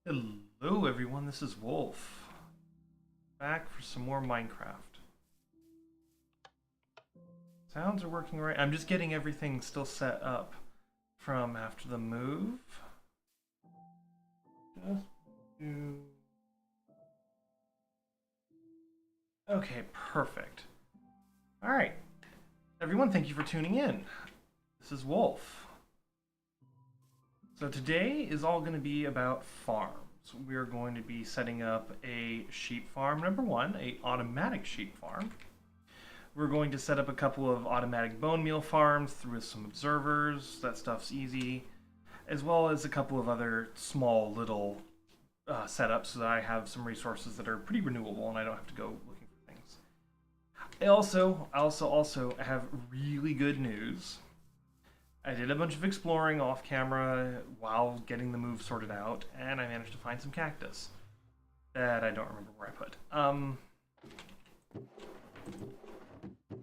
Hello everyone, this is Wolf. Back for some more Minecraft. Sounds are working right. I'm just getting everything still set up from after the move. Just do... Okay, perfect. Alright. Everyone, thank you for tuning in. This is Wolf. So today is all going to be about farms. We're going to be setting up a sheep farm, number one, a automatic sheep farm. We're going to set up a couple of automatic bone meal farms through some observers. That stuff's easy. As well as a couple of other small little setups so that I have some resources that are pretty renewable and I don't have to go looking for things. I also have really good news. I did a bunch of exploring off camera while getting the move sorted out, and I managed to find some cactus that I don't remember where I put.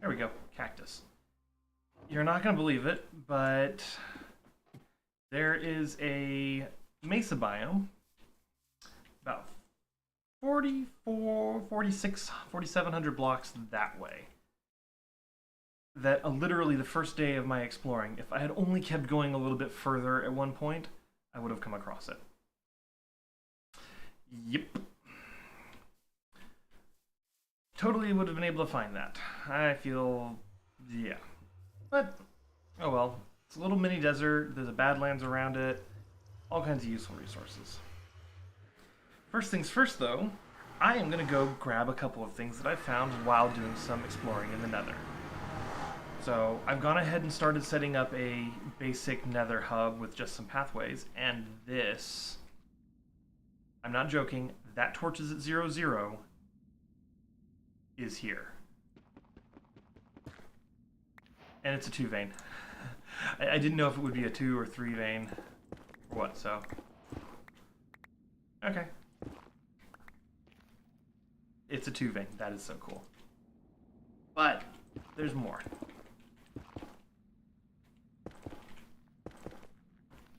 There we go, cactus. You're not going to believe it, but there is a mesa biome about 4,700 blocks that way. That literally the first day of my exploring, if I had only kept going a little bit further at one point, I would have come across it. Yep. Totally would have been able to find that. I feel, yeah. But, oh well. It's a little mini desert, there's a badlands around it, all kinds of useful resources. First things first though, I am going to go grab a couple of things that I found while doing some exploring in the nether. So I've gone ahead and started setting up a basic nether hub with just some pathways, and this, I'm not joking, that torches at 0, is here. And it's a 2 vein. I didn't know if it would be a 2 or 3 vein or what, so. Okay. It's a 2 vein, that is so cool. But there's more.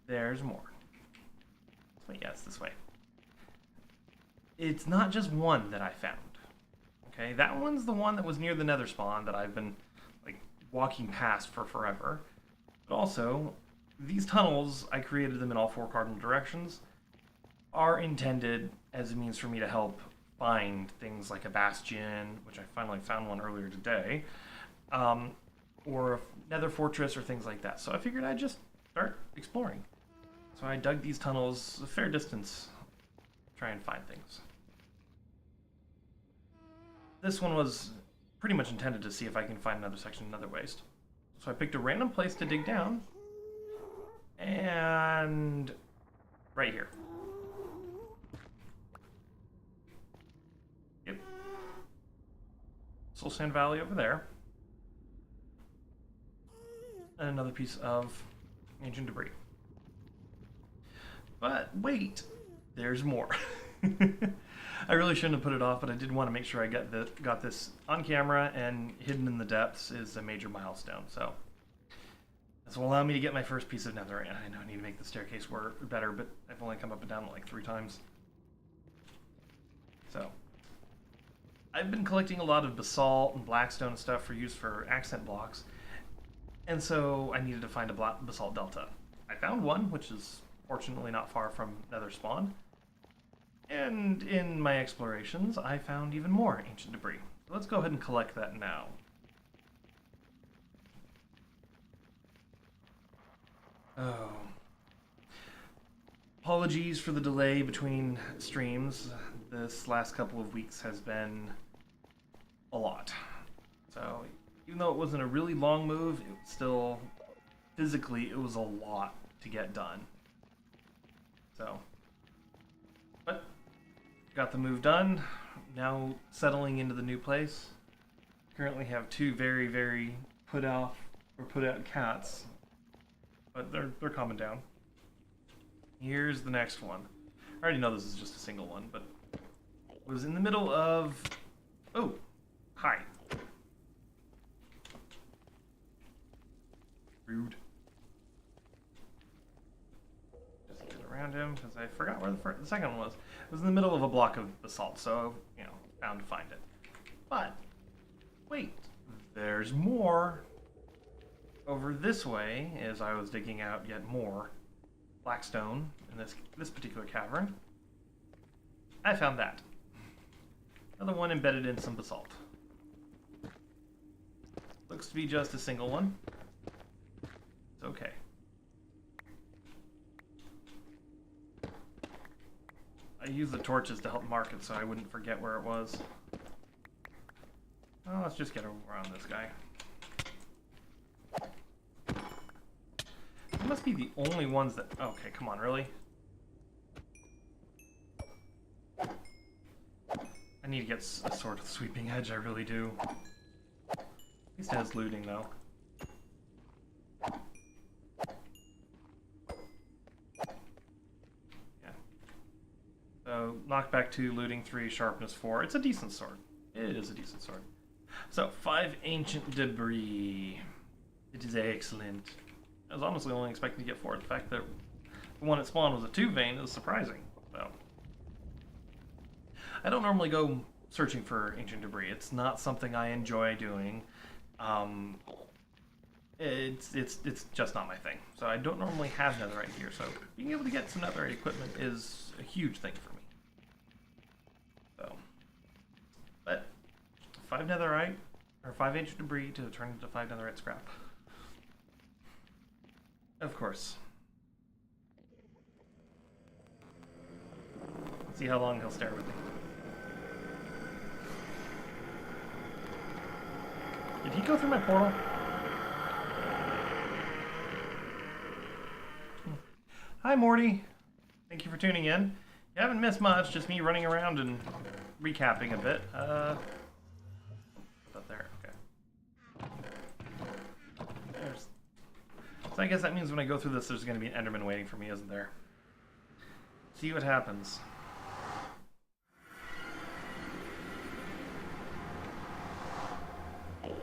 There's more. Wait, yeah, it's this way. It's not just one that I found. Okay, that one's the one that was near the nether spawn that I've been like walking past for forever. But also, these tunnels, I created them in all 4 cardinal directions, are intended as a means for me to help find things like a bastion, which I finally found one earlier today, or a nether fortress or things like that. So I figured I'd just start exploring. So I dug these tunnels a fair distance to try and find things. This one was pretty much intended to see if I can find another section of nether waste. So I picked a random place to dig down, and right here. Yep. Soul Sand Valley over there. And another piece of ancient debris. But wait, there's more. I really shouldn't have put it off, but I did want to make sure I got this on camera, and hidden in the depths is a major milestone. So this will allow me to get my first piece of netherite. I know I need to make the staircase work better, but I've only come up and down like 3 times. So I've been collecting a lot of basalt and blackstone and stuff for use for accent blocks, and so I needed to find a basalt delta. I found one, which is fortunately not far from nether spawn. And in my explorations, I found even more ancient debris. So let's go ahead and collect that now. Oh. Apologies for the delay between streams. This last couple of weeks has been a lot. So even though it wasn't a really long move, it still, physically, it was a lot to get done. So, but got the move done. Now settling into the new place. Currently have 2 very, very put out cats, but they're calming down. Here's the next one. I already know this is just a single one, but was in the middle of. Oh, hi. Rude. Just get around him. him because I forgot where the second one was. It was in the middle of a block of basalt, so, you know, bound to find it. But, wait, there's more. Over this way, as I was digging out yet more blackstone in this particular cavern, I found that. Another one embedded in some basalt. Looks to be just a single one. It's okay. I used the torches to help mark it so I wouldn't forget where it was. Oh, let's just get around this guy. They must be the only ones that... Okay, come on, really? I need to get a sort of sweeping edge, I really do. At least it has looting, though. Yeah. So, knockback 2, looting 3, sharpness 4. It's a decent sword. It is a decent sword. So, 5 ancient debris. It is excellent. I was honestly only expecting to get 4. The fact that the one at spawn was a 2 vein is surprising. So, I don't normally go searching for ancient debris. It's not something I enjoy doing. It's just not my thing. So I don't normally have netherite here. So being able to get some netherite equipment is a huge thing for me. So, but 5 netherite or 5 ancient debris to turn into 5 netherite scrap. Of course. Let's see how long he'll stare with me. Did he go through my portal? Hi, Morty. Thank you for tuning in. You haven't missed much, just me running around and recapping a bit. What's up there? Okay. So I guess that means when I go through this, there's going to be an Enderman waiting for me, isn't there? See what happens.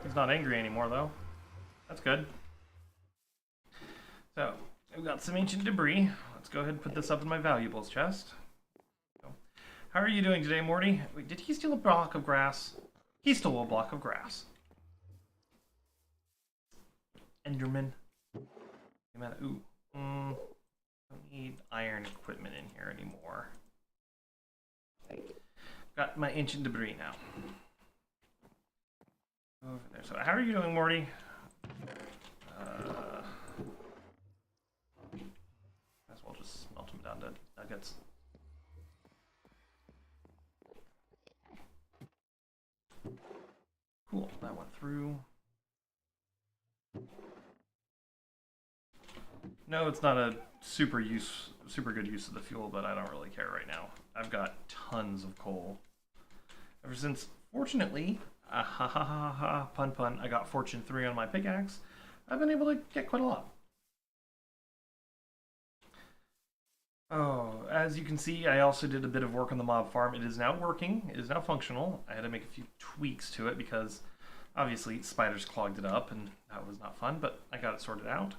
He's not angry anymore, though. That's good. So, I've got some ancient debris. Let's go ahead and put this up in my valuables chest. So, how are you doing today, Morty? Wait, did he steal a block of grass? He stole a block of grass. Enderman. Ooh. Don't need iron equipment in here anymore. Got my ancient debris now. Over there. So how are you doing, Morty? Might as well just smelt them down to nuggets. Cool, that went through. No, it's not a super good use of the fuel, but I don't really care right now. I've got tons of coal. Ever since, fortunately, pun, I got Fortune 3 on my pickaxe, I've been able to get quite a lot. Oh, as you can see, I also did a bit of work on the mob farm. It is now working. It is now functional. I had to make a few tweaks to it because, obviously, spiders clogged it up, and that was not fun, but I got it sorted out.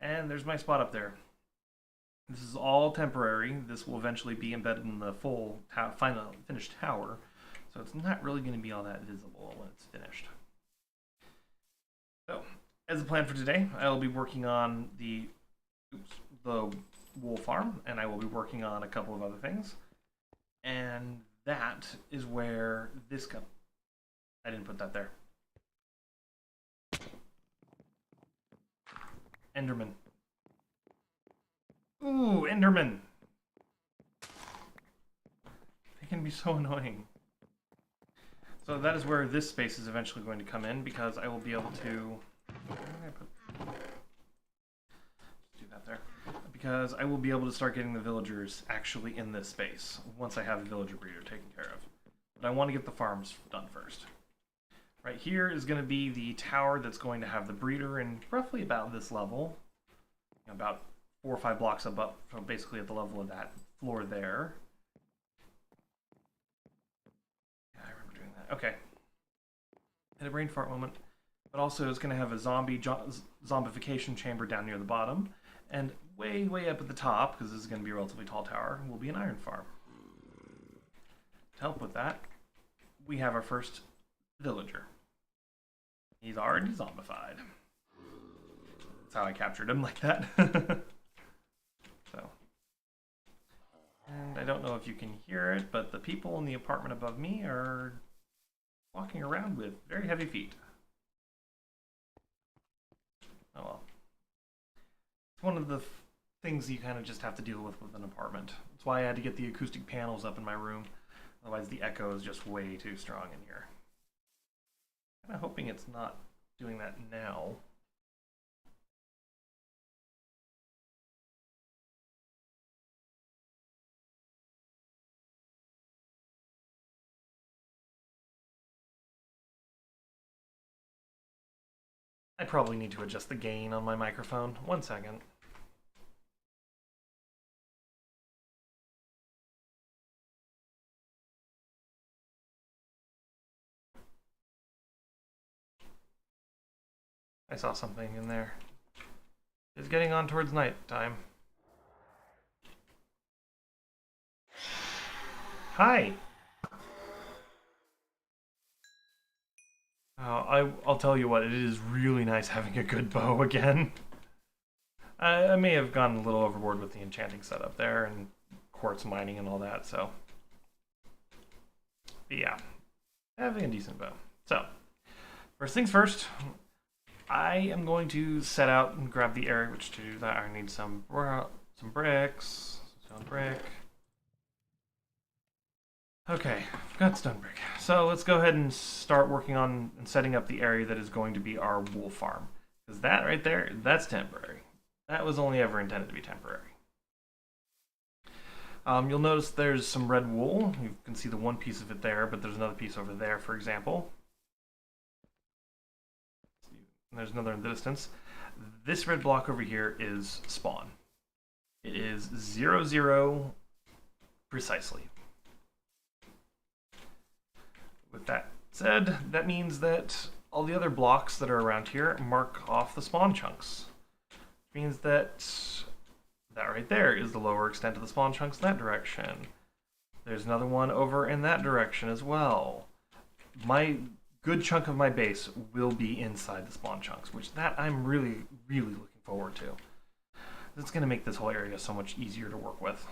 And there's my spot up there. This is all temporary. This will eventually be embedded in the full final finished tower. So it's not really going to be all that visible when it's finished. So, as a plan for today, I will be working on the wool farm, and I will be working on a couple of other things. And that is where this comes. I didn't put that there. Enderman. Ooh, Enderman! They can be so annoying. So that is where this space is eventually going to come in, because I will be able to... do that there. Because I will be able to start getting the villagers actually in this space, once I have the villager breeder taken care of. But I want to get the farms done first. Right here is going to be the tower that's going to have the breeder in roughly about this level. You know, about 4 or 5 blocks above, so basically at the level of that floor there. Yeah, I remember doing that. Okay. Had a brain fart moment. But also it's going to have a zombification chamber down near the bottom. And way up at the top, because this is going to be a relatively tall tower, will be an iron farm. To help with that, we have our first villager. He's already zombified. That's how I captured him, like that. So. And I don't know if you can hear it, but the people in the apartment above me are walking around with very heavy feet. Oh well. It's one of the things you kind of just have to deal with an apartment. That's why I had to get the acoustic panels up in my room. Otherwise the echo is just way too strong in here. Kind of hoping it's not doing that now. I probably need to adjust the gain on my microphone. 1 second. I saw something in there. It's getting on towards night time. Hi! I'll tell you what, it is really nice having a good bow again. I may have gone a little overboard with the enchanting setup there and quartz mining and all that, so. But yeah, having a decent bow. So, first things first, I am going to set out and grab the area, which to do that I need some bricks, stone brick. Okay, I've got stone brick. So let's go ahead and start working on and setting up the area that is going to be our wool farm. Because that right there, that's temporary. That was only ever intended to be temporary. You'll notice there's some red wool. You can see the one piece of it there, but there's another piece over there, for example. And there's another in the distance. This red block over here is spawn. It is 0, 0 precisely. With that said, that means that all the other blocks that are around here mark off the spawn chunks. Which means that that right there is the lower extent of the spawn chunks in that direction. There's another one over in that direction as well. My good chunk of my base will be inside the spawn chunks, which that I'm really looking forward to. It's going to make this whole area so much easier to work with.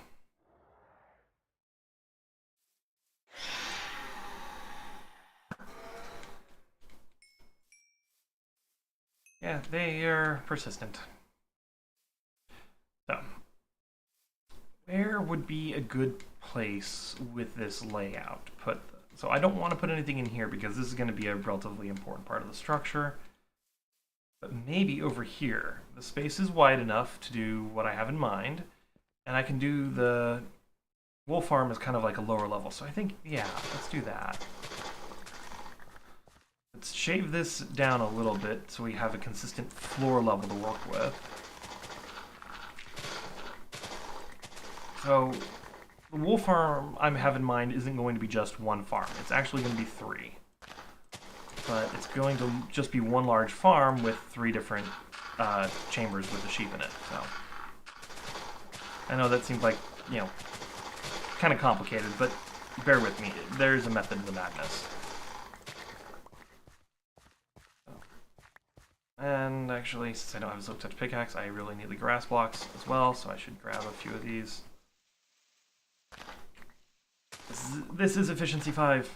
Yeah, they are persistent. So, where would be a good place with this layout to put? So I don't want to put anything in here because this is going to be a relatively important part of the structure. But maybe over here. The space is wide enough to do what I have in mind. And I can do the wool farm as kind of like a lower level. So I think, yeah, let's do that. Let's shave this down a little bit so we have a consistent floor level to work with. So the wool farm I have in mind isn't going to be just one farm. It's actually going to be 3. But it's going to just be one large farm with 3 different chambers with the sheep in it. So I know that seems like, you know, kind of complicated, but bear with me. There's a method to the madness. And actually, since I don't have a silk touch pickaxe, I really need the grass blocks as well, so I should grab a few of these. This is efficiency 5.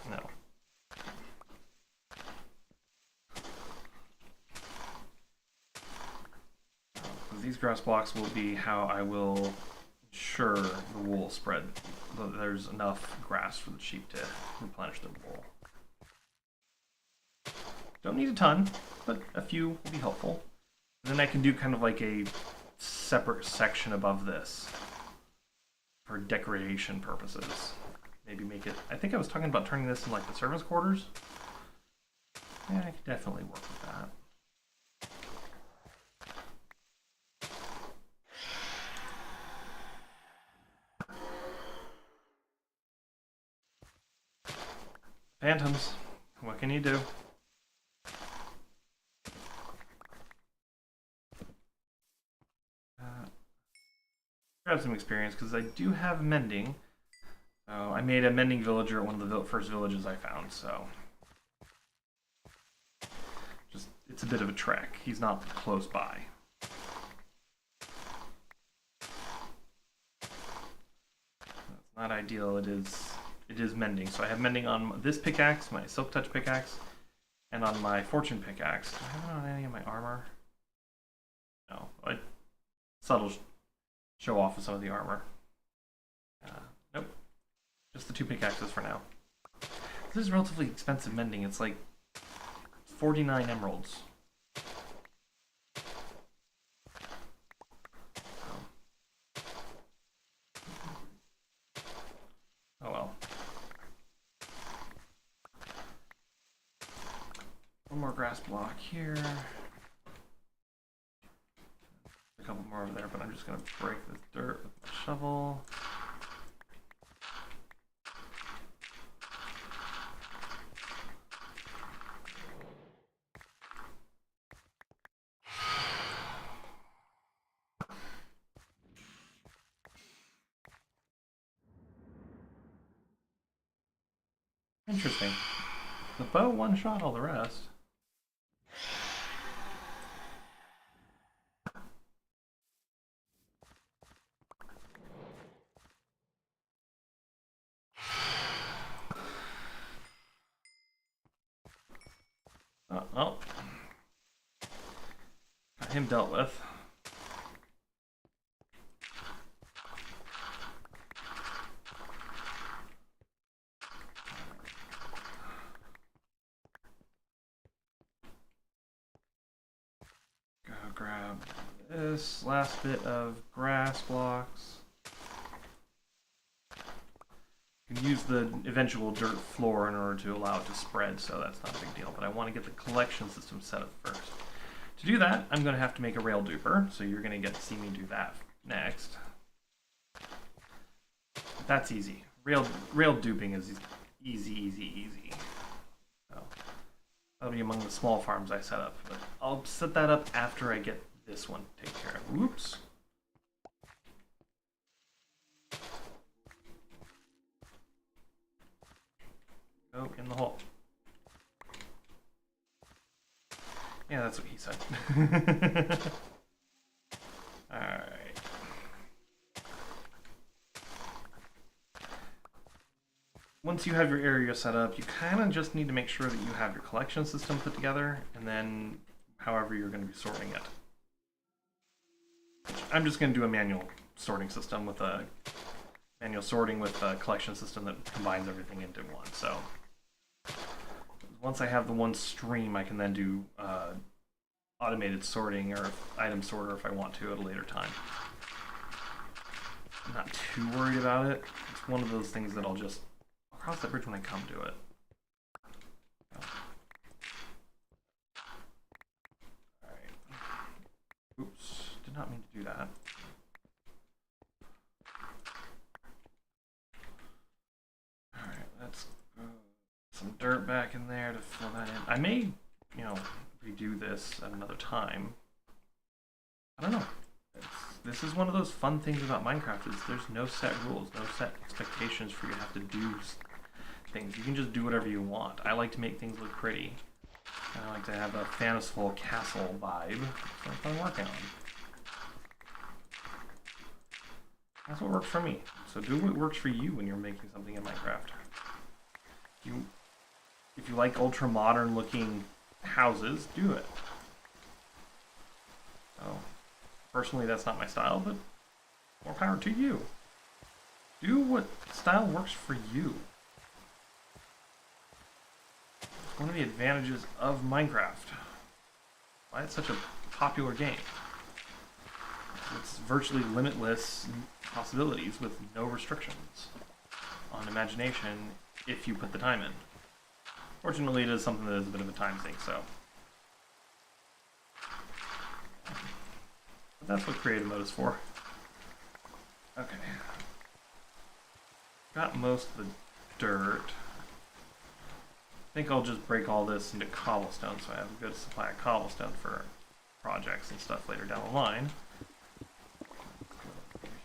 No. These grass blocks will be how I will ensure the wool spread. There's enough grass for the sheep to replenish their wool. Don't need a ton, but a few will be helpful. And then I can do kind of like a separate section above this for decoration purposes. Maybe make it, I think I was talking about turning this in like the servants' quarters. Yeah, I could definitely work with that. Phantoms, what can you do? grab some experience because I do have mending. So I made a mending villager at one of the first villages I found, so just it's a bit of a trek. He's not close by. That's not ideal. It is mending. So I have mending on this pickaxe, my Silk Touch pickaxe, and on my Fortune pickaxe. Do I have it on any of my armor? No. Subtle show off of some of the armor. Nope. Just the two pickaxes for now. This is relatively expensive mending. It's like 49 emeralds. Oh well. One more grass block here. A couple more over there, but I'm just going to break this dirt with my shovel. Interesting. The bow one-shot all the rest. Oh. Got him dealt with. Go grab this last bit of grass blocks. You can use the eventual dirt floor in order to allow it to spread, so that's not a big deal. But I want to get the collection system set up first. To do that, I'm going to have to make a rail duper, so you're going to get to see me do that next. That's easy. Rail duping is easy. So that'll be among the small farms I set up. But I'll set that up after I get this one taken care of. Whoops. Go in the hole. Yeah, that's what he said. Alright. Once you have your area set up, you kind of just need to make sure that you have your collection system put together, and then however you're going to be sorting it. I'm just going to do a manual sorting system with a collection system that combines everything into one. So once I have the one stream, I can then do automated sorting or item sorter if I want to at a later time. I'm not too worried about it. It's one of those things that I'll cross that bridge when I come to it. Alright. Oops, did not mean to do that. Alright, let's some dirt back in there to fill that in. I may, redo this at another time. I don't know. This is one of those fun things about Minecraft is there's no set rules, no set expectations for you to have to do things. You can just do whatever you want. I like to make things look pretty. And I like to have a fanciful castle vibe. That's what I'm working on. That's what works for me. So do what works for you when you're making something in Minecraft. If you like ultra modern looking houses, do it. So, personally, that's not my style, but more power to you. Do what style works for you. It's one of the advantages of Minecraft. Why it's such a popular game. It's virtually limitless possibilities with no restrictions on imagination if you put the time in. Fortunately, it is something that is a bit of a time sink, so. But that's what creative mode is for. Okay. Got most of the dirt. I think I'll just break all this into cobblestone so I have a good supply of cobblestone for projects and stuff later down the line.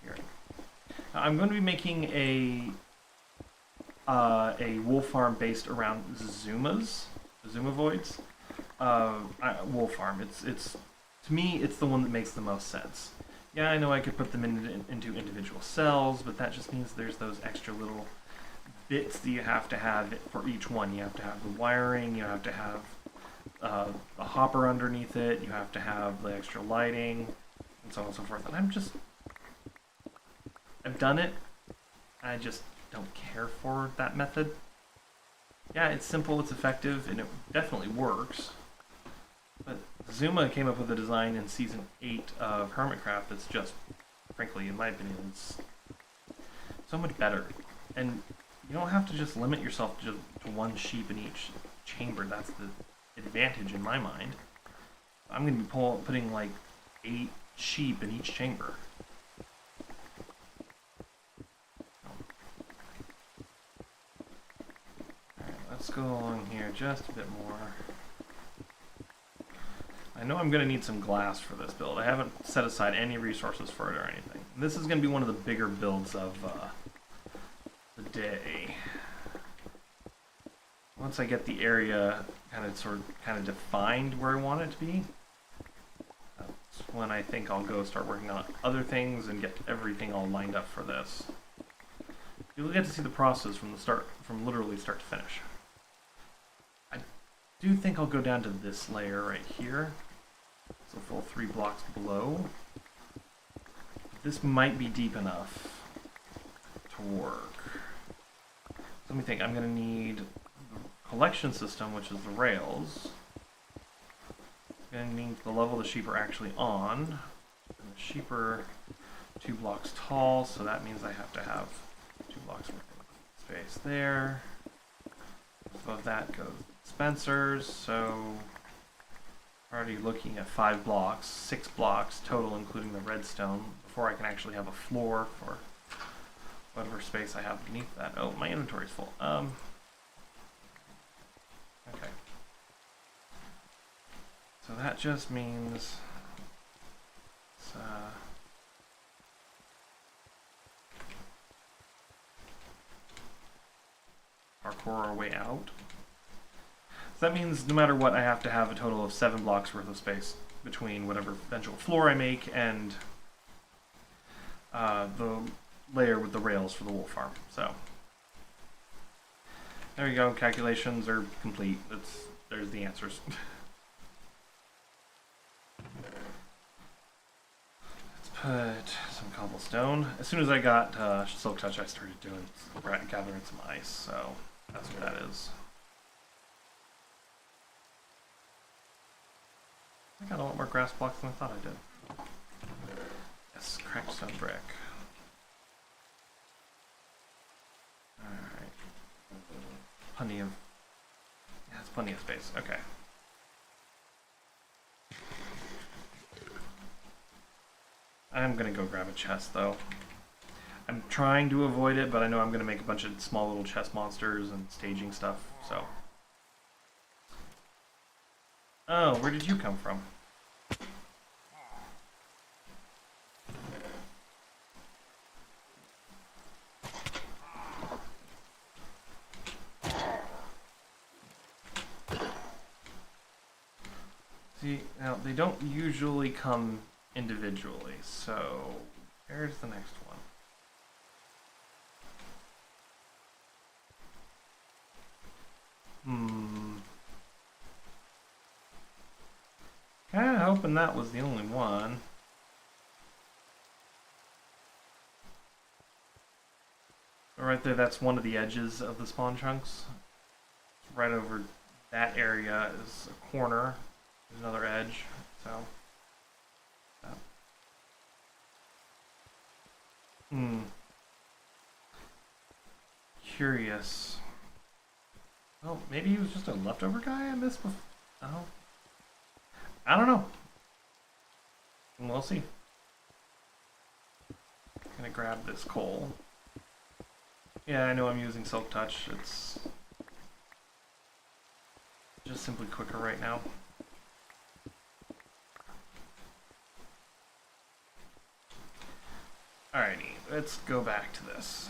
Here. I'm going to be making a wolf farm based around Zumas, Zumavoids. Wolf farm. It's to me, it's the one that makes the most sense. Yeah, I know I could put them into individual cells, but that just means there's those extra little bits that you have to have for each one. You have to have the wiring, you have to have a hopper underneath it, you have to have the extra lighting, and so on and so forth. And I've done it, I just don't care for that method. Yeah, it's simple, it's effective, and it definitely works. But Zuma came up with a design in Season 8 of Hermitcraft that's just, frankly, in my opinion, it's so much better. And you don't have to just limit yourself to one sheep in each chamber. That's the advantage in my mind. I'm going to be putting like 8 sheep in each chamber. Alright, let's go along here just a bit more. I know I'm going to need some glass for this build. I haven't set aside any resources for it or anything. This is going to be one of the bigger builds of the day. Once I get the area kind of defined where I want it to be, that's when I think I'll go start working on other things and get everything all lined up for this. You'll get to see the process from literally start to finish. I do think I'll go down to this layer right here. So full 3 blocks below. This might be deep enough to work. So let me think. I'm going to need the collection system, which is the rails. I'm going to need the level the sheep are actually on. And the sheep are 2 blocks tall, so that means I have to have 2 blocks worth of space there. Above that goes dispensers, so already looking at 5 blocks, 6 blocks total, including the redstone, before I can actually have a floor for whatever space I have beneath that. Oh, my inventory's full. Okay. So that just means parkour our way out. So that means no matter what, I have to have a total of 7 blocks worth of space between whatever eventual floor I make and the layer with the rails for the wolf farm. So there you go. Calculations are complete. There's the answers. Let's put some cobblestone. As soon as I got Silk Touch, I started gathering some ice. So that's what that is. I got a lot more grass blocks than I thought I did. Yes, cracked stone brick. Alright. That's plenty of space. Okay. I'm gonna go grab a chest though. I'm trying to avoid it, but I know I'm gonna make a bunch of small little chest monsters and staging stuff, so. Oh, where did you come from? See, now they don't usually come individually, so there's the next one. Kinda hoping that was the only one. Right there, that's one of the edges of the spawn chunks. Right over that area is a corner. There's another edge, so. Curious. Oh, maybe he was just a leftover guy I missed before. Oh. I don't know. We'll see. I'm gonna grab this coal. Yeah, I know I'm using Silk Touch. It's just simply quicker right now. Alrighty, let's go back to this.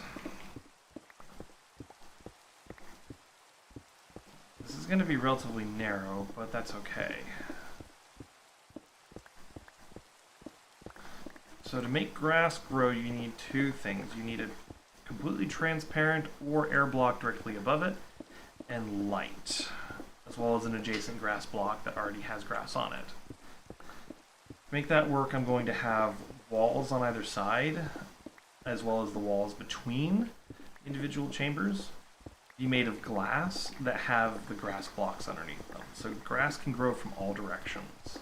This is going to be relatively narrow, but that's okay. So to make grass grow, you need two things. You need a completely transparent or air block directly above it, and light, as well as an adjacent grass block that already has grass on it. To make that work, I'm going to have walls on either side, as well as the walls between individual chambers, be made of glass that have the grass blocks underneath them. So grass can grow from all directions.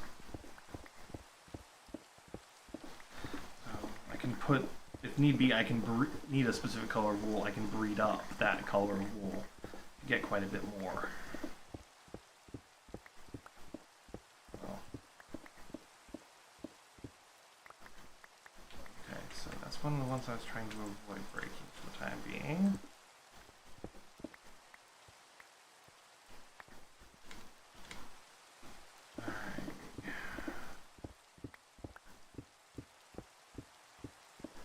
So I can put, if need be, I can need a specific color of wool, I can breed up that color of wool to get quite a bit more. One of the ones I was trying to avoid breaking for the time being. Alright.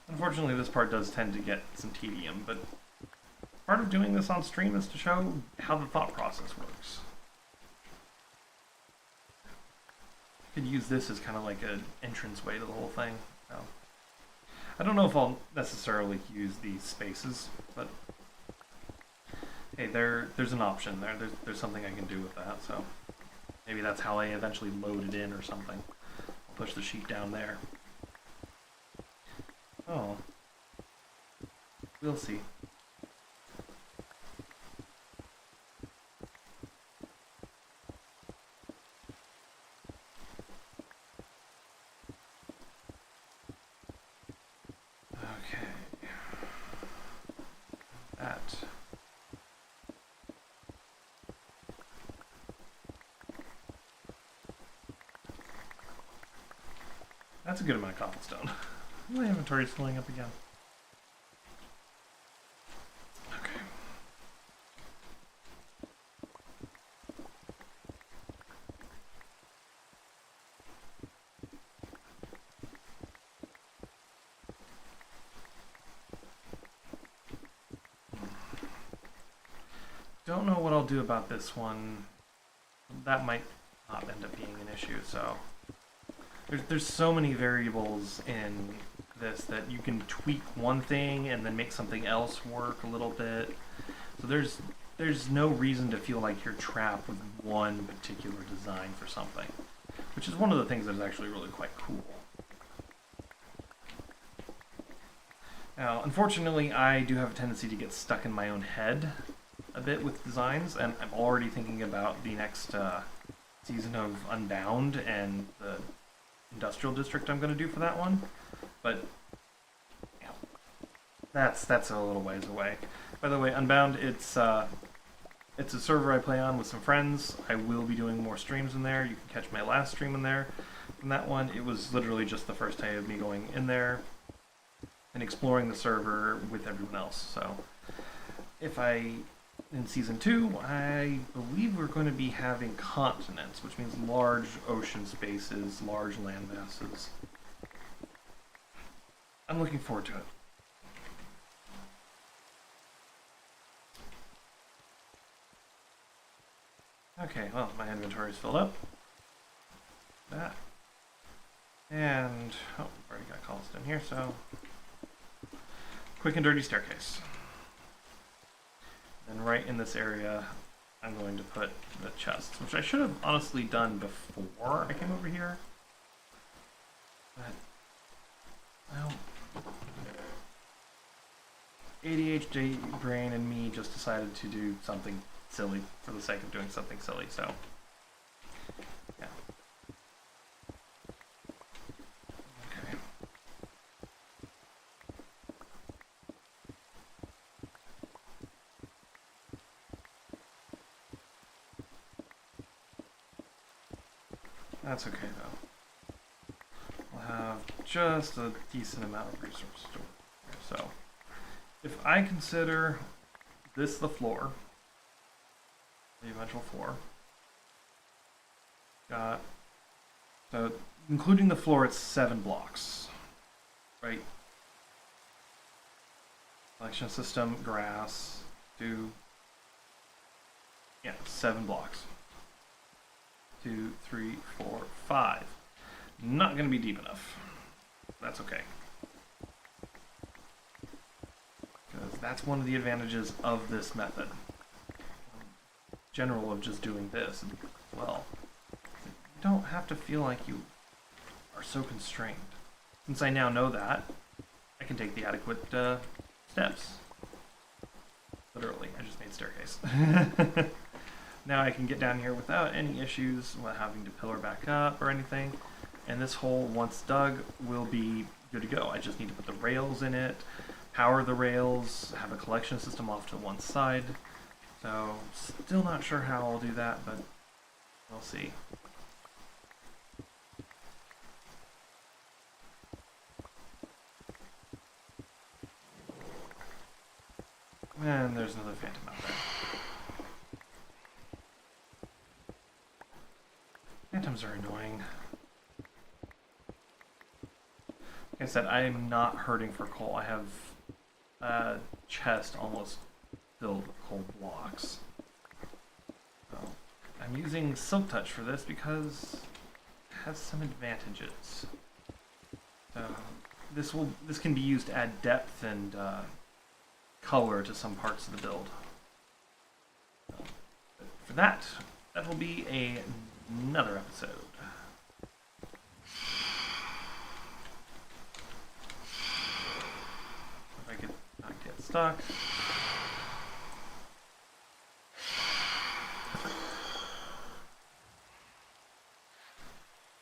Unfortunately, this part does tend to get some tedium, but part of doing this on stream is to show how the thought process works. You could use this as kind of like an entranceway to the whole thing. So. I don't know if I'll necessarily use these spaces, but hey, there's an option there. There's something I can do with that, so maybe that's how I eventually load it in or something. I'll push the sheet down there. Oh. We'll see. That's a good amount of cobblestone. My inventory is filling up again. Okay. Don't know what I'll do about this one. That might not end up being an issue, so... There's so many variables in this that you can tweak one thing and then make something else work a little bit. So there's no reason to feel like you're trapped with one particular design for something, which is one of the things that's actually really quite cool. Now, unfortunately, I do have a tendency to get stuck in my own head a bit with designs, and I'm already thinking about the next season of Unbound and the industrial district I'm going to do for that one, but yeah, that's a little ways away. By the way, Unbound, it's a server I play on with some friends. I will be doing more streams in there. You can catch my last stream in there. From that one, it was literally just the first day of me going in there and exploring the server with everyone else. So if in Season 2, I believe we're going to be having continents, which means large ocean spaces, large land masses. I'm looking forward to it. Okay, well, my inventory is filled up. That. And, oh, already got cobblestone here, so... Quick and dirty staircase. And right in this area, I'm going to put the chests, which I should have honestly done before I came over here. But, well, ADHD brain and me just decided to do something silly for the sake of doing something silly, so, yeah. Okay. That's okay, though. We'll have just a decent amount of resources to work here. So, if I consider this the floor, the eventual floor, so including the floor, it's 7 blocks, right? Collection system, grass, do, yeah, 7 blocks. 2, 3, 4, 5. Not going to be deep enough. That's okay. Because that's one of the advantages of this method. General of just doing this, well, you don't have to feel like you are so constrained. Since I now know that, I can take the adequate steps. Literally, I just made staircase. Now I can get down here without any issues with having to pillar back up or anything. And this hole, once dug, will be good to go. I just need to put the rails in it, power the rails, have a collection system off to one side. So, still not sure how I'll do that, but we'll see. And there's another phantom out there. Phantoms are annoying. Like I said, I am not hurting for coal. I have a chest almost filled with coal blocks. So I'm using Silk Touch for this because it has some advantages. So this can be used to add depth and color to some parts of the build. So, for that will be another episode. If I could not get stuck.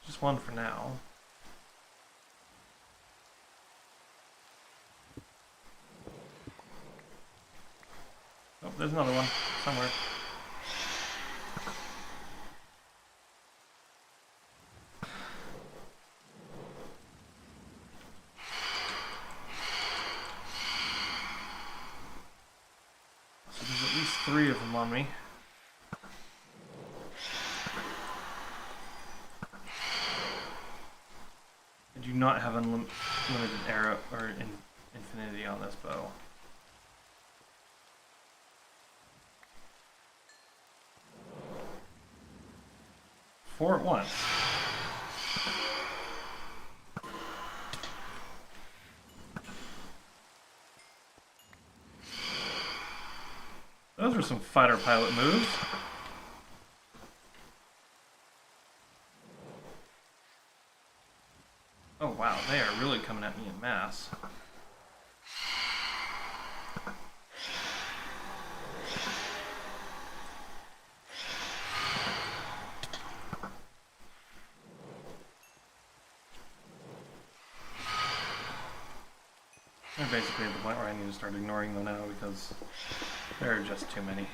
Just one for now. Oh, there's another one somewhere. So there's at least 3 of them on me. I do not have unlimited arrow or infinity on this bow. 4 at once. Those are some fighter pilot moves. Oh wow, they are really coming at me in mass. They're basically at the point where I need to start ignoring them now because there are just too many.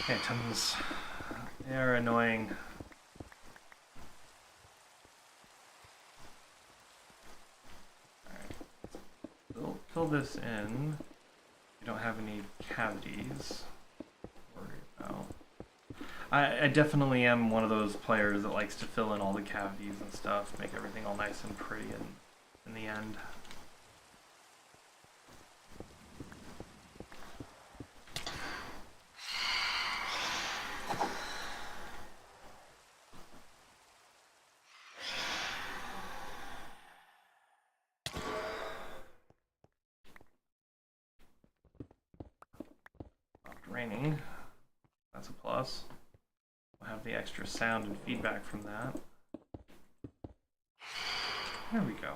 Phantoms. They're annoying. Alright. Fill this in. You don't have any cavities to worry about. I definitely am one of those players that likes to fill in all the cavities and stuff, make everything all nice and pretty in the end. Raining. That's a plus. We'll have the extra sound and feedback from that. There we go.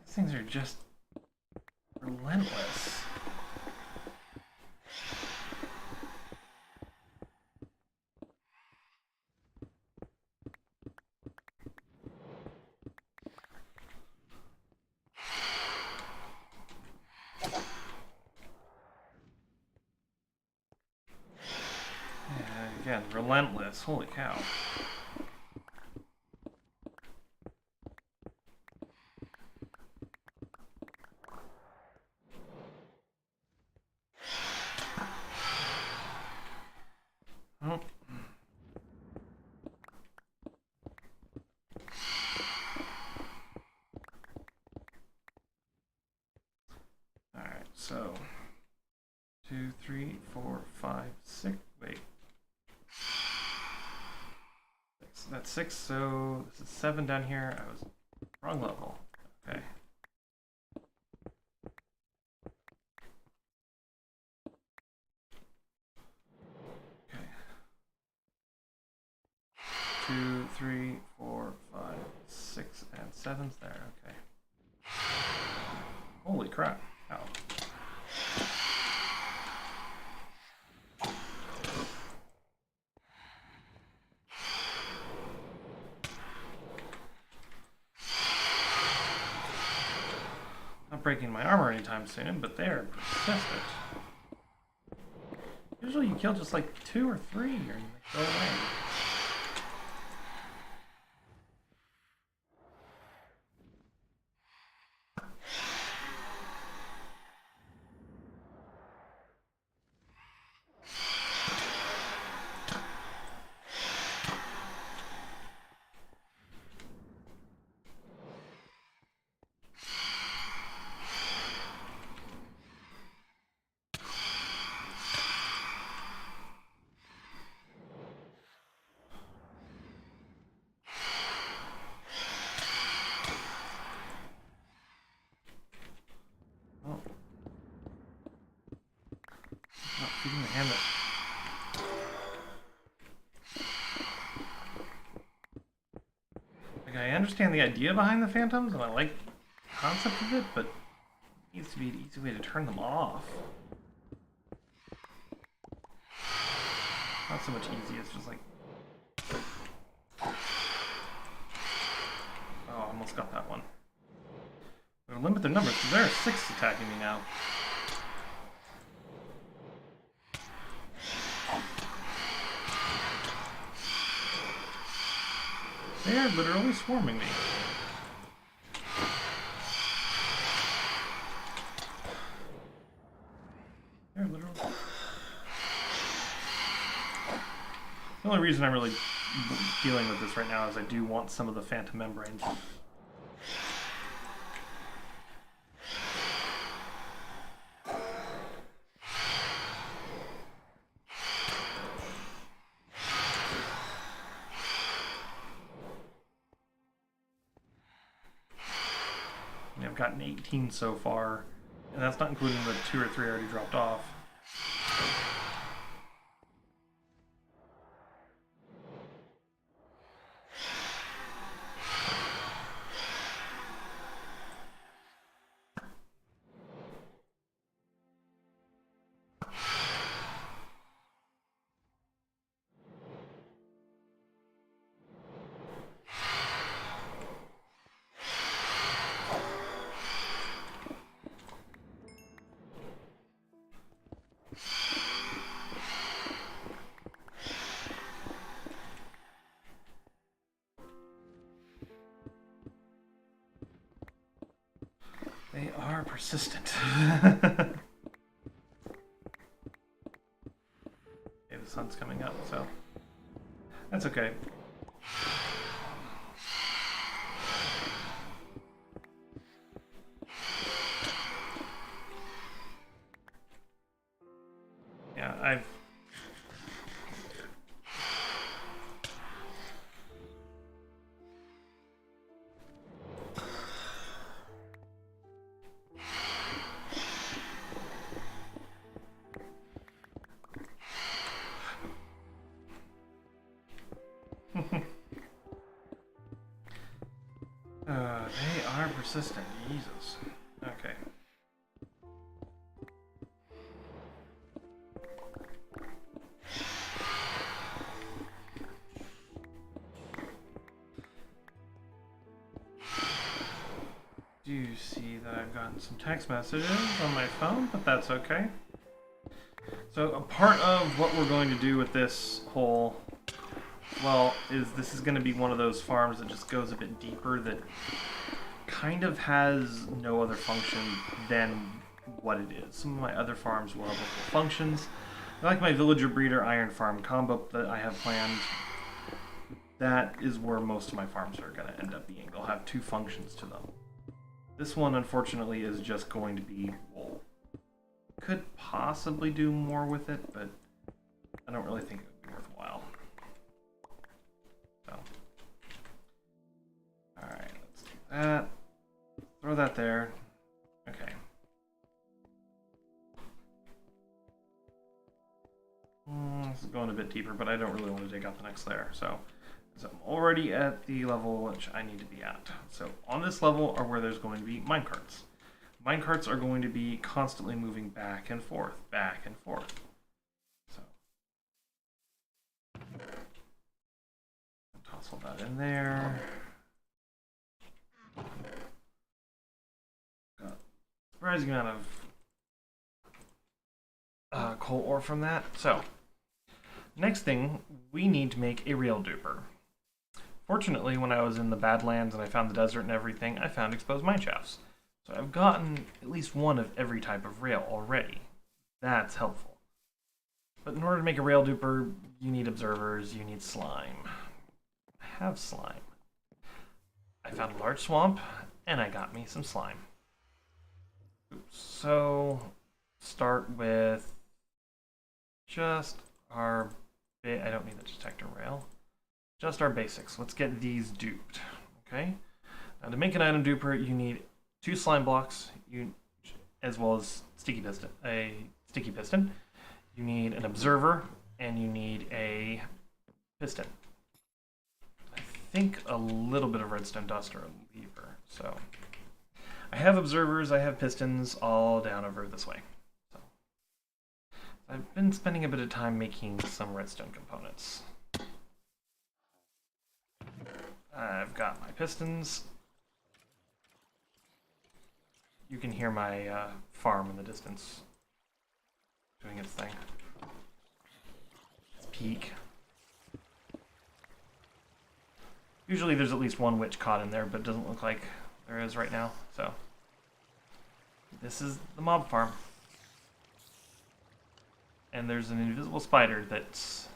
These things are just relentless. relentless. Holy cow. Oh. Alright, so 2, 3, 4, 5, 6. Wait. 6. That's 6, so this is 7 down here. I was wrong level. Okay. Okay. 2, 3, 4, 5, 6, and 7's there. Okay. Holy crap. Ow. Not breaking my armor anytime soon, but they're persistent. Usually you kill just like 2 or 3 or you go away. Like, I understand the idea behind the phantoms, and I like the concept of it, but it needs to be an easy way to turn them off. Not so much easy, it's just like... Oh, I almost got that one. I'm gonna limit their numbers, because there are 6 attacking me now. They are literally swarming me. They're literally... The only reason I'm really dealing with this right now is I do want some of the phantom membranes. I've gotten 18 so far, and that's not including the 2 or 3 I already dropped off. They are persistent. Okay, the sun's coming up, so that's okay. Yeah, I've... they are persistent. Jesus. Okay. Do see that I've gotten some text messages on my phone, but that's okay. So a part of what we're going to do with this whole well is this is going to be one of those farms that just goes a bit deeper that kind of has no other function than what it is. Some of my other farms will have multiple functions. Like my villager breeder iron farm combo that I have planned, that is where most of my farms are going to end up being. They'll have two functions to them. This one, unfortunately, is just going to be wool. Could possibly do more with it, but I don't really think it would be worthwhile. So, alright, let's do that. Throw that there. Okay. This is going a bit deeper, but I don't really want to dig out the next layer. So I'm already at the level which I need to be at. So on this level are where there's going to be minecarts. Minecarts are going to be constantly moving back and forth, back and forth. So toss all that in there. Got a surprising amount of coal ore from that. So next thing, we need to make a rail duper. Fortunately, when I was in the Badlands and I found the desert and everything, I found exposed mine shafts. So I've gotten at least one of every type of rail already. That's helpful. But in order to make a rail duper, you need observers, you need slime. I have slime. I found a large swamp, and I got me some slime. Oops. So, start with just our... I don't need the detector rail. Just our basics. Let's get these duped. Okay? Now to make an item duper, you need 2 slime blocks, as well as a sticky piston. You need an observer, and you need a piston. I think a little bit of redstone dust or a lever. So I have observers, I have pistons, all down over this way. So I've been spending a bit of time making some redstone components. I've got my pistons. You can hear my farm in the distance doing its thing. Its peak. Usually there's at least one witch caught in there, but it doesn't look like there is right now. So this is the mob farm. And there's an invisible spider that's...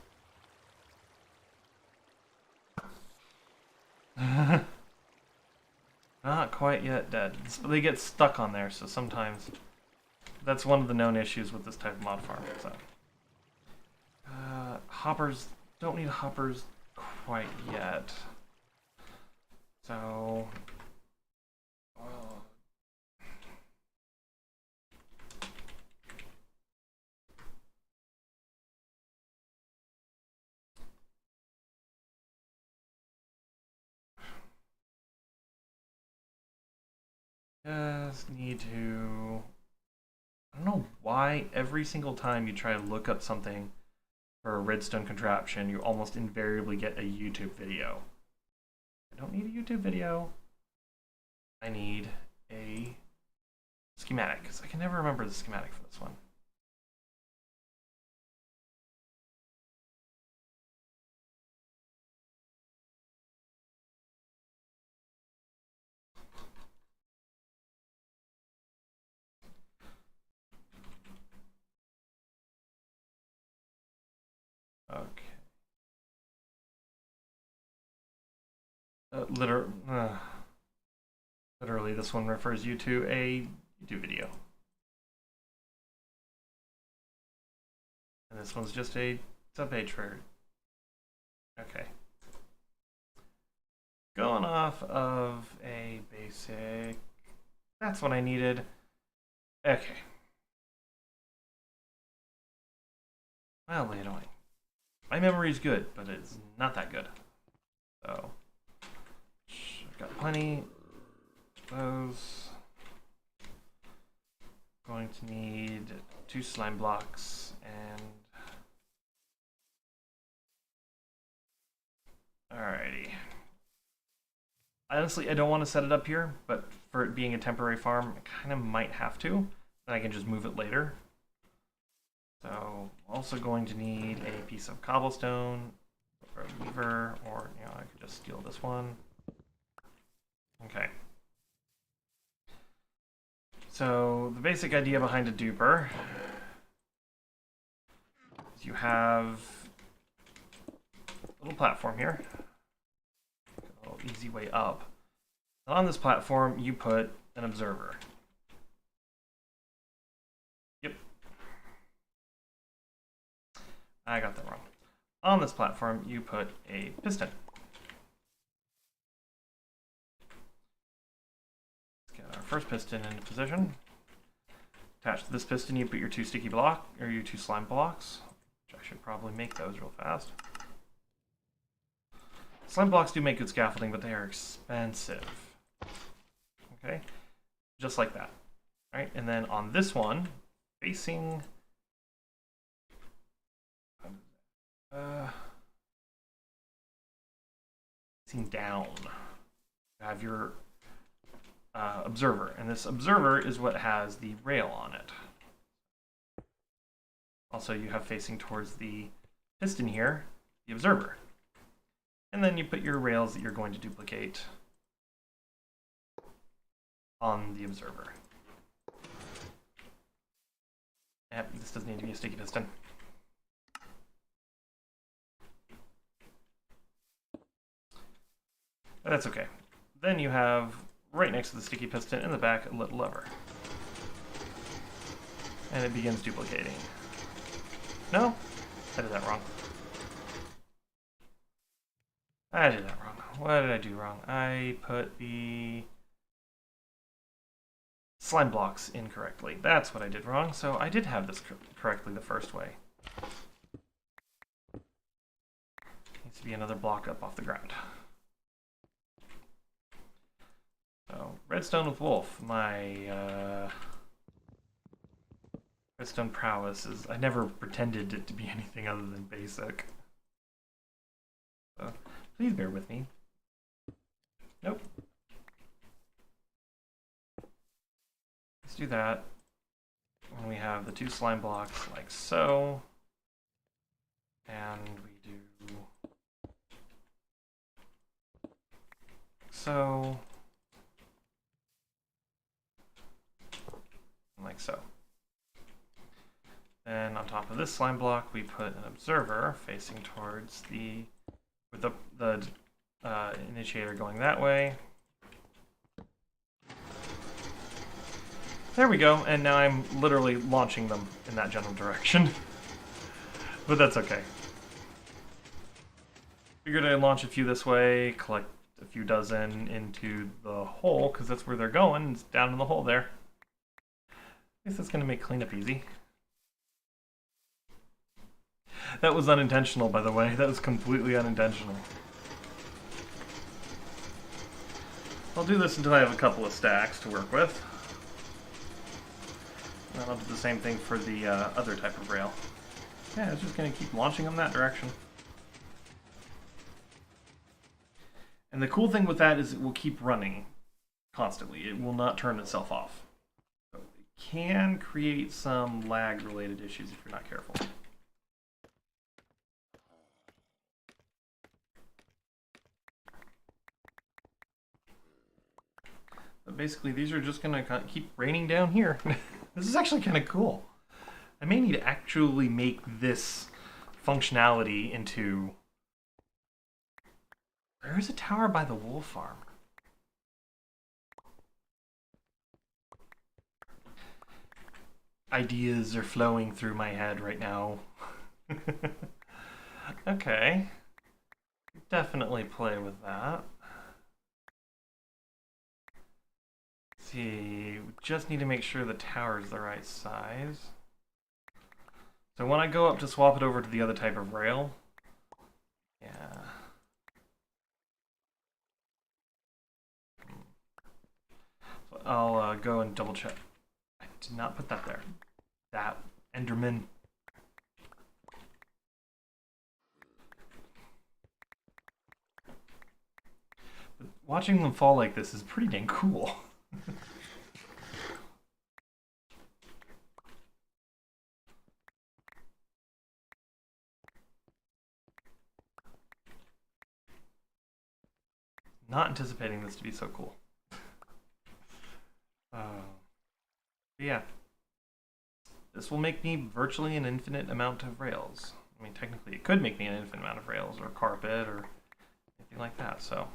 Not quite yet dead. They get stuck on there, so sometimes that's one of the known issues with this type of mod farm. So, hoppers, don't need hoppers quite yet. So, just need to... I don't know why every single time you try to look up something for a redstone contraption, you almost invariably get a YouTube video. I don't need a YouTube video. I need a schematic, because I can never remember the schematic for this one. Okay. Literally, this one refers you to a YouTube video. And this one's just a subpage for... Okay. Going off of a basic... That's what I needed. Okay. Mildly annoying. My memory's good, but it's not that good. So, I've got plenty of those. Going to need 2 slime blocks and... Alrighty. Honestly, I don't want to set it up here, but for it being a temporary farm, I kind of might have to. Then I can just move it later. So, also going to need a piece of cobblestone, throw a lever, or I could just steal this one. Okay. So the basic idea behind a duper is you have a little platform here, a little easy way up. And on this platform, you put an observer. Yep. I got that wrong. On this platform, you put a piston. Let's get our first piston into position. Attached to this piston, you put your two sticky block, or your two slime blocks, which I should probably make those real fast. Slime blocks do make good scaffolding, but they are expensive. Okay, just like that. All right, and then on this one, facing down, you have your observer, and this observer is what has the rail on it. Also, you have facing towards the piston here, the observer. And then you put your rails that you're going to duplicate on the observer. Yep, this does need to be a sticky piston. But that's okay. Then you have, right next to the sticky piston in the back, a little lever. And it begins duplicating. No? I did that wrong. I did that wrong. What did I do wrong? I put the slime blocks incorrectly. That's what I did wrong. So I did have this correctly the first way. Needs to be another block up off the ground. So, redstone with wolf. My redstone prowess is... I never pretended it to be anything other than basic. So, please bear with me. Nope. Let's do that. And we have the two slime blocks like so. And we do... so. Like so. Then on top of this slime block, we put an observer facing towards the, with the initiator going that way. There we go, and now I'm literally launching them in that general direction. But that's okay. Figured I'd launch a few this way, collect a few dozen into the hole, because that's where they're going. It's down in the hole there. I guess that's going to make cleanup easy. That was unintentional, by the way. That was completely unintentional. I'll do this until I have a couple of stacks to work with. And then I'll do the same thing for the other type of rail. Yeah, it's just going to keep launching them that direction. And the cool thing with that is it will keep running constantly. It will not turn itself off. So it can create some lag-related issues if you're not careful. But basically, these are just going to keep raining down here. This is actually kind of cool. I may need to actually make this functionality into... There is a tower by the wool farm. Ideas are flowing through my head right now. Okay. Definitely play with that. Let's see, we just need to make sure the tower is the right size. So when I go up to swap it over to the other type of rail, yeah. So I'll go and double check. I did not put that there. That Enderman. But watching them fall like this is pretty dang cool. Not anticipating this to be so cool. Yeah. This will make me virtually an infinite amount of rails. I mean, technically it could make me an infinite amount of rails or carpet or anything like that, so.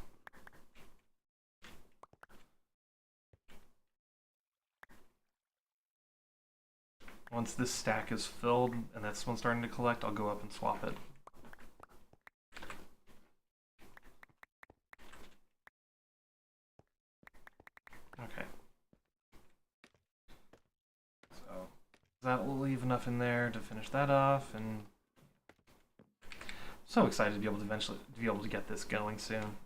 Once this stack is filled and this one's starting to collect, I'll go up and swap it. Okay. So that will leave enough in there to finish that off, and so excited to be able to get this going soon.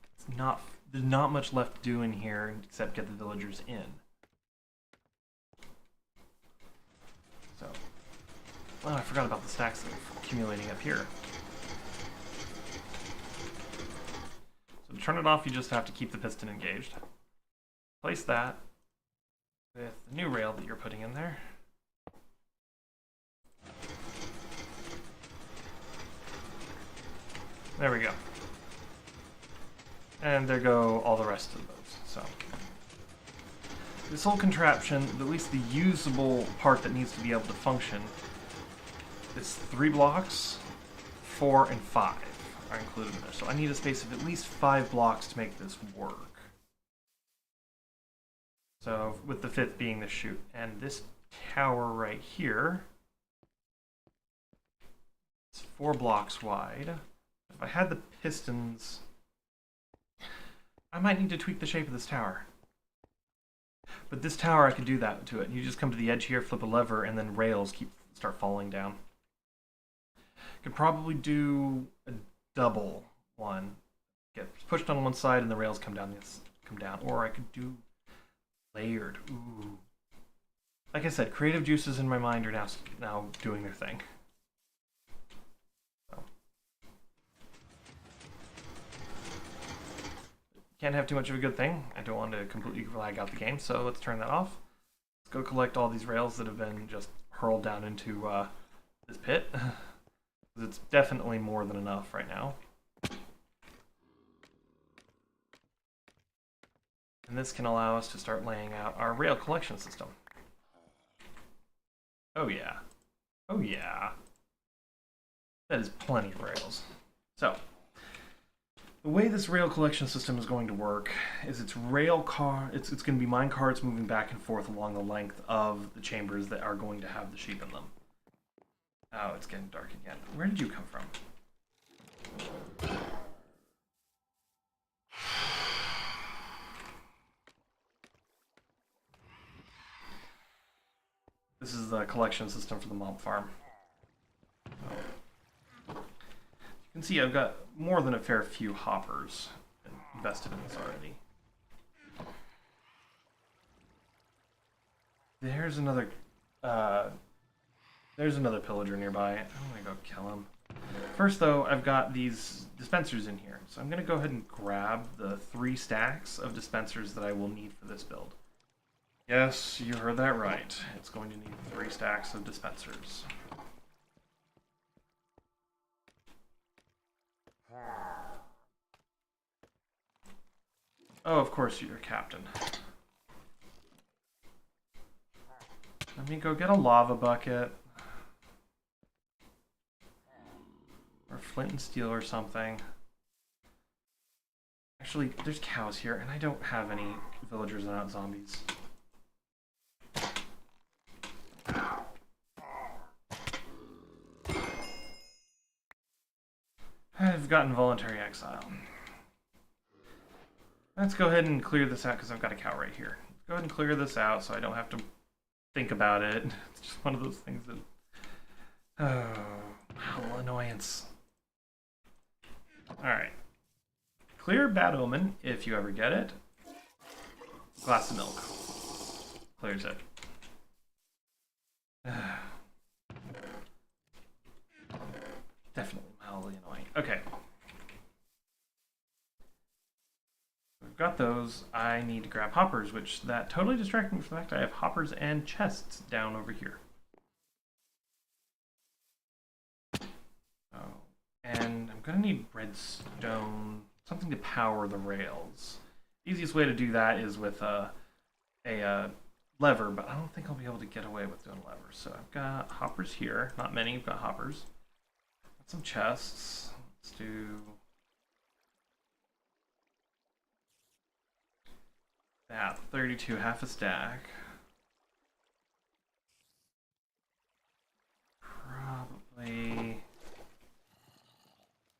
There's not much left to do in here except get the villagers in. So, oh, I forgot about the stacks that are accumulating up here. So to turn it off, you just have to keep the piston engaged. Place that with the new rail that you're putting in there. There we go. And there go all the rest of those. So this whole contraption, at least the usable part that needs to be able to function, is 3 blocks, 4 and 5 are included in there. So I need a space of at least 5 blocks to make this work. So with the 5th being the chute, and this tower right here, it's 4 blocks wide. If I had the pistons, I might need to tweak the shape of this tower. But this tower, I could do that to it. You just come to the edge here, flip a lever, and then rails start falling down. Could probably do a double one. Get pushed on one side and the rails come down. Or I could do layered. Ooh. Like I said, creative juices in my mind are now doing their thing. So. Can't have too much of a good thing. I don't want to completely lag out the game, so let's turn that off. Let's go collect all these rails that have been just hurled down into this pit. It's definitely more than enough right now. And this can allow us to start laying out our rail collection system. Oh yeah. Oh yeah. That is plenty of rails. So, the way this rail collection system is going to work is it's going to be mine carts moving back and forth along the length of the chambers that are going to have the sheep in them. Oh, it's getting dark again. Where did you come from? This is the collection system for the mob farm. You can see I've got more than a fair few hoppers invested in this already. There's another pillager nearby. I'm gonna go kill him. First though, I've got these dispensers in here. So I'm gonna go ahead and grab the 3 stacks of dispensers that I will need for this build. Yes, you heard that right. It's going to need 3 stacks of dispensers. Oh, of course you're captain. Let me go get a lava bucket. Or flint and steel or something. Actually, there's cows here, and I don't have any villagers and not zombies. I've gotten voluntary exile. Let's go ahead and clear this out because I've got a cow right here. Let's go ahead and clear this out so I don't have to think about it. It's just one of those things that... Oh, how annoyance. Alright. Clear Bad Omen, if you ever get it. Glass of milk. Clears it. Definitely mildly annoying. Okay. We've got those. I need to grab hoppers, which that totally distracted me from the fact I have hoppers and chests down over here. Oh, and I'm gonna need redstone something to power the rails. Easiest way to do that is with a lever, but I don't think I'll be able to get away with doing levers. So I've got hoppers here. Not many, I've got hoppers. Got some chests. Let's do that. 32, half a stack. Probably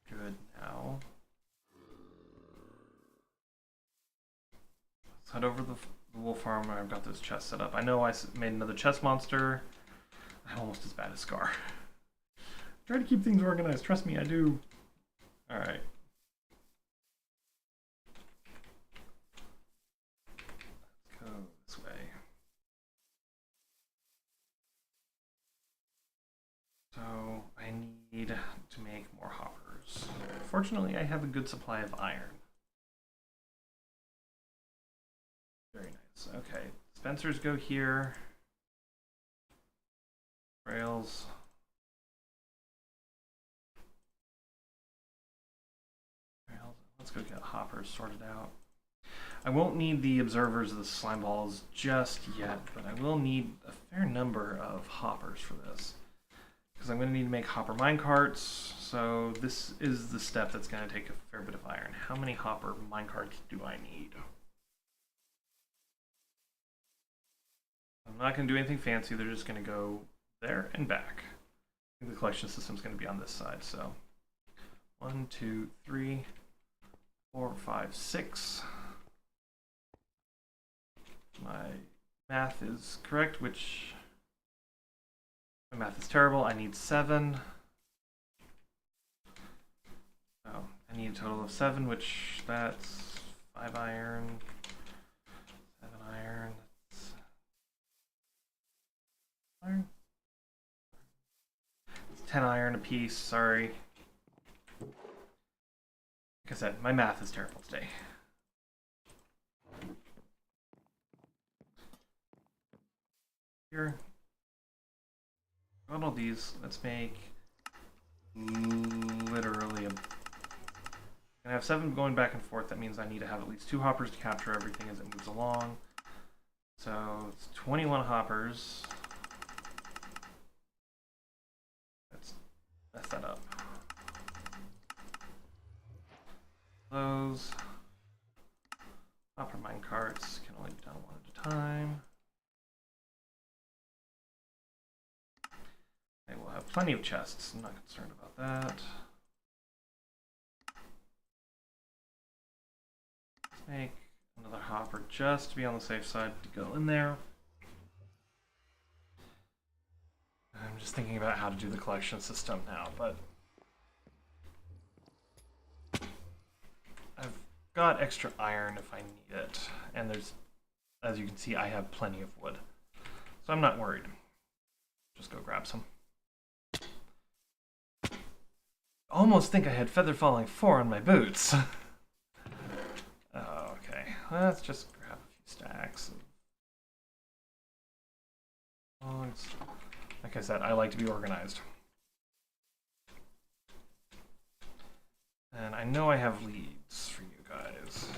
good now. Let's head over to the wolf farm where I've got those chests set up. I know I made another chest monster. I'm almost as bad as Scar. Try to keep things organized. Trust me, I do. All right. Let's go this way. So I need to make more hoppers. Fortunately, I have a good supply of iron. Very nice. Okay, dispensers go here. Rails. Let's go get hoppers sorted out. I won't need the observers of the slime balls just yet, but I will need a fair number of hoppers for this. Because I'm going to need to make hopper minecarts, so this is the step that's going to take a fair bit of iron. How many hopper minecarts do I need? I'm not going to do anything fancy, they're just going to go there and back. I think the collection system is going to be on this side, so 1, 2, 3, 4, 5, 6. My math is correct, which my math is terrible. I need 7. So I need a total of 7, which that's 5 iron, 7 iron. That's iron. It's 10 iron a piece. Sorry. Like I said, my math is terrible today. Here. Got all these. Let's make literally a. I have 7 going back and forth. That means I need to have at least 2 hoppers to capture everything as it moves along. So it's 21 hoppers. Let's mess that up. Those hopper minecarts can only be done one at a time. They will have plenty of chests. I'm not concerned about that. Let's make another hopper just to be on the safe side to go in there. I'm just thinking about how to do the collection system now, but I've got extra iron if I need it. And there's, as you can see, I have plenty of wood. So I'm not worried. Just go grab some. Almost think I had Feather Falling 4 on my boots. Oh, okay, let's just grab a few stacks. Like I said, I like to be organized. And I know I have leads for you guys.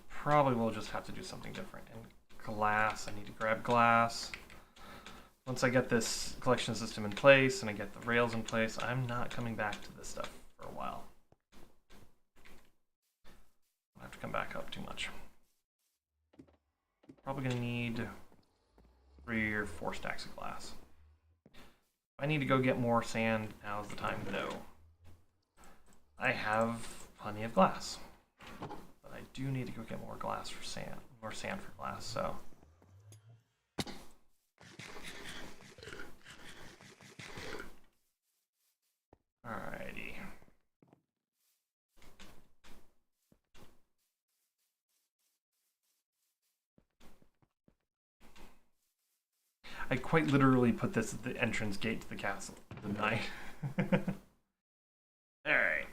Probably will just have to do something different. And glass, I need to grab glass. Once I get this collection system in place and I get the rails in place, I'm not coming back to this stuff for a while. I'll have to come back up too much. Probably gonna need 3 or 4 stacks of glass. If I need to go get more sand, now's the time. No. I have plenty of glass. But I do need to go get more glass for sand, more sand for glass, so. Alrighty. I quite literally put this at the entrance gate to the castle, didn't I? Alright.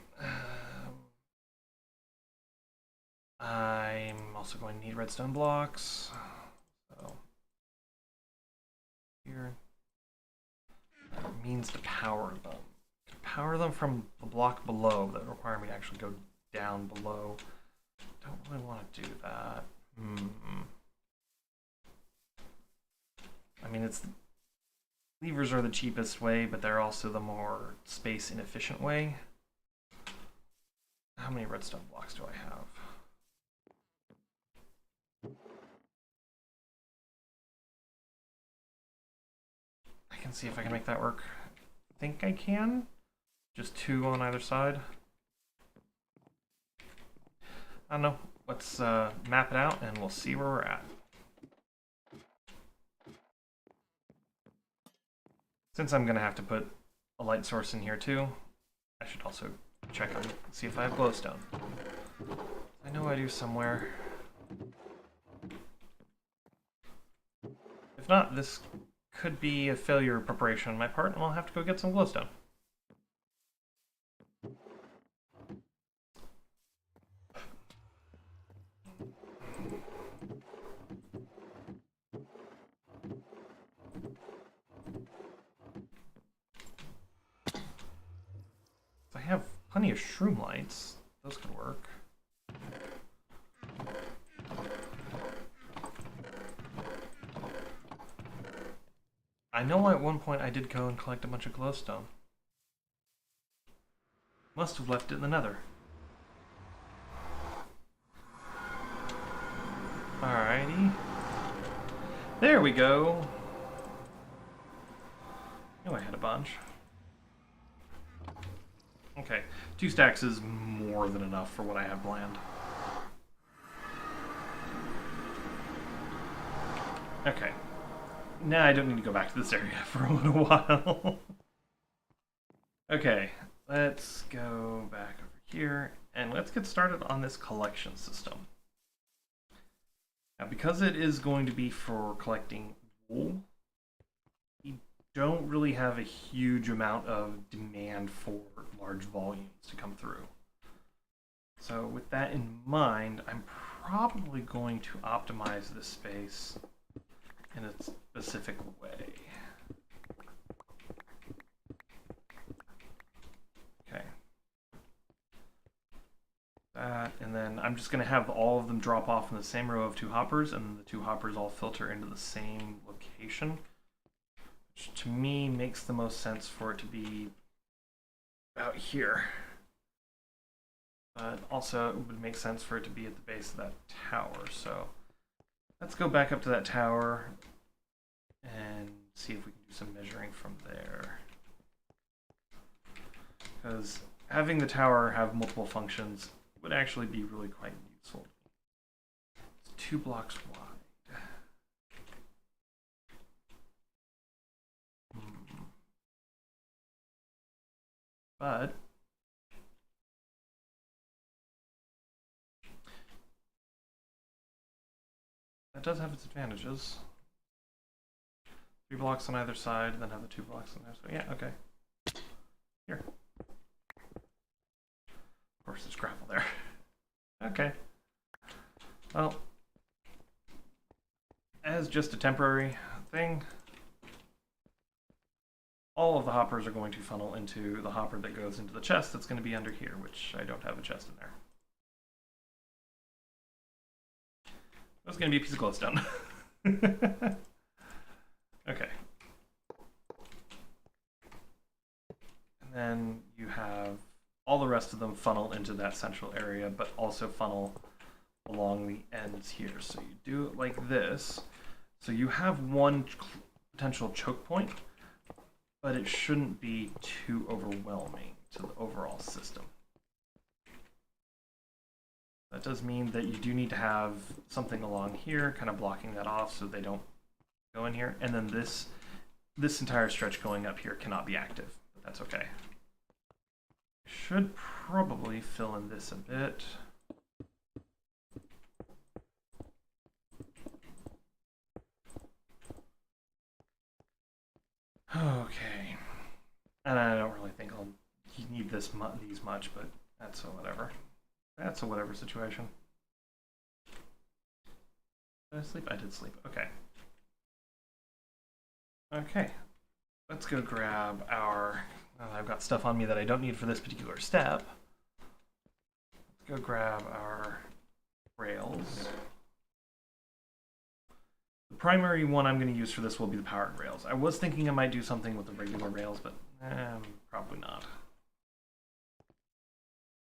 I'm also going to need redstone blocks. So here. That means to power them. power them from the block below that require me to actually go down below. Don't really want to do that. I mean, levers are the cheapest way, but they're also the more space inefficient way. How many redstone blocks do I have? I can see if I can make that work. I think I can. Just 2 on either side. I don't know. Let's map it out and we'll see where we're at. Since I'm gonna have to put a light source in here too, I should also check and see if I have glowstone. I know I do somewhere. If not, this could be a failure of preparation on my part, and I'll have to go get some glowstone. I have plenty of shroom lights. Those could work. I know at one point I did go and collect a bunch of glowstone. Must have left it in the nether. Alrighty. There we go. Oh, I had a bunch. Okay, 2 stacks is more than enough for what I have planned. Okay. Now I don't need to go back to this area for a little while. Okay, let's go back over here and let's get started on this collection system. Now, because it is going to be for collecting wool, we don't really have a huge amount of demand for large volumes to come through. So with that in mind, I'm probably going to optimize this space in a specific way. Okay. That, and then I'm just going to have all of them drop off in the same row of 2 hoppers, and the 2 hoppers all filter into the same location, which to me makes the most sense for it to be out here. But also it would make sense for it to be at the base of that tower. So let's go back up to that tower and see if we can do some measuring from there. Because having the tower have multiple functions would actually be really quite useful. It's 2 blocks wide. But that does have its advantages. 3 blocks on either side, then have the 2 blocks on there. So yeah, okay. Here. Of course, there's gravel there. Okay. Well, as just a temporary thing, all of the hoppers are going to funnel into the hopper that goes into the chest that's going to be under here, which I don't have a chest in there. That's going to be a piece of glowstone. Okay. And then you have all the rest of them funnel into that central area, but also funnel along the ends here. So you do it like this. So you have one potential choke point, but it shouldn't be too overwhelming to the overall system. That does mean that you do need to have something along here kind of blocking that off so they don't go in here. And then this entire stretch going up here cannot be active, but that's okay. Should probably fill in this a bit. Okay. And I don't really think I'll need these much, but that's a whatever. That's a whatever situation. Did I sleep? I did sleep. Okay. Okay. Let's go grab our... I've got stuff on me that I don't need for this particular step. Let's go grab our rails. The primary one I'm going to use for this will be the powered rails. I was thinking I might do something with the regular rails, but probably not.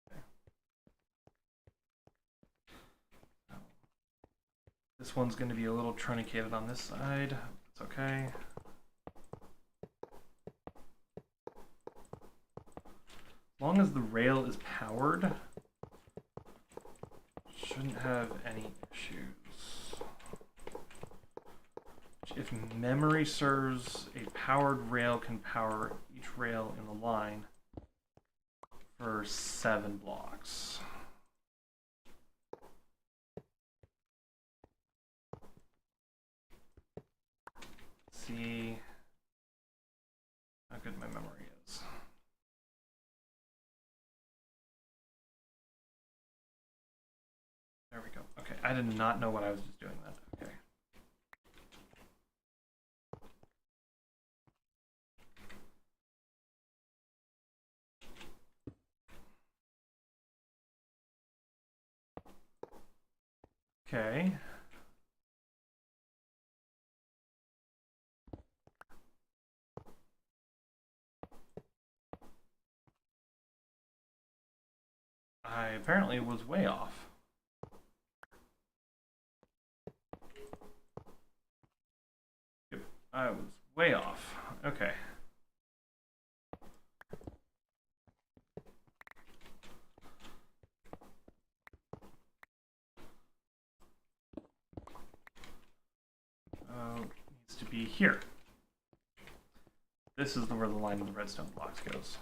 Okay. This one's going to be a little truncated on this side. It's okay. As long as the rail is powered, shouldn't have any issues. If memory serves, a powered rail can power each rail in the line for 7 blocks. Let's see how good my memory is. There we go. Okay, I did not know what I was just doing then. Okay. Okay. I apparently was way off. Yep, I was way off. Okay. Needs to be here. This is where the line of the redstone blocks goes.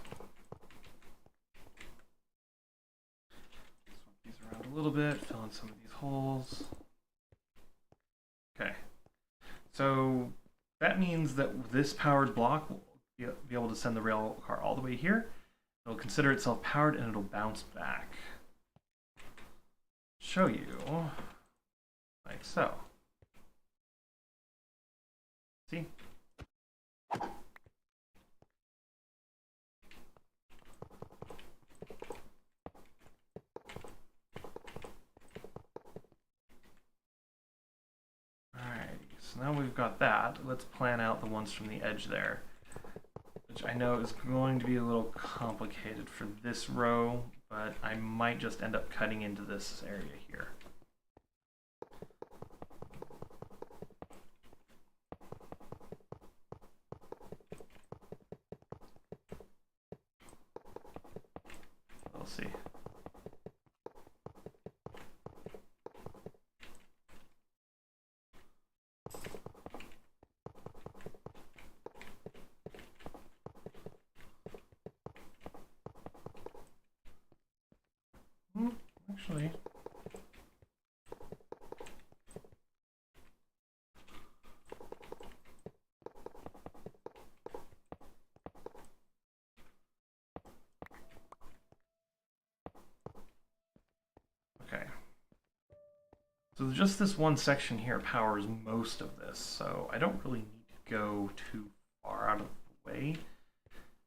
Swap these around a little bit, fill in some of these holes. Okay. So that means that this powered block will be able to send the rail car all the way here. It'll consider itself powered and it'll bounce back. Show you like so. See? So now we've got that. Let's plan out the ones from the edge there, which I know is going to be a little complicated for this row, but I might just end up cutting into this area here. We'll see. Actually, okay. So just this one section here powers most of this, so I don't really need to go too far out of the way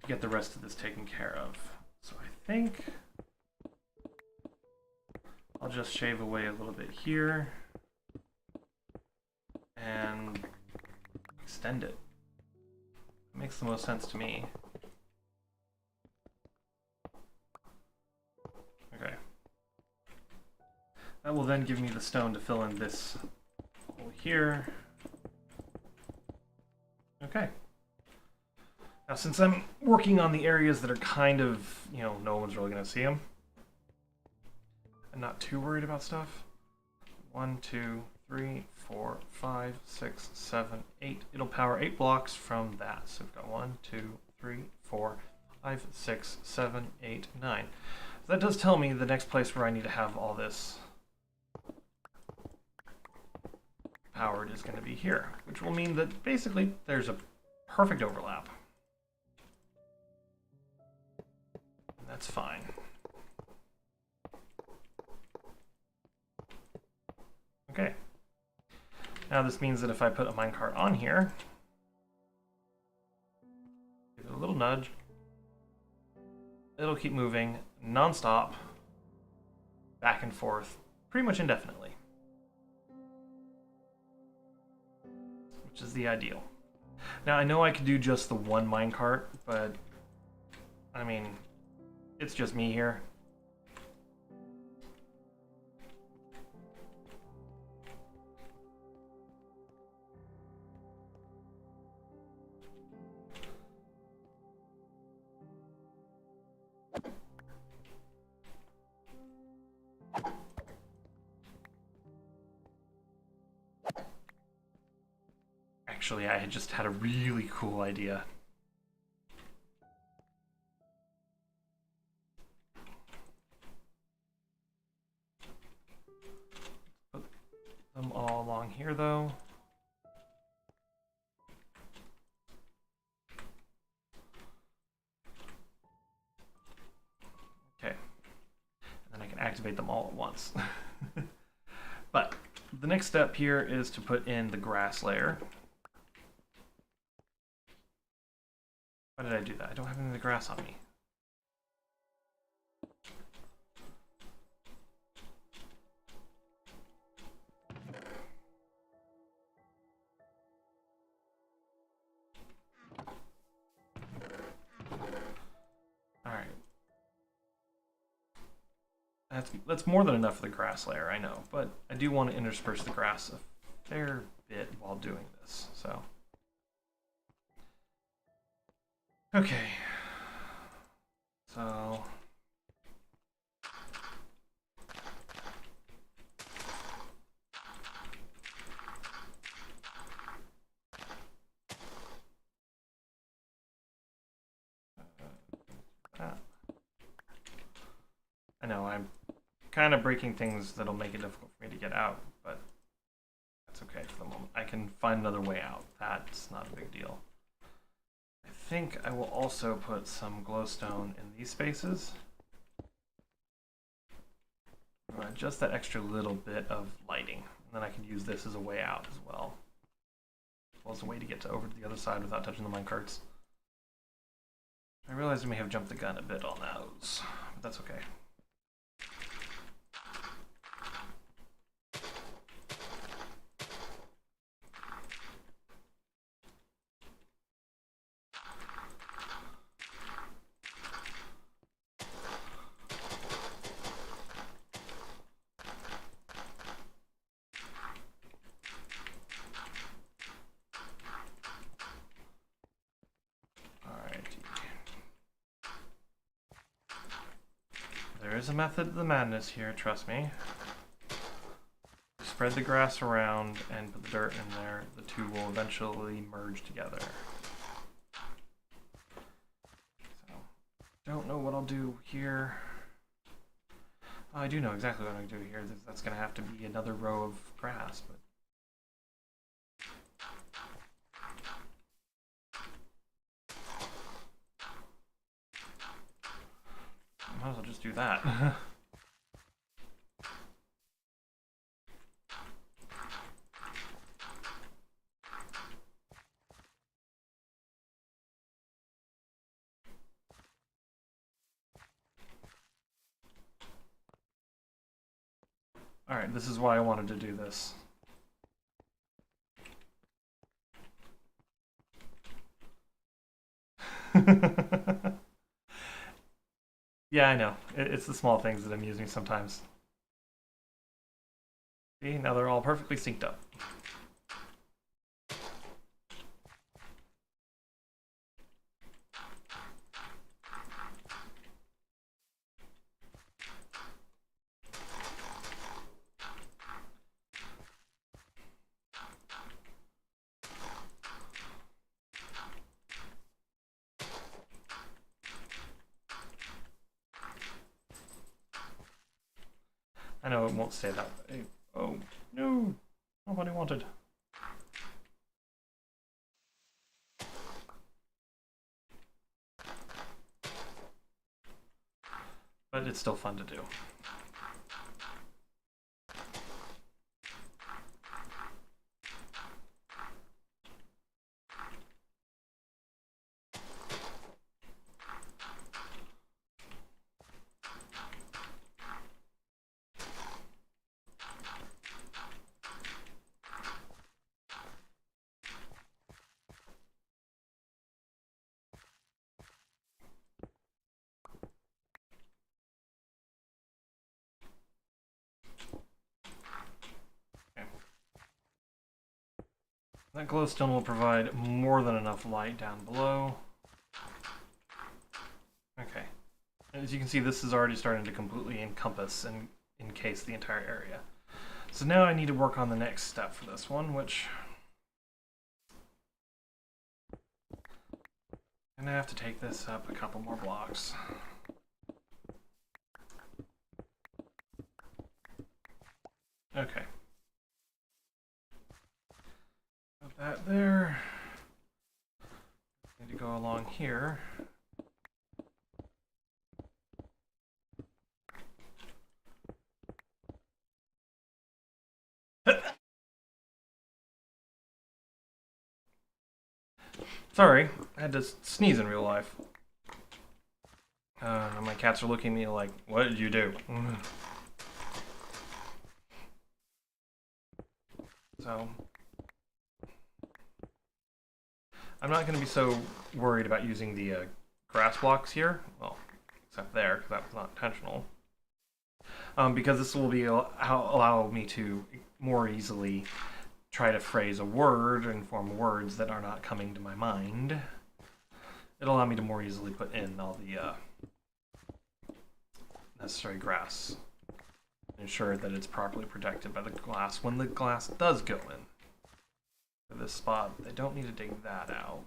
to get the rest of this taken care of. So I think I'll just shave away a little bit here and extend it. It makes the most sense to me. Okay. That will then give me the stone to fill in this hole here. Okay. Now since I'm working on the areas that are kind of, you know, no one's really going to see them, I'm not too worried about stuff. 1, 2, 3, 4, 5, 6, 7, 8. It'll power 8 blocks from that. So we've got 1, 2, 3, 4, 5, 6, 7, 8, 9. So that does tell me the next place where I need to have all this powered is going to be here, which will mean that basically there's a perfect overlap. And that's fine. Okay. Now this means that if I put a minecart on here, give it a little nudge, it'll keep moving non-stop, back and forth, pretty much indefinitely. Which is the ideal. Now, I know I could do just the one minecart, but, I mean, it's just me here. Actually, I had just had a really cool idea. Put them all along here, though. Okay. And then I can activate them all at once. But the next step here is to put in the grass layer. Why did I do that? I don't have any of the grass on me. Alright. That's more than enough for the grass layer, I know, but I do want to intersperse the grass a fair bit while doing this, so. Okay. So. I know, I'm kind of breaking things that'll make it difficult for me to get out, but that's okay for the moment. I can find another way out. That's not a big deal. I think I will also put some glowstone in these spaces. Just that extra little bit of lighting. And then I can use this as a way out as well. As well as a way to get over to the other side without touching the minecarts. I realize I may have jumped the gun a bit on those, but that's okay. There is a method to the madness here, trust me. Spread the grass around and put the dirt in there. The two will eventually merge together. So, don't know what I'll do here. Oh, I do know exactly what I'm going to do here. That's going to have to be another row of grass, but I might as well just do that. Alright, this is why I wanted to do this. Yeah, I know. It's the small things that amuse me sometimes. See, now they're all perfectly synced up. I know it won't stay that way. Oh, no! Not what I wanted. But it's still fun to do. That glowstone will provide more than enough light down below. Okay. As you can see, this is already starting to completely encompass and encase the entire area. So now I need to work on the next step for this one, which I'm gonna have to take this up a couple more blocks. Okay. Put that there. Need to go along here. Sorry, I had to sneeze in real life. My cats are looking at me like, what did you do? So, I'm not going to be so worried about using the grass blocks here. Well, except there, because that was not intentional. Because this will be allow me to more easily try to phrase a word and form words that are not coming to my mind. It'll allow me to more easily put in all the necessary grass. Ensure that it's properly protected by the glass when the glass does go in. For this spot, they don't need to dig that out.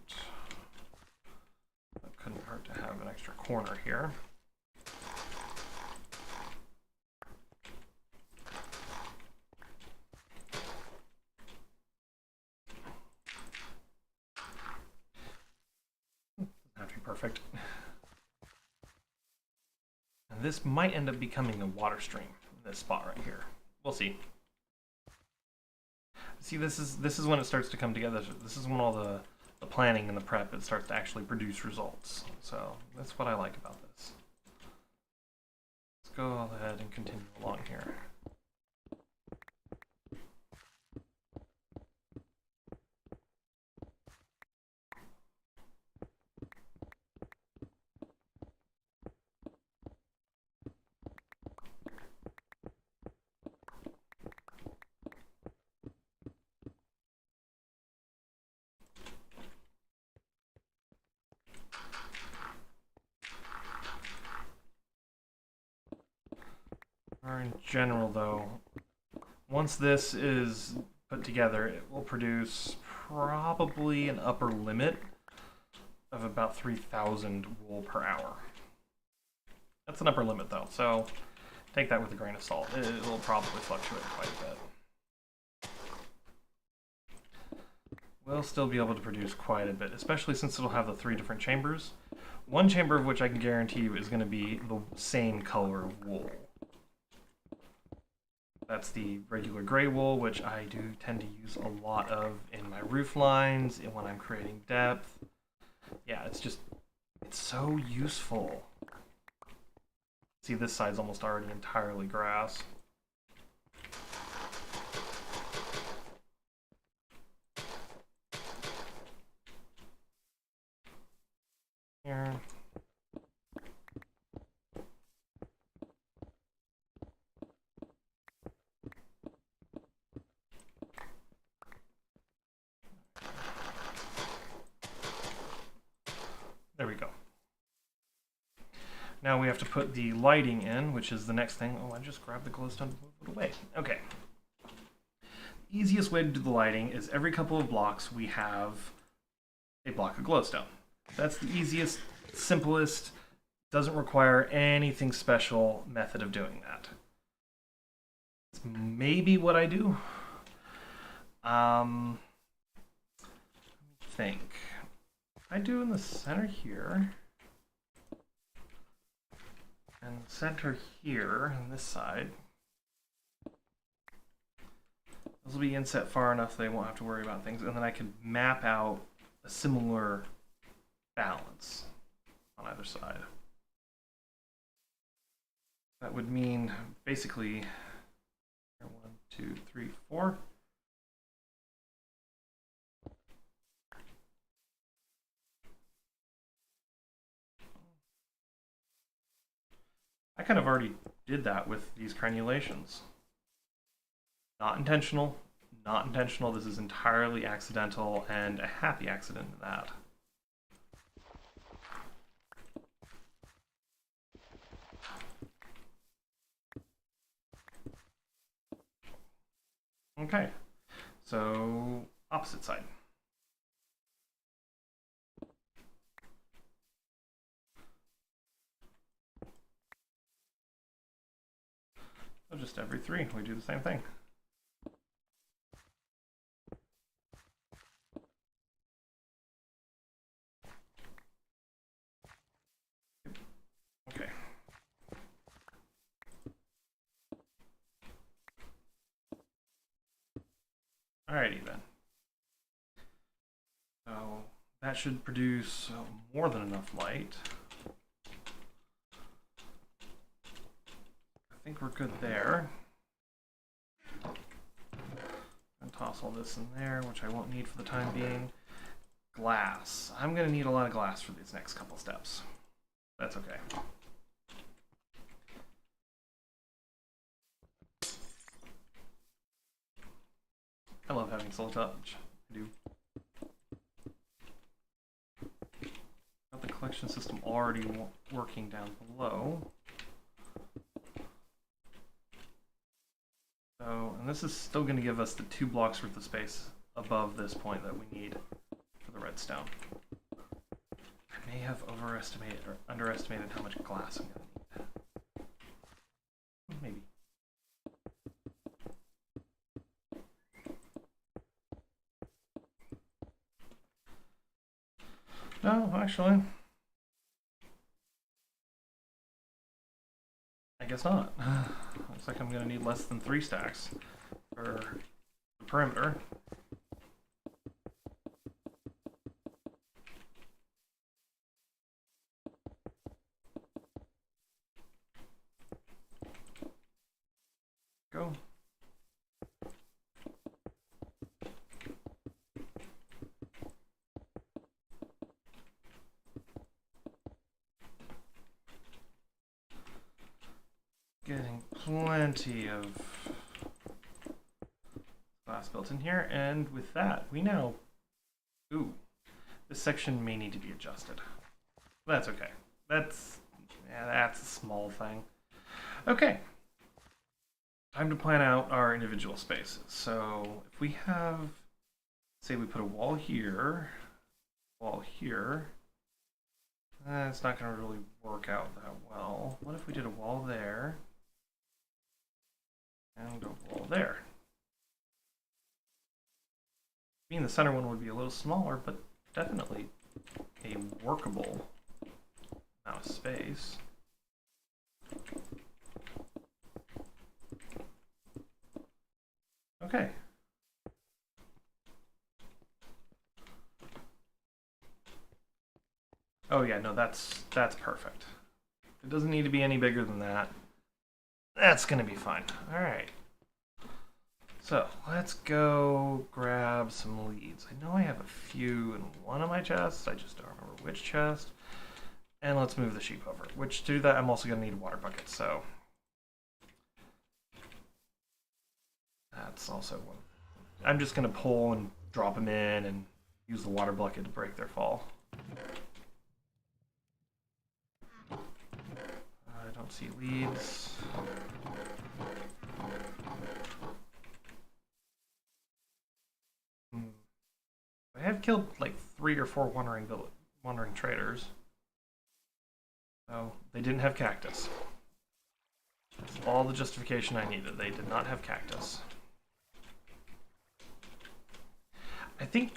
That couldn't hurt to have an extra corner here. Have to be perfect. And this might end up becoming a water stream in this spot right here. We'll see. See, this is when it starts to come together. This is when all the planning and the prep, it starts to actually produce results. So that's what I like about this. Let's go ahead and continue along here. In general, though, once this is put together, it will produce probably an upper limit of about 3,000 wool per hour. That's an upper limit, though, so take that with a grain of salt. It will probably fluctuate quite a bit. We'll still be able to produce quite a bit, especially since it'll have the 3 different chambers. One chamber of which I can guarantee you is going to be the same color of wool. That's the regular gray wool, which I do tend to use a lot of in my roof lines and when I'm creating depth. Yeah, it's so useful. See, this side's almost already entirely grass. Here. There we go. Now we have to put the lighting in, which is the next thing. Oh, I just grabbed the glowstone and moved it away. Okay. The easiest way to do the lighting is every couple of blocks we have a block of glowstone. That's the easiest, simplest, doesn't require anything special method of doing that. It's maybe what I do. Let me think. I do in the center here, and the center here on this side. This will be inset far enough they won't have to worry about things, and then I can map out a similar balance on either side. That would mean basically 1, 2, 3, 4. I kind of already did that with these crenulations. Not intentional, not intentional. This is entirely accidental, and a happy accident at that. Okay, so opposite side. So just every 3, we do the same thing. Okay. Alrighty then. So that should produce more than enough light. I think we're good there. And toss all this in there, which I won't need for the time being. Glass. I'm going to need a lot of glass for these next couple steps. That's okay. I love having soul touch. I do. Got the collection system already working down below. So, and this is still going to give us the 2 blocks worth of space above this point that we need for the redstone. I may have overestimated or underestimated how much glass I'm going to need. Maybe. No, actually. I guess not. Looks like I'm going to need less than 3 stacks for the perimeter. Go. Getting plenty of glass built in here, and with that, we now... Ooh, this section may need to be adjusted. That's okay. That's a small thing. Okay. Time to plan out our individual spaces. So if we have, say we put a wall here, it's not going to really work out that well. What if we did a wall there and a wall there? I mean, the center one would be a little smaller, but definitely a workable amount of space. Okay. Oh yeah, no, that's perfect. It doesn't need to be any bigger than that. That's gonna be fine. All right. So let's go grab some leads. I know I have a few in one of my chests. I just don't remember which chest. And let's move the sheep over. Which to do that, I'm also gonna need a water bucket. So that's also one. I'm just gonna pull and drop them in and use the water bucket to break their fall. I don't see leads. I have killed like 3 or 4 wandering traders. So they didn't have cactus. That's all the justification I needed. They did not have cactus. I think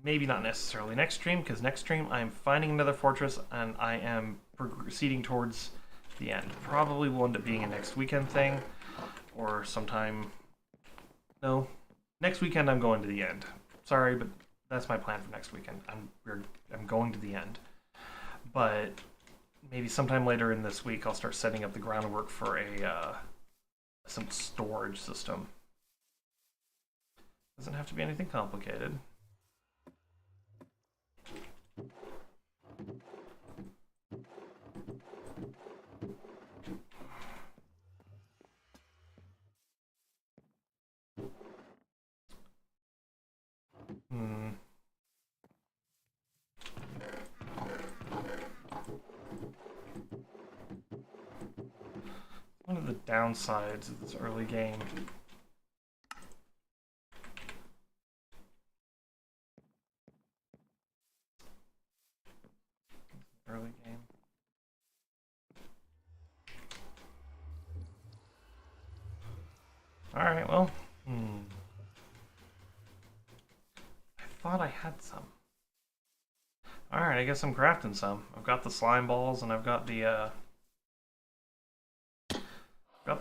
maybe not necessarily next stream, because next stream I'm finding another fortress and I am proceeding towards the end. Probably will end up being a next weekend thing, or sometime... No, next weekend I'm going to the end. Sorry, but that's my plan for next weekend. I'm going to the end. But maybe sometime later in this week I'll start setting up the groundwork for some storage system. Doesn't have to be anything complicated. Hmm. One of the downsides of this early game. Early game. Alright, well. I thought I had some. Alright, I guess I'm crafting some. I've got the slime balls and I've got the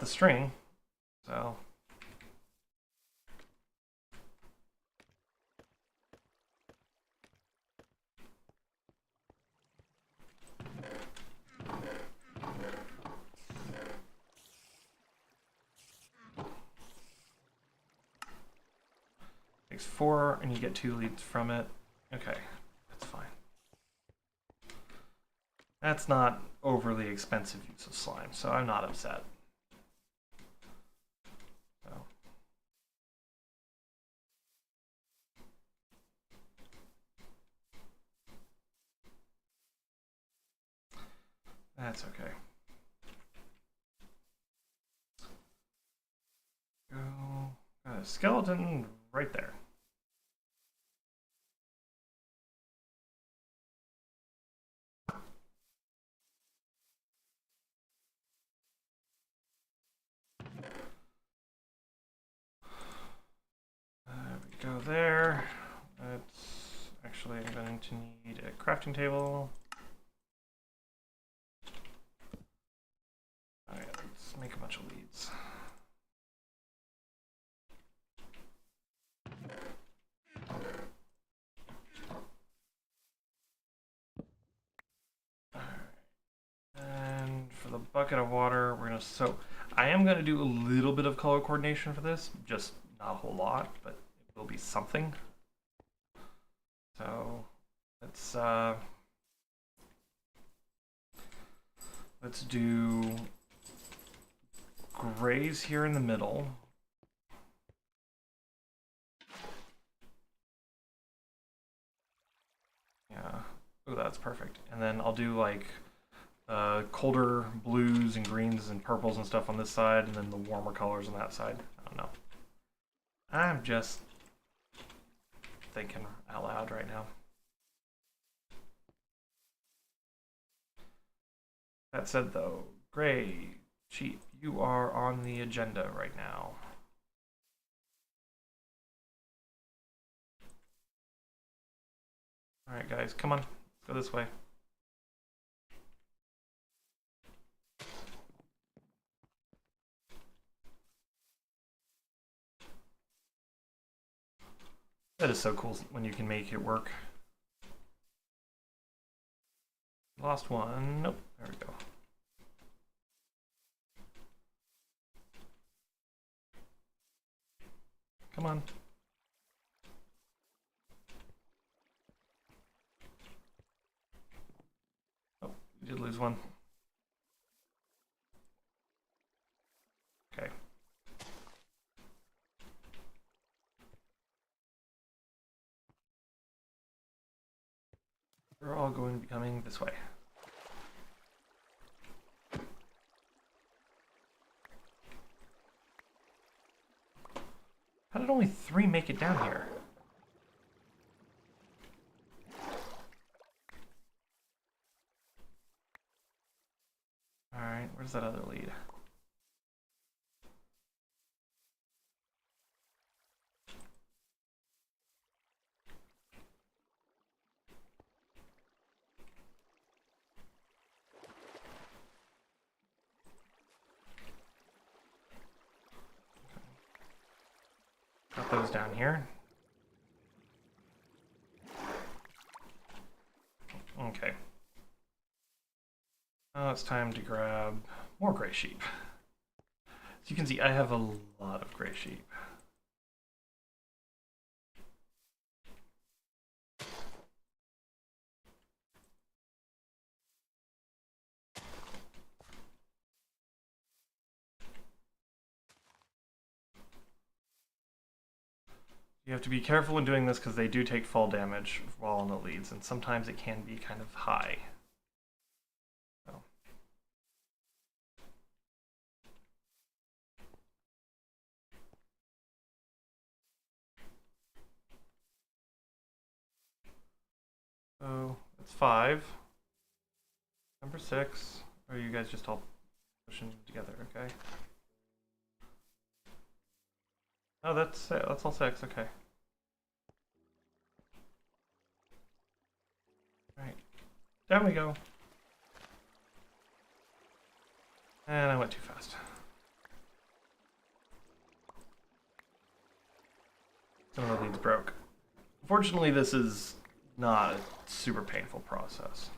string. So takes 4 and you get 2 leads from it. Okay, that's fine. That's not overly expensive use of slime, so I'm not upset. So. That's okay. Go. Got a skeleton right there. There we go there. That's actually, I'm going to need a crafting table. Alright, let's make a bunch of leads. And for the bucket of water, we're gonna soak. I am gonna do a little bit of color coordination for this, just not a whole lot, but it will be something. So let's do grays here in the middle. Yeah. Oh, that's perfect. And then I'll do like colder blues and greens and purples and stuff on this side, and then the warmer colors on that side. I don't know. I'm just thinking out loud right now. That said, though, Gray, Cheap, you are on the agenda right now. Alright, guys, come on. Go this way. That is so cool when you can make it work. Lost one. Nope. There we go. Come on. Oh, you did lose one. Okay. We're all going to be coming this way. How did only 3 make it down here? Alright, where's that other lead? Got those down here. Okay. Now it's time to grab more gray sheep. As you can see, I have a lot of gray sheep. You have to be careful when doing this because they do take fall damage while on the leads, and sometimes it can be kind of high. So. So it's 5. Number 6. Or are you guys just all pushing together? Okay. Oh, that's all 6. Okay. All right. Down we go. And I went too fast. Some of the leads broke. Unfortunately, this is not a super painful process.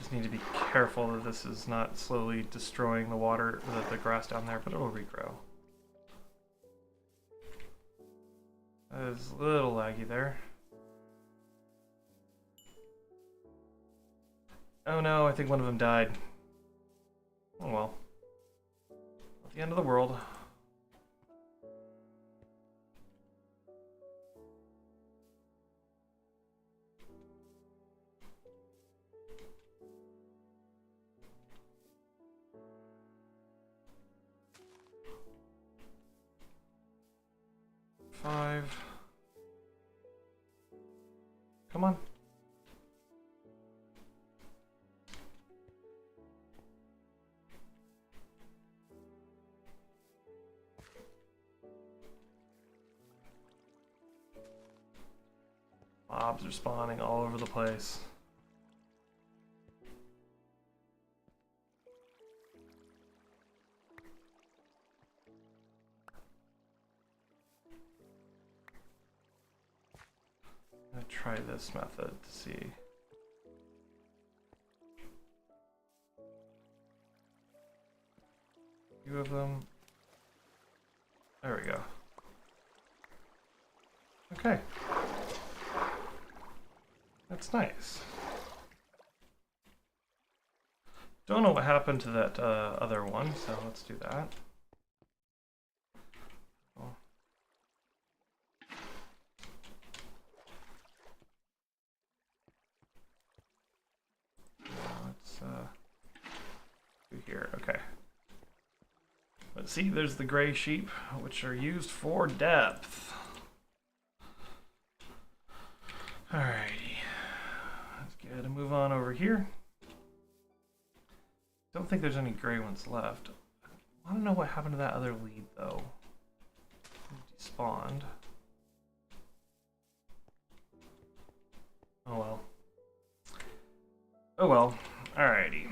Just need to be careful that this is not slowly destroying the water, the grass down there, but it'll regrow. That is a little laggy there. Oh no, I think one of them died. Oh well. Not the end of the world. Five. Come on. Mobs are spawning all over the place. I'm gonna try this method to see. Few of them. There we go. Okay. That's nice. Don't know what happened to that other one, so let's do that. Oh. Let's do here. Okay. Let's see, there's the gray sheep, which are used for depth. Alrighty. Let's get a move on over here. Don't think there's any gray ones left. I don't know what happened to that other lead though. It despawned. Oh well. Oh well. Alrighty.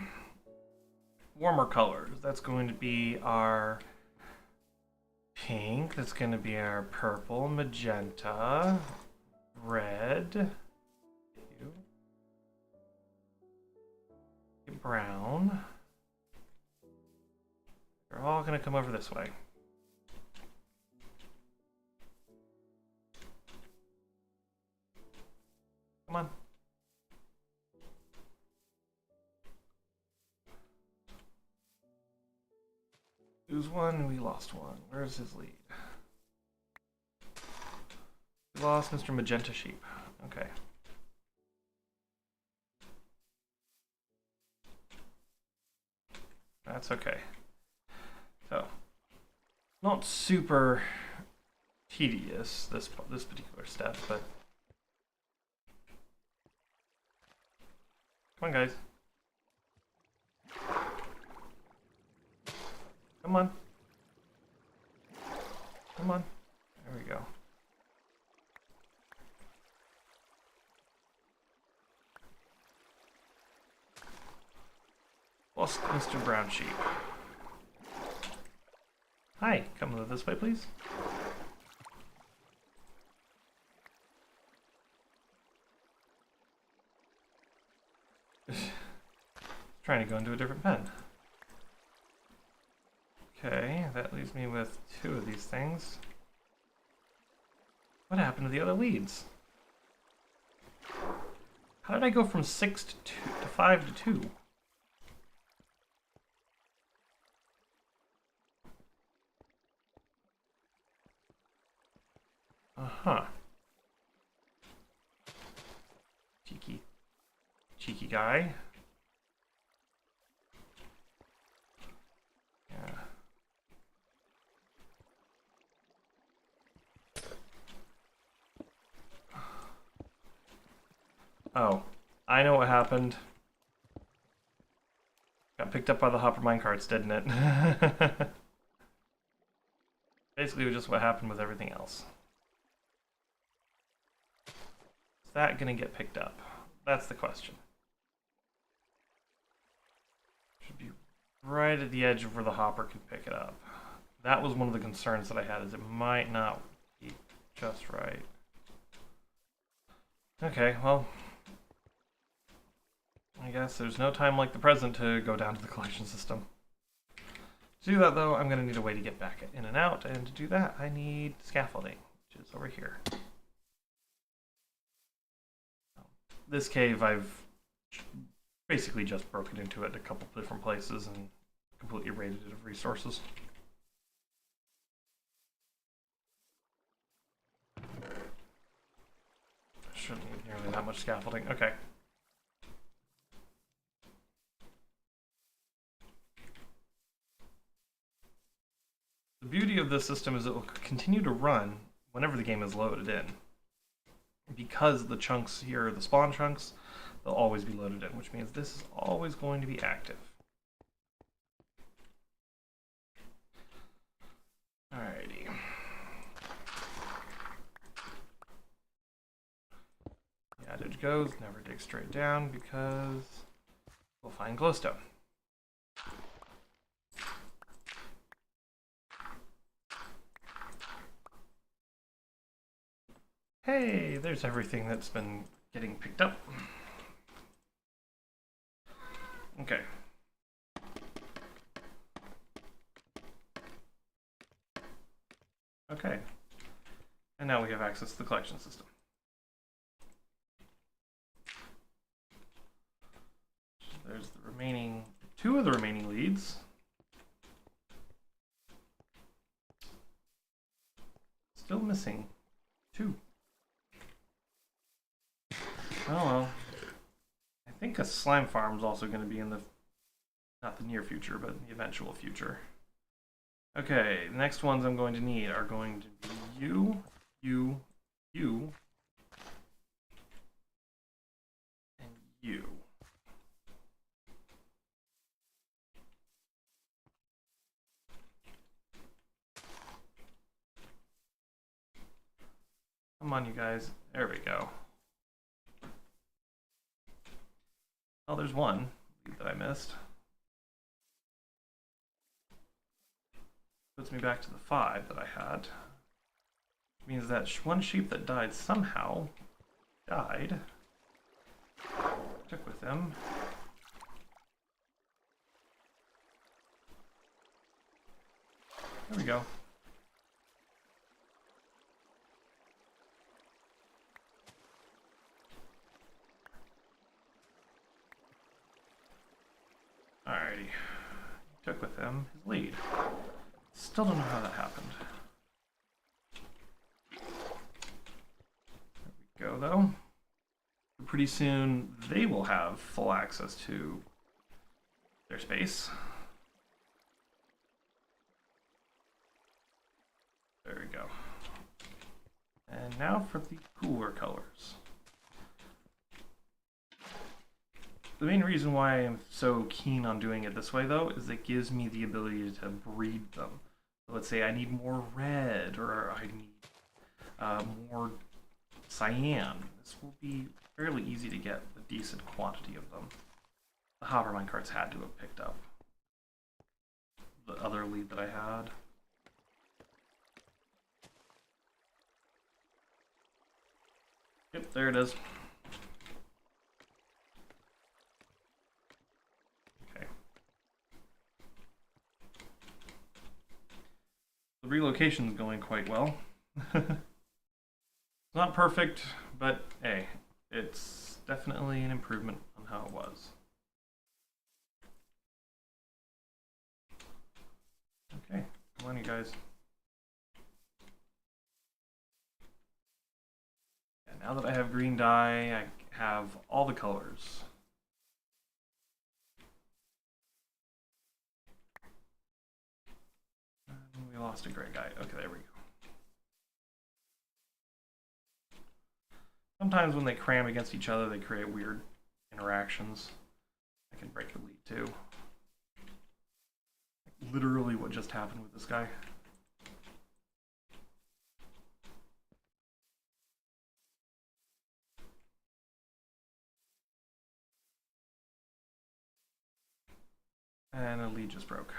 Warmer colors. That's going to be our pink. That's going to be our purple, magenta, red, brown. They're all going to come over this way. Come on. Lose one, we lost one. Where's his lead? We lost Mr. Magenta Sheep. Okay. That's okay. So, not super tedious, this particular step, but come on, guys. Come on. Come on. There we go. Lost Mr. Brown Sheep. Hi, come this way, please. Trying to go into a different pen. Okay, that leaves me with 2 of these things. What happened to the other leads? How did I go from 6 to 5 to 2? Huh. Cheeky guy. Yeah. Oh, I know what happened. Got picked up by the hopper minecarts, didn't it? Basically, just what happened with everything else. Is that gonna get picked up? That's the question. Should be right at the edge of where the hopper can pick it up. That was one of the concerns that I had, is it might not be just right. Okay, well, I guess there's no time like the present to go down to the collection system. To do that, though, I'm going to need a way to get back in and out, and to do that, I need scaffolding, which is over here. This cave, I've basically just broken into it a couple different places and completely raided it of resources. Shouldn't need nearly that much scaffolding. Okay. The beauty of this system is it will continue to run whenever the game is loaded in. Because the chunks here are the spawn chunks, they'll always be loaded in, which means this is always going to be active. Alrighty. The adage goes, never dig straight down because we'll find glowstone. Hey, there's everything that's been getting picked up. Okay. Okay. And now we have access to the collection system. There's the remaining, two of the remaining leads. Still missing two. Oh well. I think a slime farm is also going to be in the, not the near future, but the eventual future. Okay, the next ones I'm going to need are going to be you, and you. Come on, you guys. There we go. Oh, there's one that I missed. Puts me back to the 5 that I had. Which means that one sheep that died somehow died. Took with him. There we go. Alrighty. Took with him his lead. Still don't know how that happened. There we go, though. Pretty soon, they will have full access to their space. There we go. And now for the cooler colors. The main reason why I am so keen on doing it this way, though, is it gives me the ability to breed them. So let's say I need more red, or I need more cyan. This will be fairly easy to get a decent quantity of them. The hopper minecarts had to have picked up the other lead that I had. Yep, there it is. The relocation is going quite well. Not perfect, but hey, it's definitely an improvement on how it was. Okay, come on, you guys. Now that I have green dye, I have all the colors. And we lost a gray guy. Okay, there we go. Sometimes when they cram against each other, they create weird interactions. I can break the lead too. Literally what just happened with this guy. And a lead just broke.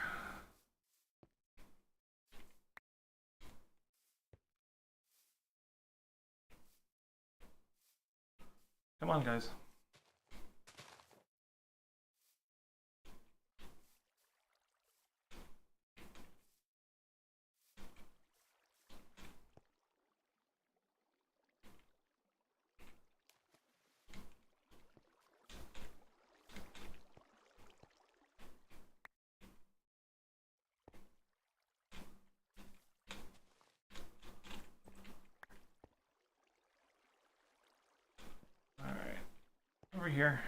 Come on, guys. All right, over here.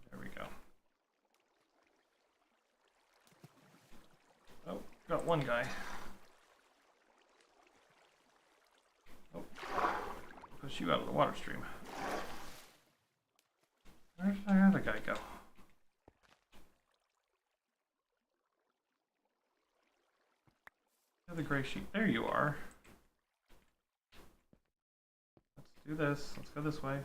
There we go. Oh, got one guy. Oh, push you out of the water stream. Where did our other guy go? The gray sheep. There you are. Let's do this. Let's go this way.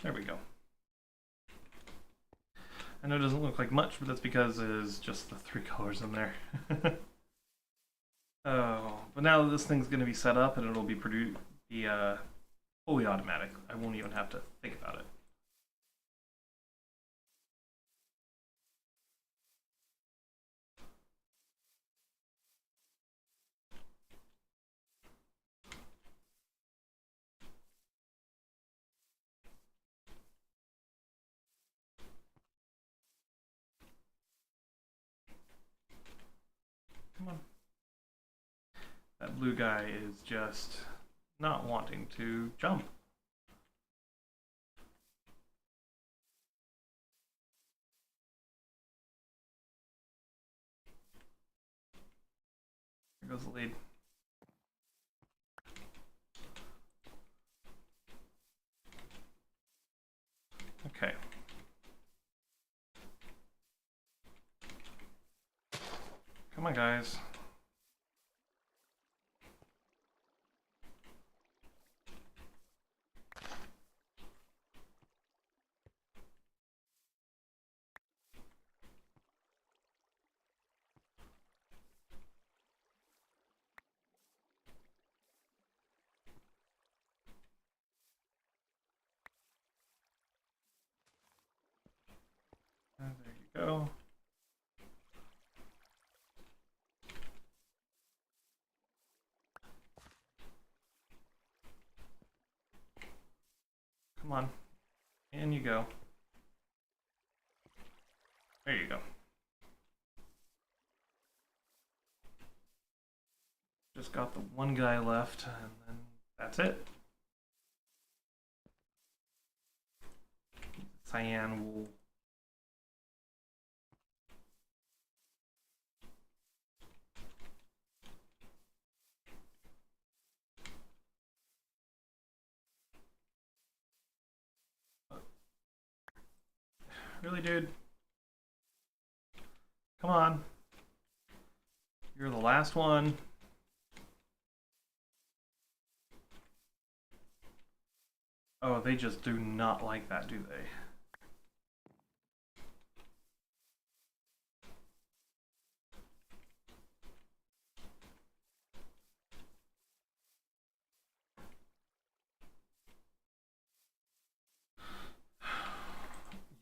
There we go. I know it doesn't look like much, but that's because there's just the 3 colors in there. Oh, but now this thing's going to be set up and it'll be fully automatic. I won't even have to think about it. Come on. That blue guy is just not wanting to jump. There goes the lead. Okay. Come on, guys. There you go. Come on. In you go. There you go. Just got the one guy left, and then that's it. Cyan wool. Really, dude? Come on. You're the last one. Oh, they just do not like that, do they?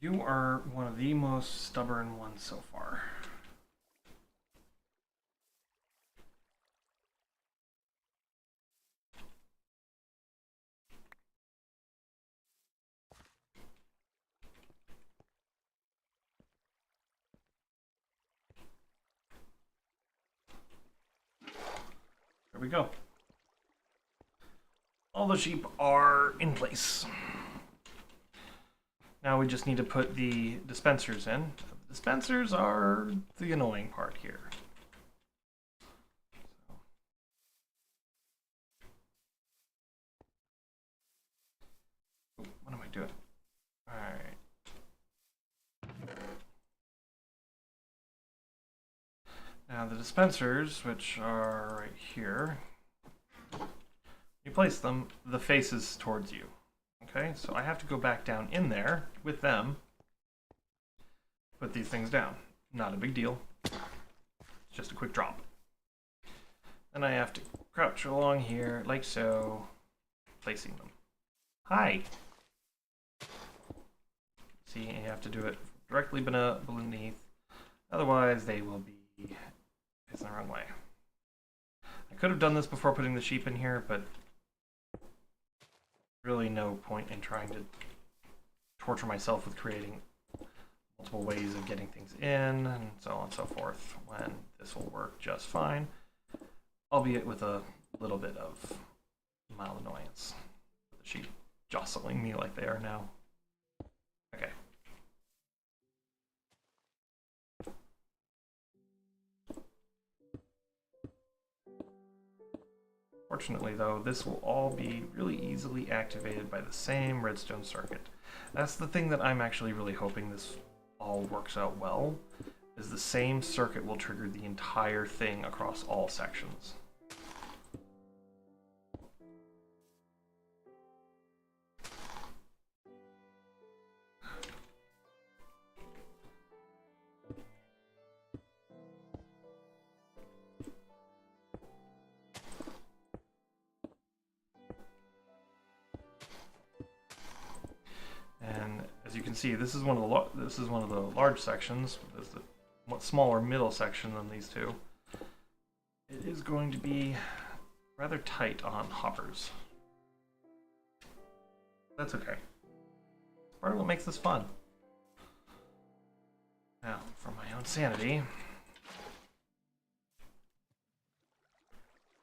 You are one of the most stubborn ones so far. we go. All the sheep are in place. Now we just need to put the dispensers in. The dispensers are the annoying part here. What am I doing? Alright. Now the dispensers, which are right here, you place them, the face is towards you. Okay, so I have to go back down in there with them, put these things down. Not a big deal. It's just a quick drop. Then I have to crouch along here, like so, placing them. Hi! See, you have to do it directly beneath, otherwise they will be facing the wrong way. I could have done this before putting the sheep in here, but really no point in trying to torture myself with creating multiple ways of getting things in, and so on and so forth, when this will work just fine, albeit with a little bit of mild annoyance. The sheep jostling me like they are now. Okay. Fortunately, though, this will all be really easily activated by the same redstone circuit. That's the thing that I'm actually really hoping this all works out well, is the same circuit will trigger the entire thing across all sections. And as you can see, this is one of the large sections. There's the smaller middle section than these two. It is going to be rather tight on hoppers. That's okay. It's part of what makes this fun. Now, for my own sanity.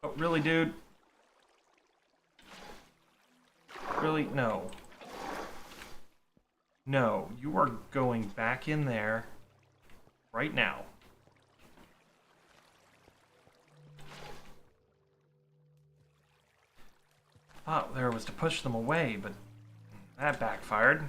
Oh, really, dude? Really? No. No, you are going back in there right now. Thought there was to push them away, but that backfired.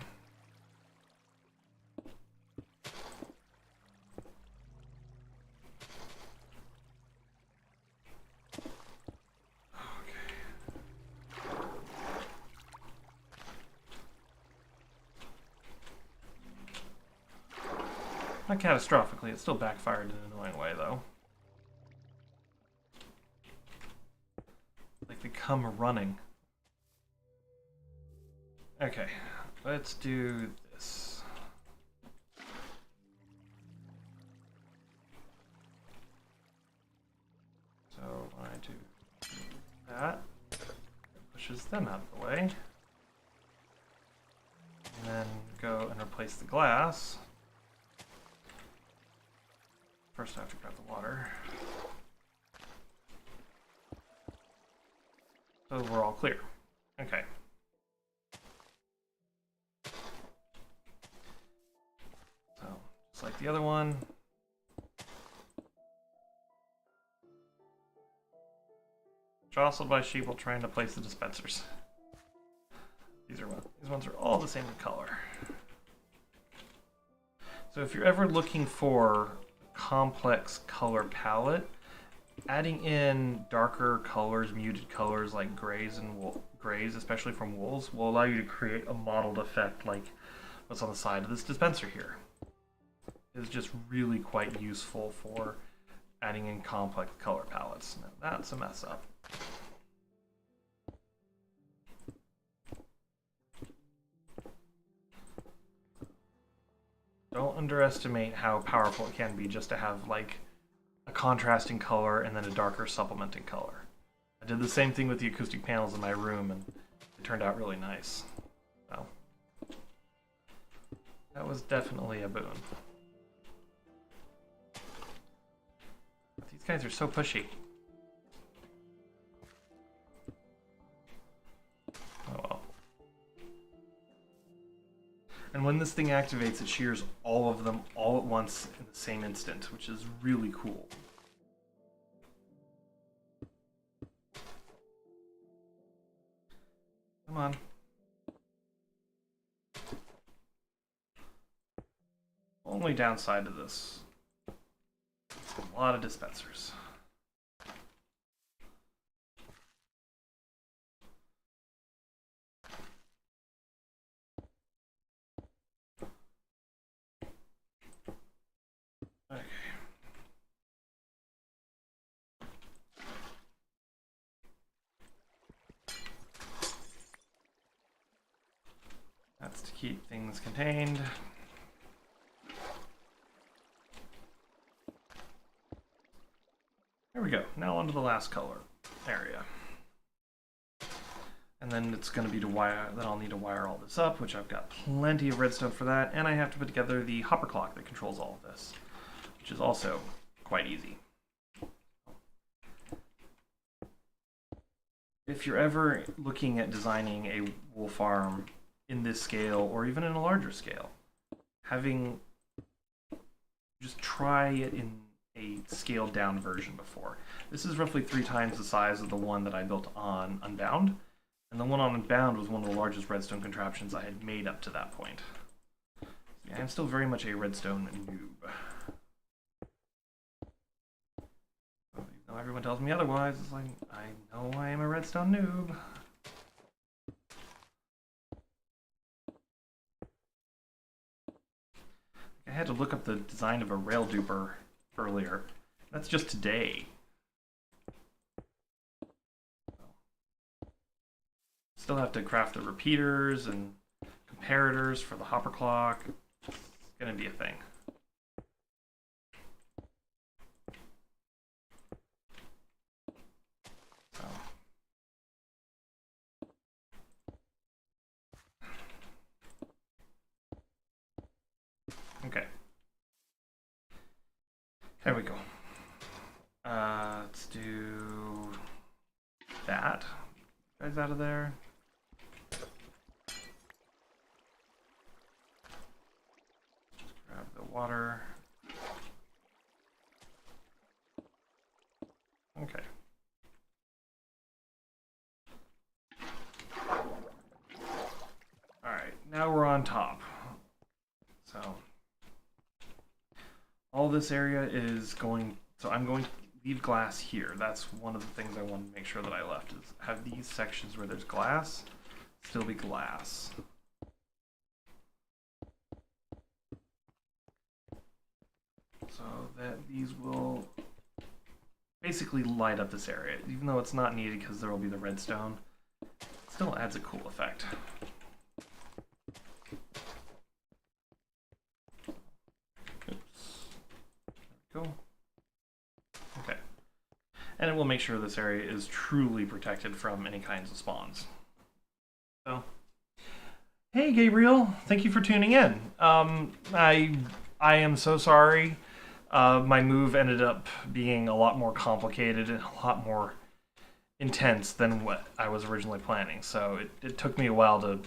Not catastrophically, it still backfired in an annoying way, though. Like they come running. Okay, let's do this. So when I do that, it pushes them out of the way. And then go and replace the glass. First I have to grab the water. So we're all clear. Okay. So, just like the other one. Jostled by sheep while trying to place the dispensers. These ones are all the same in color. So if you're ever looking for complex color palette, adding in darker colors, muted colors like grays and grays, especially from wools, will allow you to create a mottled effect like what's on the side of this dispenser here. It's just really quite useful for adding in complex color palettes. Now that's a mess up. Don't underestimate how powerful it can be just to have like a contrasting color and then a darker supplementing color. I did the same thing with the acoustic panels in my room and it turned out really nice. So that was definitely a boon. But these guys are so pushy. And when this thing activates, it shears all of them all at once in the same instant, which is really cool. Come on. Only downside to this, a lot of dispensers. Okay. That's to keep things contained. There we go. Now onto the last color area. And then it's going to be to wire, then I'll need to wire all this up, which I've got plenty of redstone for that, and I have to put together the hopper clock that controls all of this, which is also quite easy. If you're ever looking at designing a wool farm in this scale, or even in a larger scale, just try it in a scaled down version before. This is roughly 3 times the size of the one that I built on Unbound, and the one on Unbound was one of the largest redstone contraptions I had made up to that point. Yeah, I'm still very much a redstone noob. Even though everyone tells me otherwise, it's like, I know I am a redstone noob. I had to look up the design of a rail duper earlier. That's just today. Still have to craft the repeaters and comparators for the hopper clock. It's gonna be a thing. So. Okay. There we go. Let's do that. Guys out of there. Just grab the water. Okay. Alright, now we're on top. So all this area is going, so I'm going to leave glass here. That's one of the things I wanted to make sure that I left, is have these sections where there's glass still be glass. So that these will basically light up this area. Even though it's not needed because there will be the redstone, it still adds a cool effect. Go. Okay. And it will make sure this area is truly protected from any kinds of spawns. So, hey Gabriel, thank you for tuning in. I am so sorry. My move ended up being a lot more complicated and a lot more intense than what I was originally planning. So it took me a while to,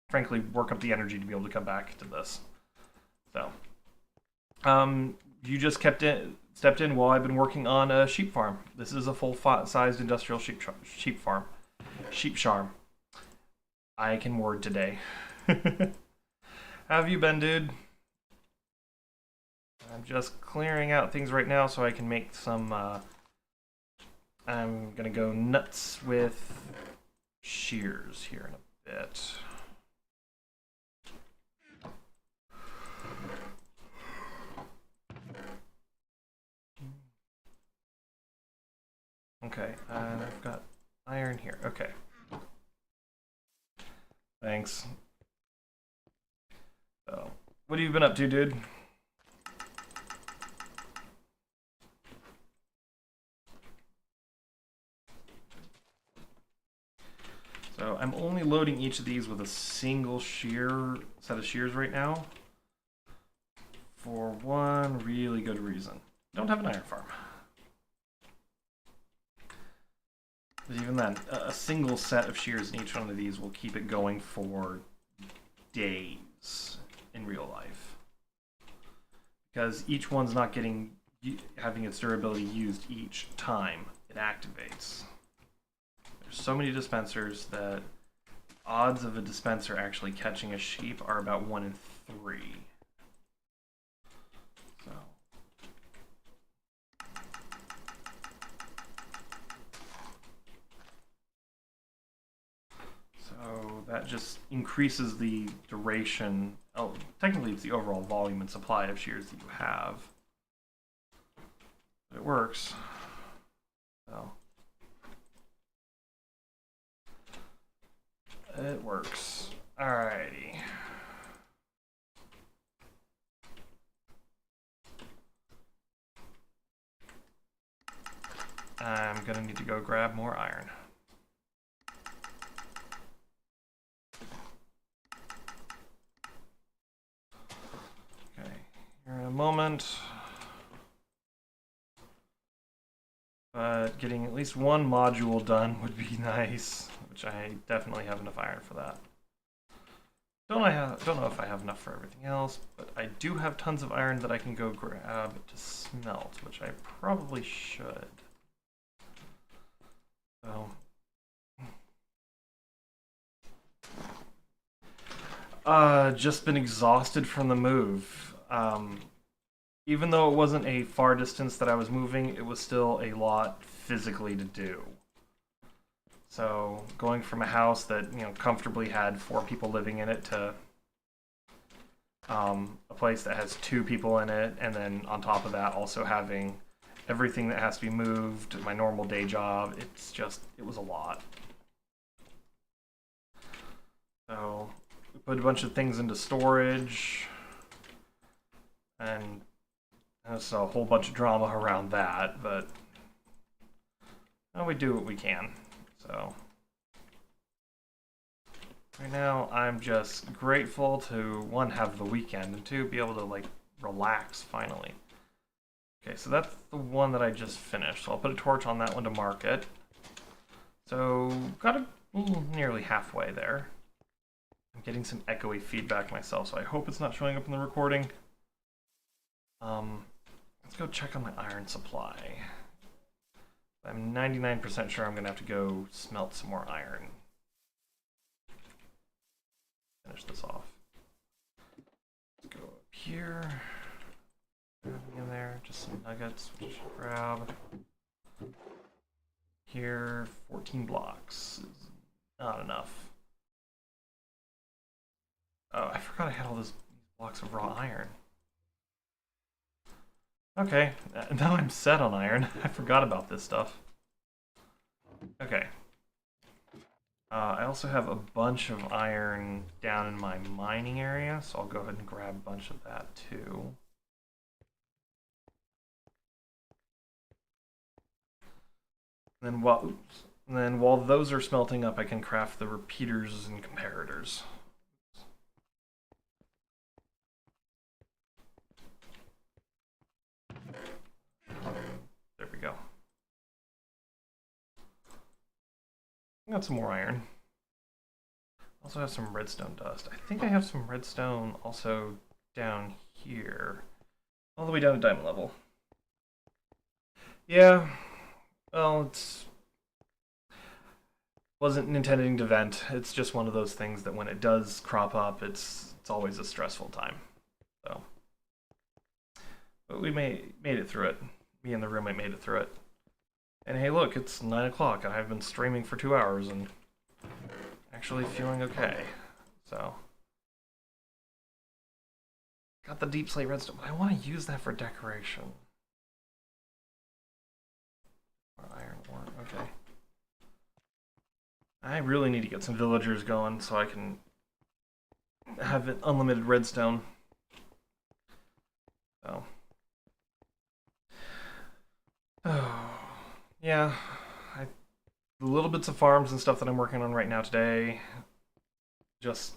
frankly, work up the energy to be able to come back to this. So, you just stepped in while I've been working on a sheep farm. This is a full-sized industrial sheep farm. Sheep farm. I can word today. How have you been, dude? I'm just clearing out things right now so I can make some, I'm gonna go nuts with shears here in a bit. Okay, I've got iron here. Okay. Thanks. So, what have you been up to, dude? So, I'm only loading each of these with a single set of shears right now. For one really good reason. Don't have an iron farm. But even then, a single set of shears in each one of these will keep it going for days. is in real life. Because each one's not having its durability used each time it activates. There's so many dispensers that odds of a dispenser actually catching a sheep are about 1 in 3. So that just increases the duration. Oh, technically it's the overall volume and supply of shears that you have. But it works. So it works. Alrighty. I'm gonna need to go grab more iron. Okay, here in a moment. But getting at least one module done would be nice, which I definitely have enough iron for that. Don't know if I have enough for everything else, but I do have tons of iron that I can go grab to smelt, which I probably should. So, just been exhausted from the move. Even though it wasn't a far distance that I was moving, it was still a lot physically to do. So going from a house that, you know, comfortably had 4 people living in it to a place that has 2 people in it, and then on top of that also having everything that has to be moved, my normal day job, it was a lot. So we put a bunch of things into storage, and there's a whole bunch of drama around that, but we do what we can. So right now I'm just grateful to, 1, have the weekend, and 2, be able to like relax finally. Okay, so that's the one that I just finished, so I'll put a torch on that one to mark it. So got nearly halfway there. I'm getting some echoey feedback myself, so I hope it's not showing up in the recording. Let's go check on my iron supply. I'm 99% sure I'm going to have to go smelt some more iron. Finish this off. Let's go up here. Nothing in there, just some nuggets, which I should grab. Here, 14 blocks is not enough. Oh, I forgot I had all these blocks of raw iron. Okay, now I'm set on iron. I forgot about this stuff. Okay. I also have a bunch of iron down in my mining area, so I'll go ahead and grab a bunch of that too. And then while those are smelting up, I can craft the repeaters and comparators. There we go. Got some more iron. Also have some redstone dust. I think I have some redstone also down here. All the way down to diamond level. Yeah. Well, wasn't intending to vent. It's just one of those things that when it does crop up, it's always a stressful time. So, but we made it through it. Me and the roommate made it through it. And hey, look, it's 9 o'clock, and I've been streaming for 2 hours and actually feeling okay. So, got the deep slate redstone, but I want to use that for decoration. Iron ore, okay. I really need to get some villagers going so I can have it unlimited redstone. So. Oh, yeah. The little bits of farms and stuff that I'm working on right now today, just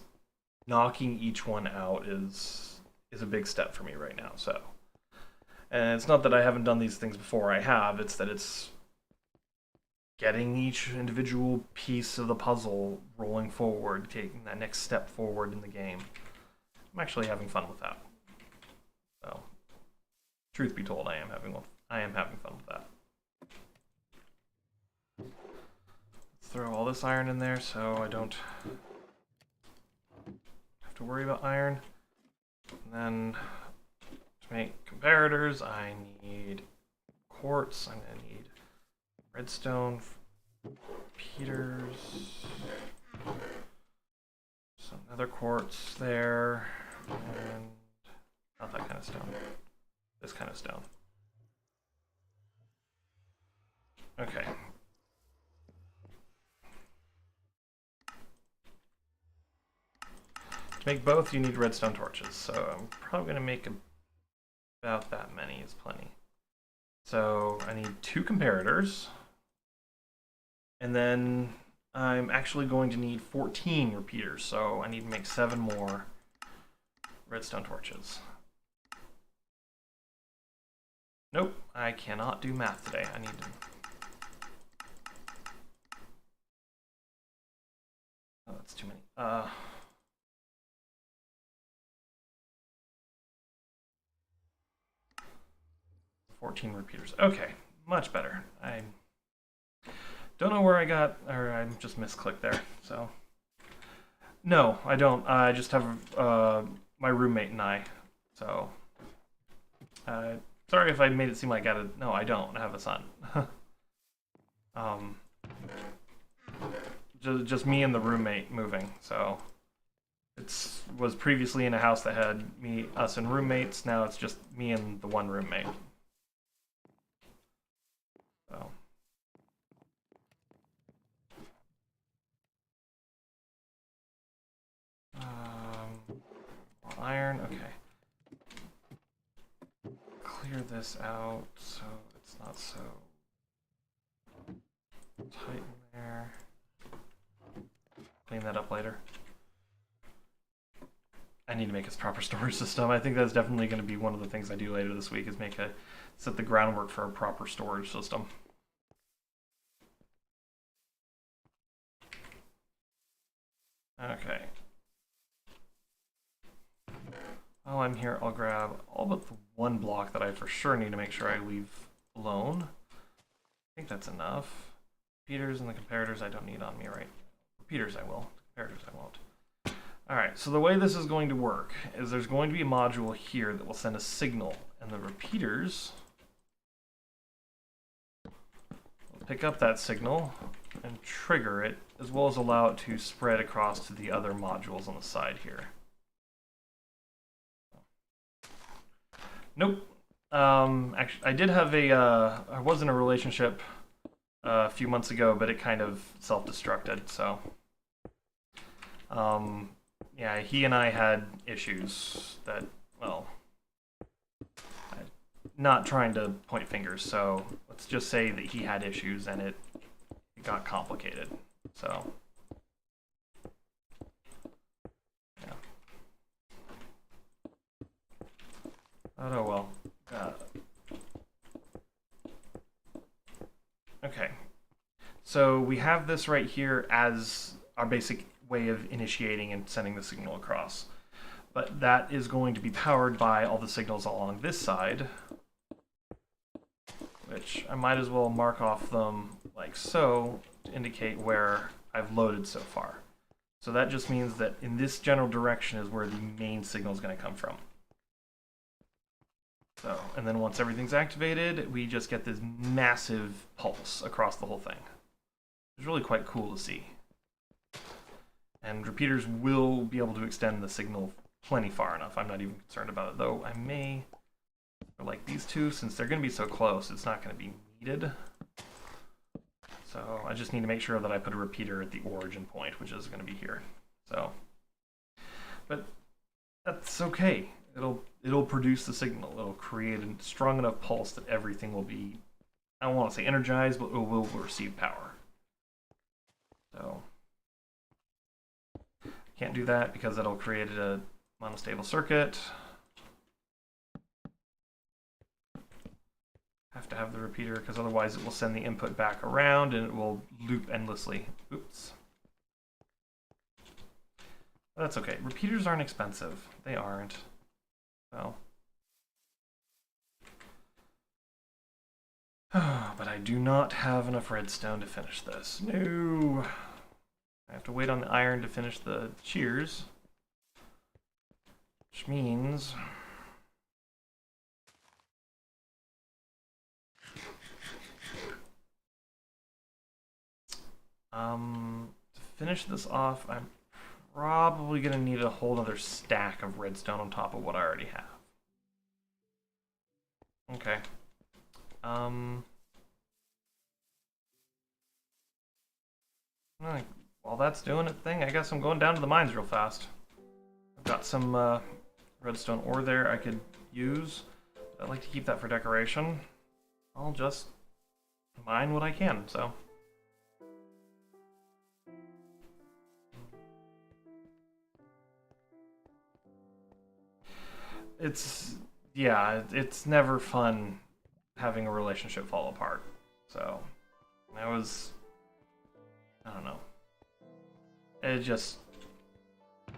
knocking each one out is a big step for me right now. So, and it's not that I haven't done these things before. I have. It's that it's getting each individual piece of the puzzle rolling forward, taking that next step forward in the game. I'm actually having fun with that. So, truth be told, I am having fun with that. Let's throw all this iron in there so I don't have to worry about iron. And then to make comparators, I need quartz. I'm gonna need redstone, repeaters, some nether quartz there, and not that kind of stone. This kind of stone. Okay. To make both, you need redstone torches, so I'm probably going to make about that many is plenty. So I need 2 comparators, and then I'm actually going to need 14 repeaters, so I need to make 7 more redstone torches. Nope, I cannot do math today. I need to... Oh, that's too many. 14 repeaters. Okay, much better. I don't know where I got, or I just misclicked there, so. No, I don't. I just have my roommate and I, so. Sorry if I made it seem like I had a, no, I don't. I have a son. Just me and the roommate moving, so. Was previously in a house that had us and roommates. Now it's just me and the one roommate. So. Iron, okay. Clear this out so it's not so tight in there. Clean that up later. I need to make a proper storage system. I think that's definitely going to be one of the things I do later this week is set the groundwork for a proper storage system. Okay. While I'm here, I'll grab all but the one block that I for sure need to make sure I leave alone. I think that's enough. Repeaters and the comparators I don't need on me, right? Repeaters I will. Comparators I won't. Alright, so the way this is going to work is there's going to be a module here that will send a signal, and the repeaters will pick up that signal and trigger it, as well as allow it to spread across to the other modules on the side here. Nope. Actually, I did have I was in a relationship a few months ago, but it kind of self-destructed, so. Yeah, he and I had issues that, well, not trying to point fingers, so let's just say that he had issues and it got complicated, so. Yeah. Oh well. Okay. So we have this right here as our basic way of initiating and sending the signal across. But that is going to be powered by all the signals along this side, which I might as well mark off them like so to indicate where I've loaded so far. So that just means that in this general direction is where the main signal is going to come from. So, and then once everything's activated, we just get this massive pulse across the whole thing. It's really quite cool to see. And repeaters will be able to extend the signal plenty far enough. I'm not even concerned about it, though. I may, like these two, since they're going to be so close, it's not going to be needed. So I just need to make sure that I put a repeater at the origin point, which is going to be here. So, but that's okay. It'll produce the signal. It'll create a strong enough pulse that everything will be, I don't want to say energized, but it will receive power. So can't do that because that'll create a monostable circuit. Have to have the repeater because otherwise it will send the input back around and it will loop endlessly. Oops. That's okay. Repeaters aren't expensive. They aren't. So. But I do not have enough redstone to finish this. No. I have to wait on the iron to finish the shears. Which means... to finish this off, I'm probably going to need a whole other stack of redstone on top of what I already have. Okay. While that's doing its thing, I guess I'm going down to the mines real fast. I've got some redstone ore there I could use. I'd like to keep that for decoration. I'll just mine what I can, so. Yeah, it's never fun having a relationship fall apart. So, I don't know. It's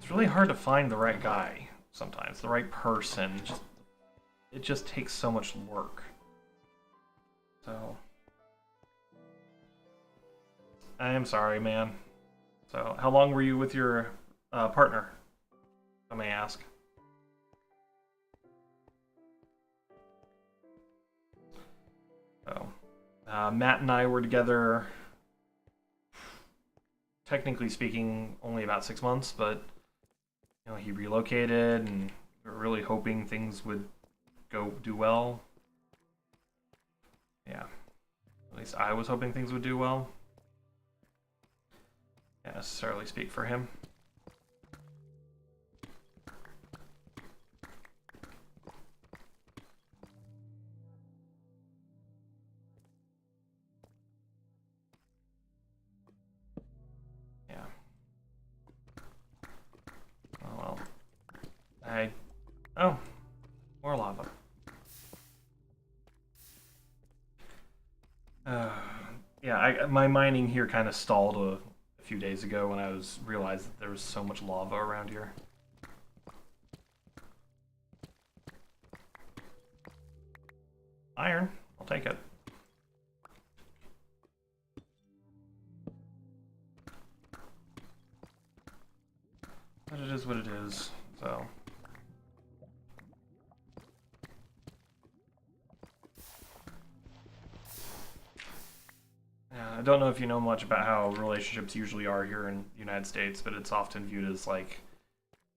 really hard to find the right guy sometimes, the right person. It just takes so much work. So, I am sorry, man. So, how long were you with your partner, if I may ask? So, Matt and I were together, technically speaking, only about 6 months, but he relocated, and we were really hoping things would do well. Yeah, at least I was hoping things would do well. Can't necessarily speak for him. Oh, more lava. Yeah, my mining here kind of stalled a few days ago when I realized that there was so much lava around here. Iron, I'll take it. But it is what it is, so... I don't know if you know much about how relationships usually are here in the United States, but it's often viewed as like,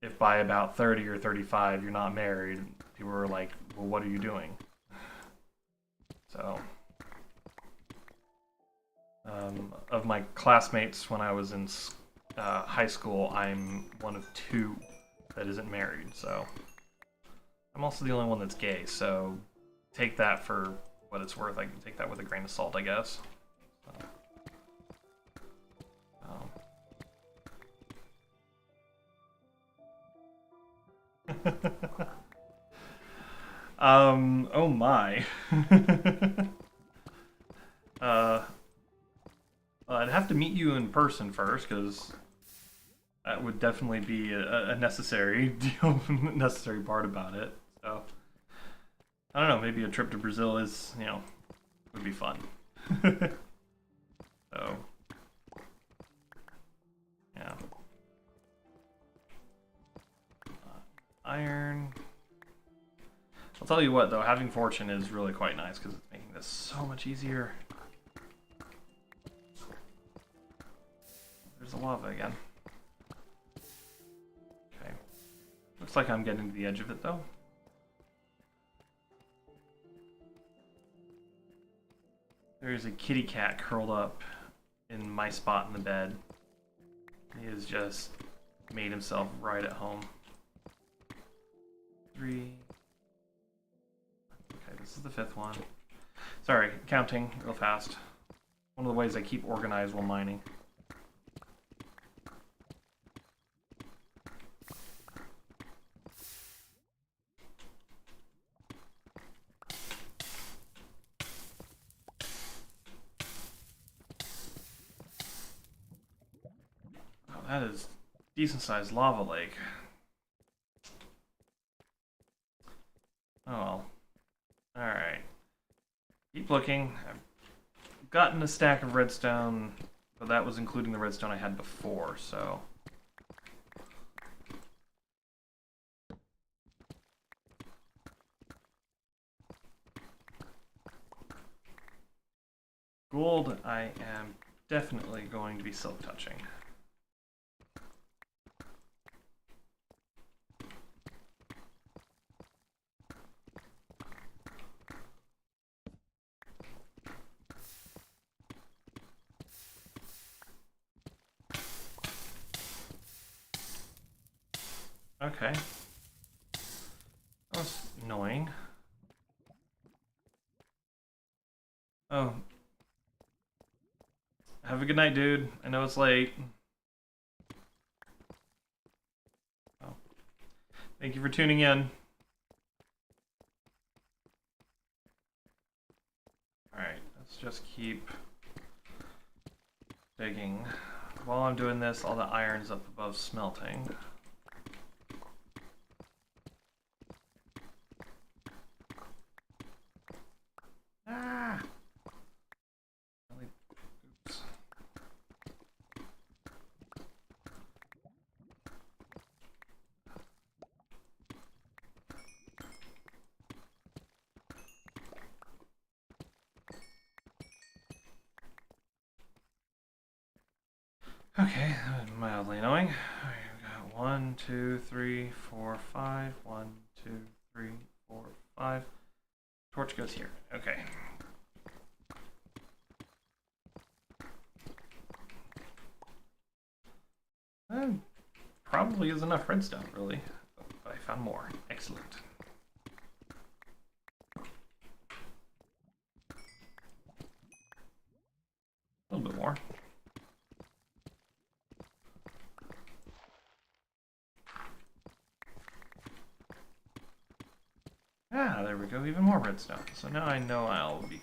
if by about 30 or 35 you're not married, people are like, well, what are you doing? So, of my classmates when I was in high school, I'm one of 2 that isn't married, so I'm also the only one that's gay, so take that for what it's worth. I can take that with a grain of salt, I guess. Oh my. I'd have to meet you in person first, because that would definitely be a necessary deal, necessary part about it. So, I don't know, maybe a trip to Brazil is, would be fun. So, yeah. Iron. I'll tell you what, though, having fortune is really quite nice because it's making this so much easier. There's the lava again. Okay. Looks like I'm getting to the edge of it, though. There's a kitty cat curled up in my spot in the bed. He has just made himself right at home. 3. Okay, this is the 5th one. Sorry, counting real fast. One of the ways I keep organized while mining. Oh, that is decent sized lava lake. Oh well. Alright. Keep looking. I've gotten a stack of redstone, but that was including the redstone I had before, so. Gold, I am definitely going to be silk touching. Okay. That was annoying. Oh. Have a good night, dude. I know it's late. Oh. Thank you for tuning in. Alright, let's just keep digging. While I'm doing this, all the iron's up above smelting. Ah! Oops. Okay, that was mildly annoying. We've got 1, 2, 3, 4, 5. 1, 2, 3, 4, 5. Torch goes here. Okay. Probably is enough redstone, really. But I found more. Excellent. A little bit more. Ah, there we go. Even more redstone. So now I know I'll be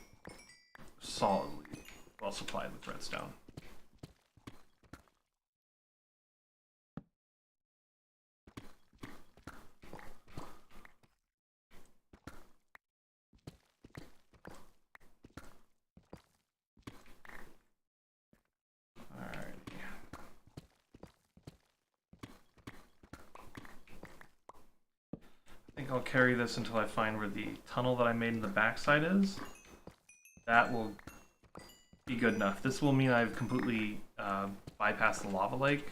solidly well supplied with redstone. I'll carry this until I find where the tunnel that I made in the backside is. That will be good enough. This will mean I've completely bypassed the lava lake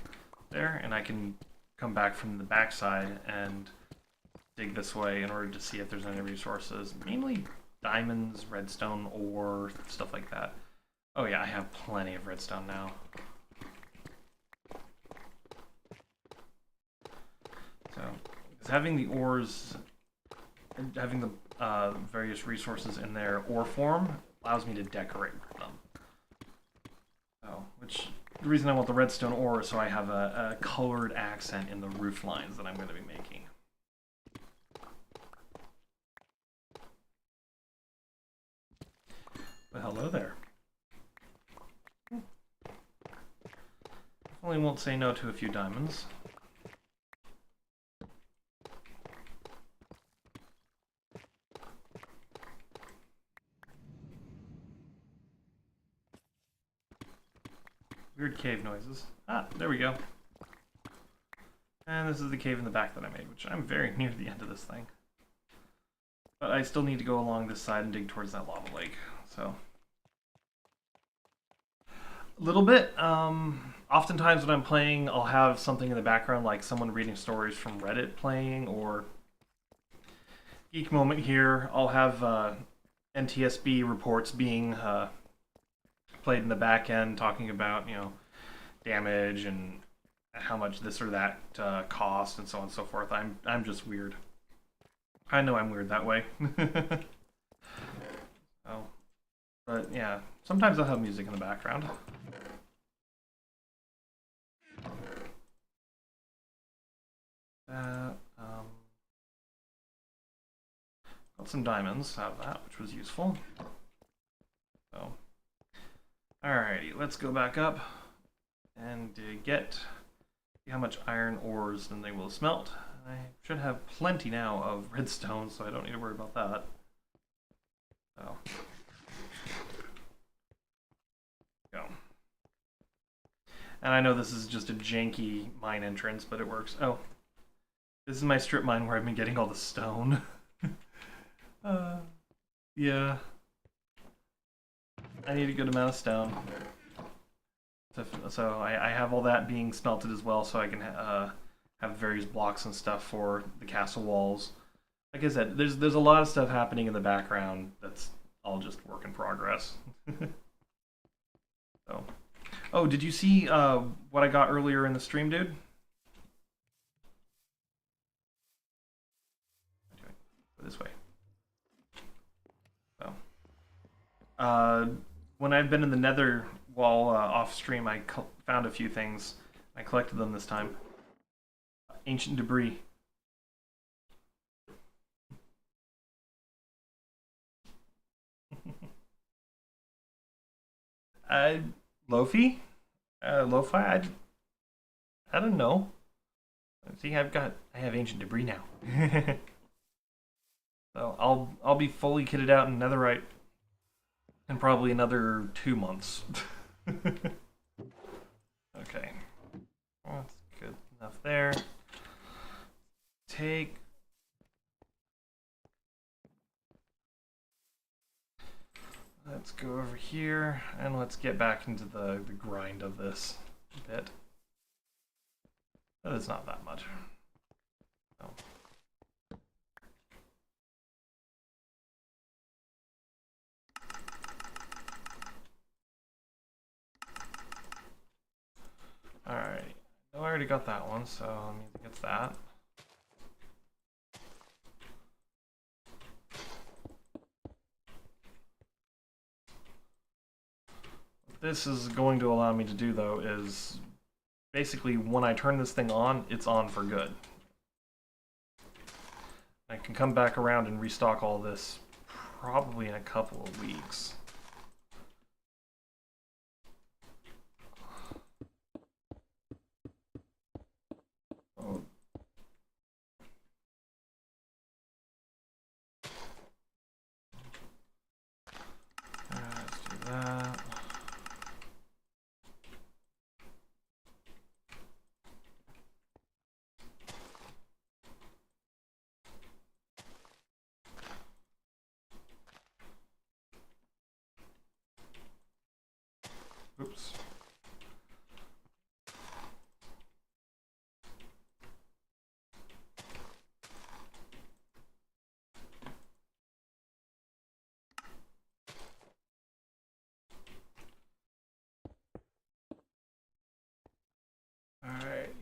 there, and I can come back from the backside and dig this way in order to see if there's any resources. Mainly diamonds, redstone, ore, stuff like that. Oh yeah, I have plenty of redstone now. So, having the ores, having the various resources in their ore form allows me to decorate with them. So, which the reason I want the redstone ore is so I have a colored accent in the roof lines that I'm going to be making. But hello there. Definitely won't say no to a few diamonds. Weird cave noises. Ah, there we go. And this is the cave in the back that I made, which I'm very near the end of this thing. But I still need to go along this side and dig towards that lava lake, so. A little bit. Oftentimes when I'm playing, I'll have something in the background, like someone reading stories from Reddit playing, or Geek Moment here. I'll have NTSB reports being played in the back end, talking about, you know, damage and how much this or that cost and so on and so forth. I'm just weird. I know I'm weird that way. Oh, but yeah, sometimes I'll have music in the background. Got some diamonds out of that, which was useful. So, alrighty, let's go back up and get See how much iron ores then they will smelt. I should have plenty now of redstone, so I don't need to worry about that. So, go. And I know this is just a janky mine entrance, but it works. Oh, this is my strip mine where I've been getting all the stone. Yeah. I need a good amount of stone. So I have all that being smelted as well, so I can have various blocks and stuff for the castle walls. Like I said, there's a lot of stuff happening in the background that's all just work in progress. So, oh, did you see what I got earlier in the stream, dude? Go this way. So, when I'd been in the Nether while off stream, I found a few things. I collected them this time. Ancient debris. Lo-fi? Lo-fi? I don't know. See, I have ancient debris now. So I'll be fully kitted out in netherite in probably another 2 months. Okay. Well, that's good enough there. Let's go over here and let's get back into the grind of this bit. That is not that much. Oh. Alright. I already got that one, so I mean, I think it's that. What this is going to allow me to do, though, is basically when I turn this thing on, it's on for good. I can come back around and restock all this probably in a couple of weeks. Oh. Let's do that. Oops. Alright.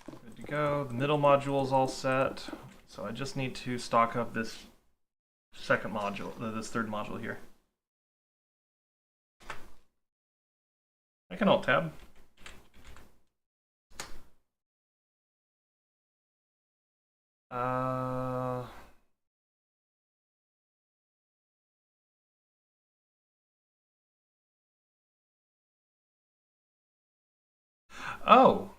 Good to go. The middle module is all set. So I just need to stock up this second module, this third module here. I can alt tab. Oh,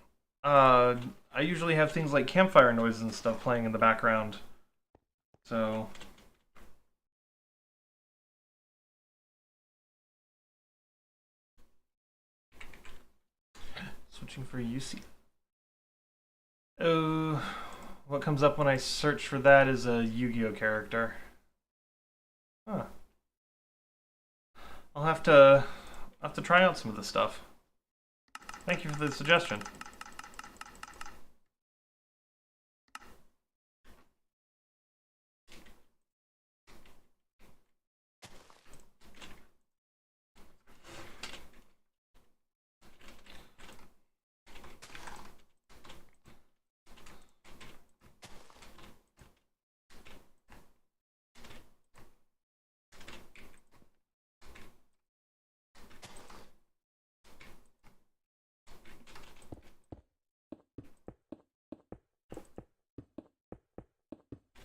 I usually have things like campfire noises and stuff playing in the background. So switching for UC. Oh, what comes up when I search for that is a Yu-Gi-Oh character. Huh. I'll have to try out some of this stuff. Thank you for the suggestion.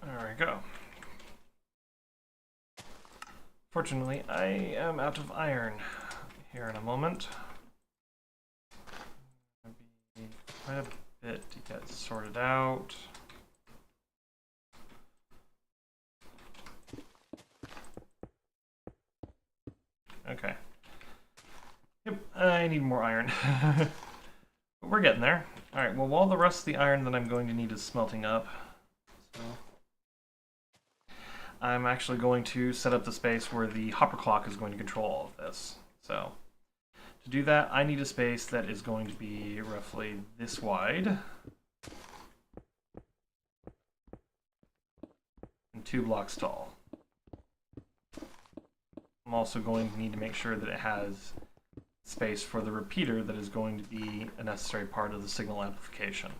There we go. Fortunately, I am out of iron here in a moment. quite a bit to get sorted out. Okay. Yep, I need more iron. But we're getting there. Alright, well, while the rest of the iron that I'm going to need is smelting up, so I'm actually going to set up the space where the hopper clock is going to control all of this. So to do that, I need a space that is going to be roughly this wide and 2 blocks tall. I'm also going to need to make sure that it has space for the repeater that is going to be a necessary part of the signal amplification.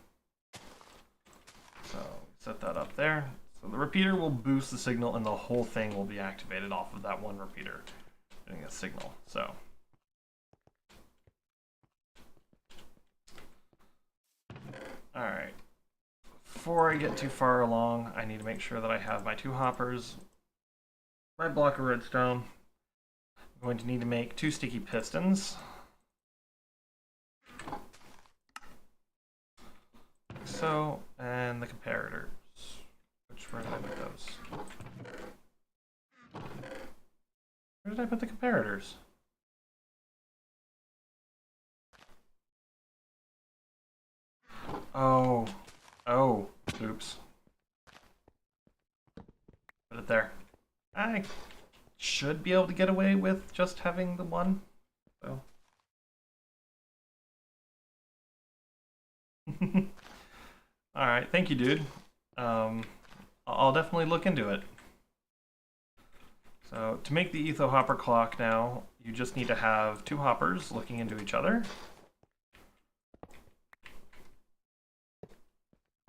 So set that up there. So the repeater will boost the signal and the whole thing will be activated off of that one repeater getting a signal. So alright. Before I get too far along, I need to make sure that I have my 2 hoppers, my block of redstone. I'm going to need to make 2 sticky pistons. Like so, and the comparators. Where did I put those? Where did I put the comparators? Oh. Oh. Oops. Put it there. I should be able to get away with just having the one. So. Alright, thank you, dude. I'll definitely look into it. So, to make the Etho hopper clock now, you just need to have 2 hoppers looking into each other.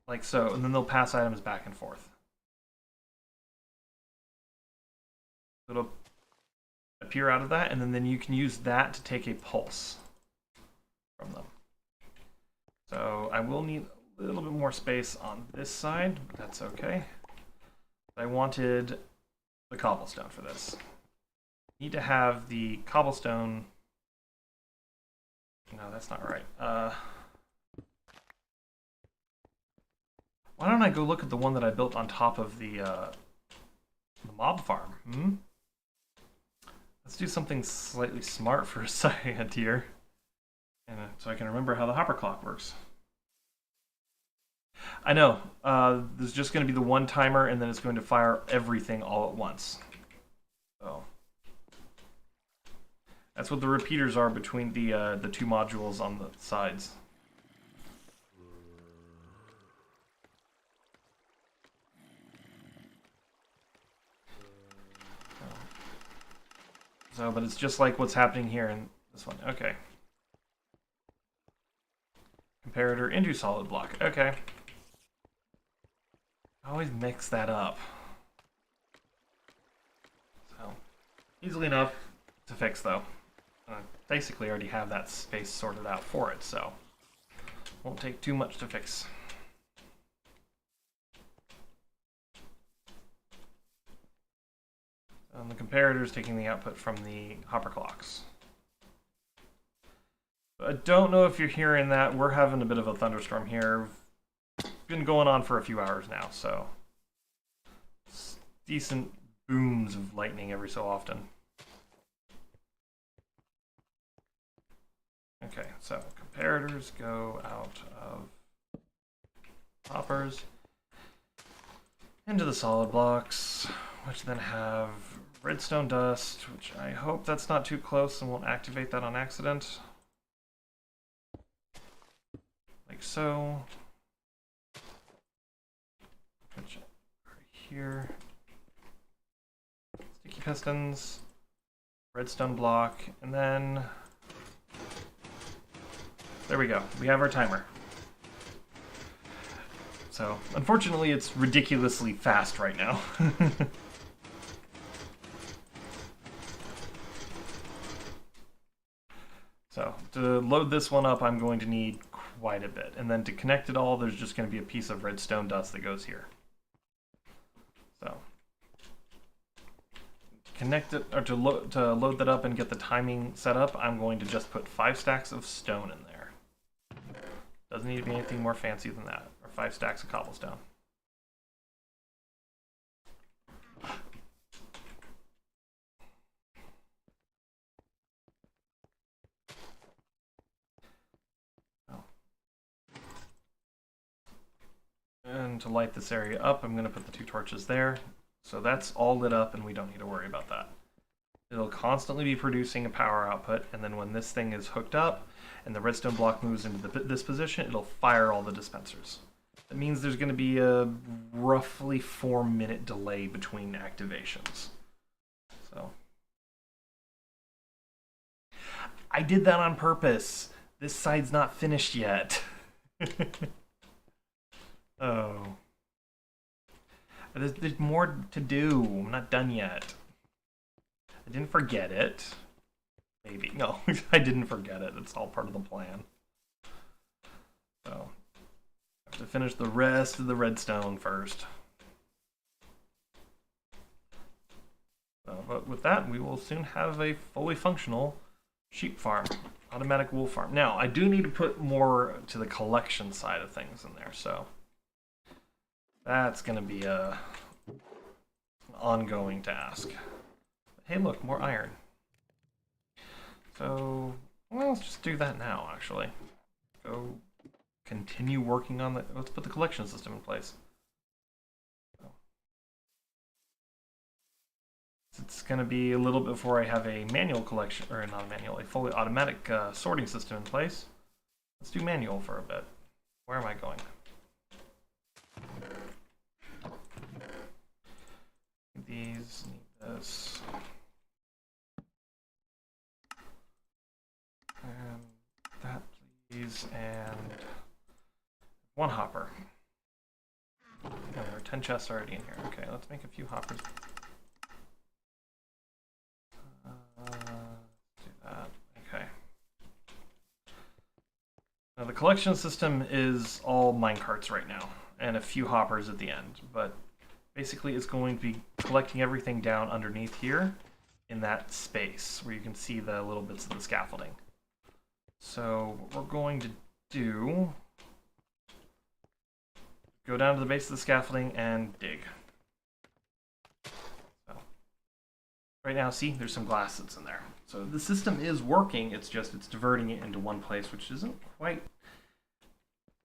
Like so, and then they'll pass items back and forth. It'll appear out of that, and then you can use that to take a pulse from them. So I will need a little bit more space on this side, but that's okay. I wanted the cobblestone for this. Need to have the cobblestone. No, that's not right. Why don't I go look at the one that I built on top of the mob farm? Let's do something slightly smart for a second here, and so I can remember how the hopper clock works. I know, there's just going to be the one timer, and then it's going to fire everything all at once. So that's what the repeaters are between the 2 modules on the sides. So, but it's just like what's happening here in this one. Okay. Comparator into solid block. Okay. I always mix that up. So, easily enough to fix, though. I basically already have that space sorted out for it, so won't take too much to fix. And the comparator is taking the output from the hopper clocks. I don't know if you're hearing that. We're having a bit of a thunderstorm here. It's been going on for a few hours now, so it's decent booms of lightning every so often. Okay, so comparators go out of hoppers into the solid blocks, which then have redstone dust, which I hope that's not too close and won't activate that on accident. Like so. Which right here. Sticky pistons, redstone block, and then there we go. We have our timer. So, unfortunately, it's ridiculously fast right now. So, to load this one up, I'm going to need quite a bit. And then to connect it all, there's just going to be a piece of redstone dust that goes here. So, connect it, or to load that up and get the timing set up, I'm going to just put 5 stacks of stone in there. Doesn't need to be anything more fancy than that. Or 5 stacks of cobblestone. And to light this area up, I'm going to put the 2 torches there. So that's all lit up and we don't need to worry about that. It'll constantly be producing a power output, and then when this thing is hooked up and the redstone block moves into this position, it'll fire all the dispensers. That means there's going to be a roughly 4-minute delay between activations. So I did that on purpose. This side's not finished yet. Oh. There's more to do. I'm not done yet. I didn't forget it. Maybe. No, I didn't forget it. It's all part of the plan. So, I have to finish the rest of the redstone first. So, but with that, we will soon have a fully functional sheep farm. Automatic wool farm. Now, I do need to put more to the collection side of things in there, so that's going to be an ongoing task. Hey, look, more iron. So, well, let's just do that now, actually. Go continue working on the... Let's put the collection system in place. So, it's going to be a little bit before I have a manual collection, or not a manual, a fully automatic sorting system in place. Let's do manual for a bit. Where am I going? These need this. And that, please, and 1 hopper. Oh, there are 10 chests already in here. Okay, let's make a few hoppers. Let's do that. Okay. Now the collection system is all minecarts right now, and a few hoppers at the end, but basically it's going to be collecting everything down underneath here in that space where you can see the little bits of the scaffolding. So what we're going to do, go down to the base of the scaffolding and dig. So right now, see, there's some glass that's in there. So the system is working, it's just it's diverting it into one place, which isn't quite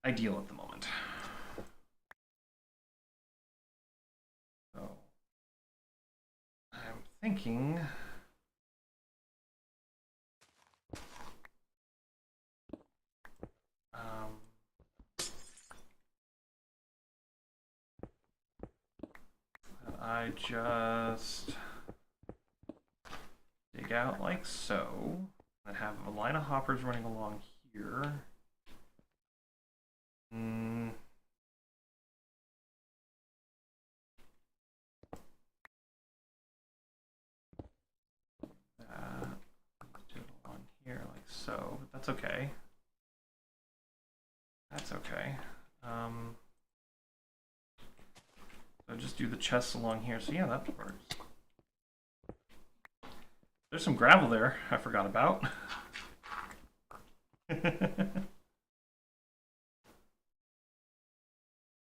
ideal at the moment. So I'm thinking I just dig out like so, and have a line of hoppers running along here. Do it along here like so, but that's okay. That's okay. So just do the chests along here. So yeah, that works. There's some gravel there I forgot about.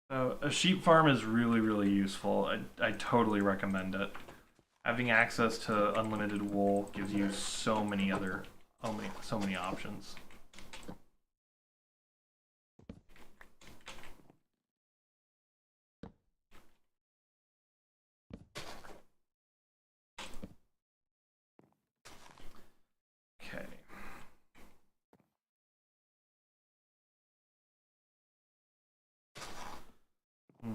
So a sheep farm is really, really useful. I totally recommend it. Having access to unlimited wool gives you so many options. Okay. I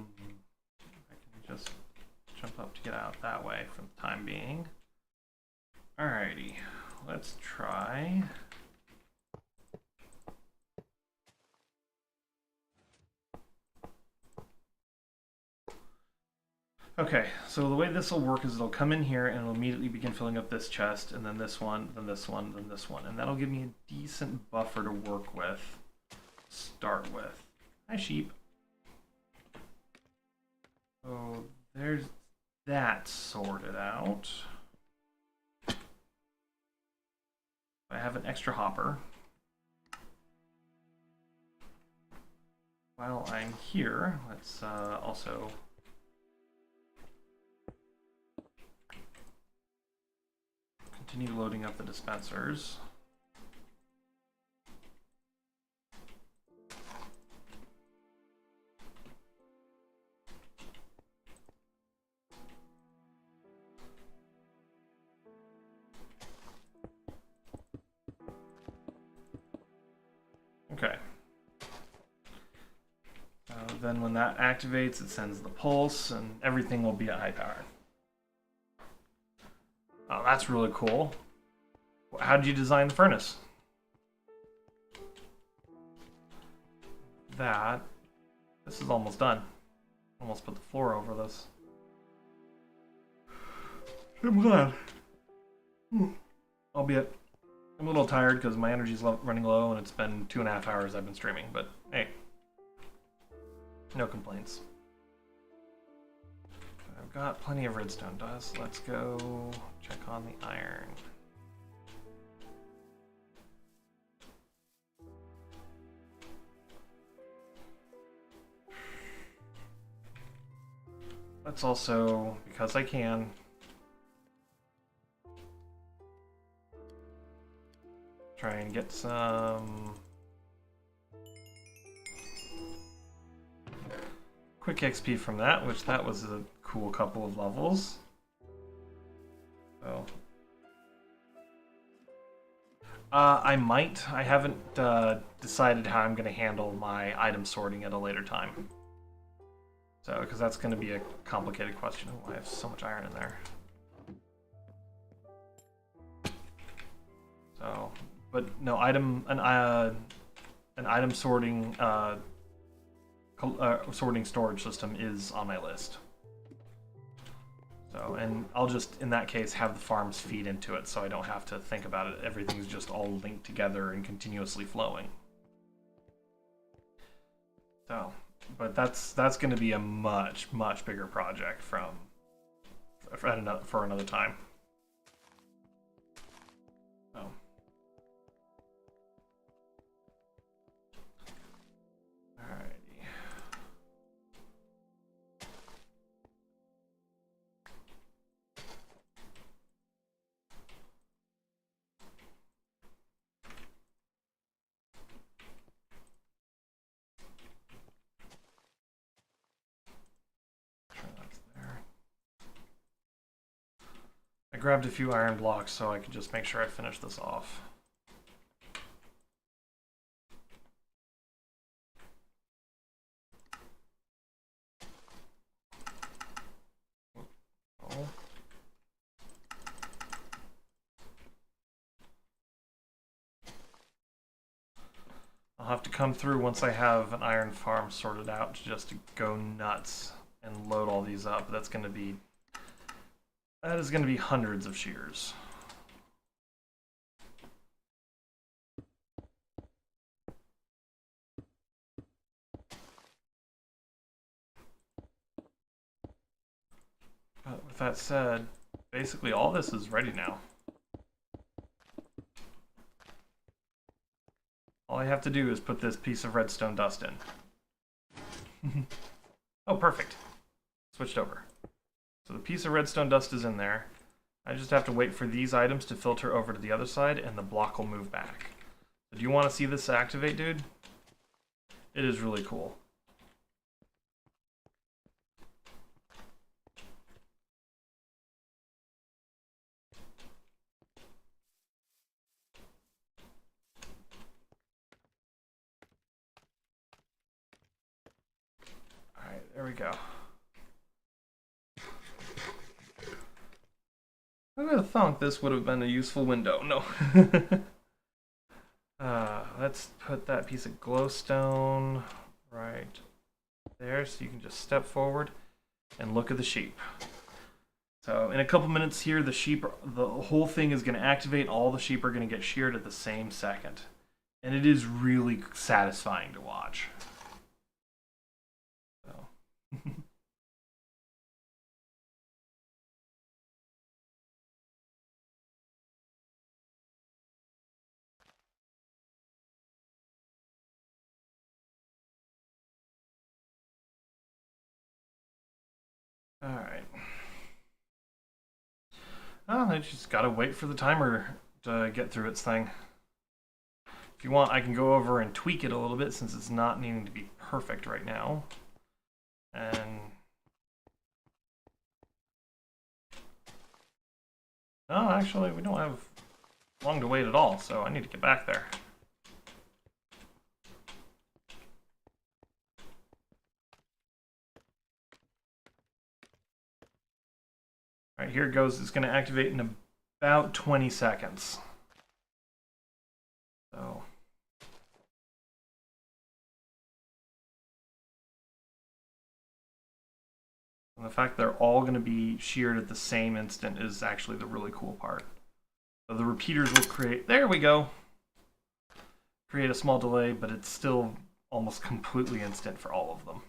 can just jump up to get out that way for the time being. Alrighty, let's try. Okay, so the way this will work is it'll come in here and it'll immediately begin filling up this chest, and then this one, then this one, then this one, and that'll give me a decent buffer to work with. Start with. Hi, sheep. So there's that sorted out. I have an extra hopper. while I'm here, let's also continue loading up the dispensers. Okay. Then when that activates, it sends the pulse, and everything will be at high power. Oh, that's really cool. How did you design the furnace? This is almost done. Almost put the floor over this. I'm glad. Albeit, I'm a little tired because my energy's running low and it's been 2.5 hours I've been streaming, but hey, no complaints. I've got plenty of redstone dust. Let's go check on the iron. Let's also, because I can, try and get some quick XP from that, which that was a cool couple of levels. So I might. I haven't decided how I'm going to handle my item sorting at a later time. So, because that's going to be a complicated question. Oh, I have so much iron in there. So, but no, an item sorting sorting storage system is on my list. So, and I'll just, in that case, have the farms feed into it so I don't have to think about it. Everything's just all linked together and continuously flowing. So, but that's going to be a much bigger project for another time. So. Alrighty. I grabbed a few iron blocks so I could just make sure I finish this off. Oh. I'll have to come through once I have an iron farm sorted out just to go nuts and load all these up. That is going to be hundreds of shears. But with that said, basically all this is ready now. All I have to do is put this piece of redstone dust in. Oh, perfect. Switched over. So the piece of redstone dust is in there. I just have to wait for these items to filter over to the other side and the block will move back. So do you want to see this activate, dude? It is really cool. Alright, there we go. I would have thought this would have been a useful window. No. Let's put that piece of glowstone right there so you can just step forward and look at the sheep. So in a couple minutes here, the whole thing is going to activate. All the sheep are going to get sheared at the same second. And it is really satisfying to watch. So. Alright. Oh, I just gotta wait for the timer to get through its thing. If you want, I can go over and tweak it a little bit since it's not needing to be perfect right now. And... oh, actually, we don't have long to wait at all, so I need to get back there. Alright, here it goes. It's going to activate in about 20 seconds. So... and the fact they're all going to be sheared at the same instant is actually the really cool part. So the repeaters will create... there we go! Create a small delay, but it's still almost completely instant for all of them.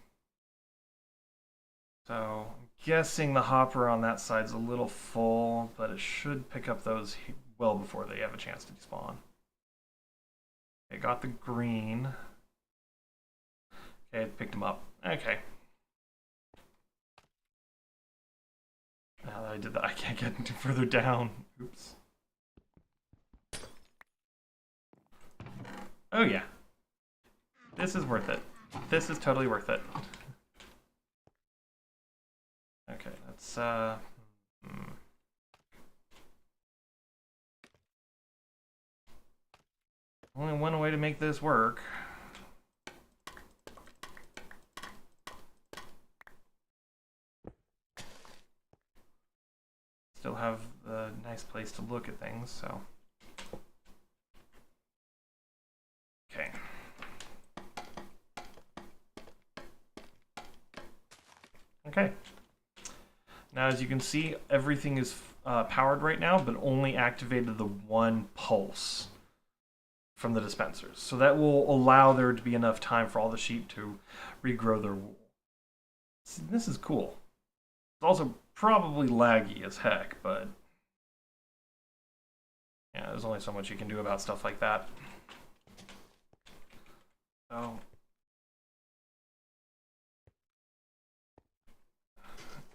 So I'm guessing the hopper on that side's a little full, but it should pick up those well before they have a chance to despawn. Okay, got the green. Okay, it picked them up. Okay. Now that I did that, I can't get any further down. Oops. Oh yeah. This is worth it. This is totally worth it. Okay, let's only one way to make this work. Still have a nice place to look at things, so. Okay. Okay. Now, as you can see, everything is powered right now, but only activated the one pulse from the dispensers. So that will allow there to be enough time for all the sheep to regrow their wool. See, this is cool. It's also probably laggy as heck, but yeah, there's only so much you can do about stuff like that. So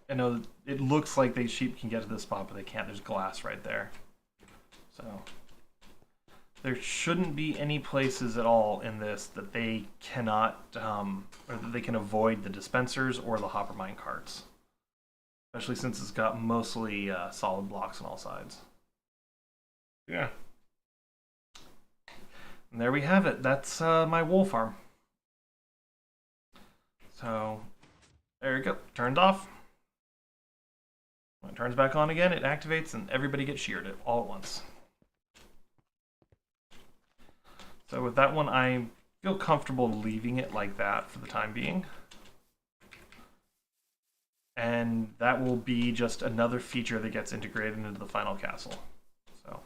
I know it looks like the sheep can get to this spot, but they can't. There's glass right there. So there shouldn't be any places at all in this that they cannot, or that they can avoid the dispensers or the hopper mine carts. Especially since it's got mostly solid blocks on all sides. Yeah. And there we have it. That's my wool farm. So there you go. Turned off. When it turns back on again, it activates and everybody gets sheared all at once. So with that one, I feel comfortable leaving it like that for the time being. And that will be just another feature that gets integrated into the final castle. So,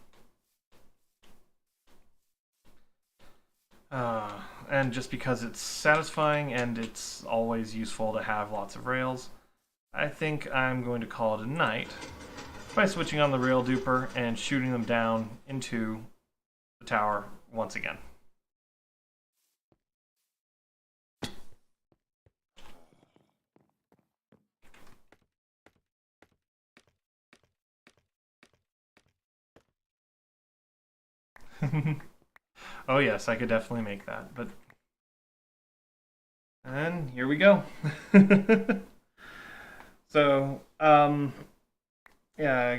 and just because it's satisfying and it's always useful to have lots of rails, I think I'm going to call it a night by switching on the rail duper and shooting them down into the tower once again. Oh yes, I could definitely make that, but... and here we go. So, yeah,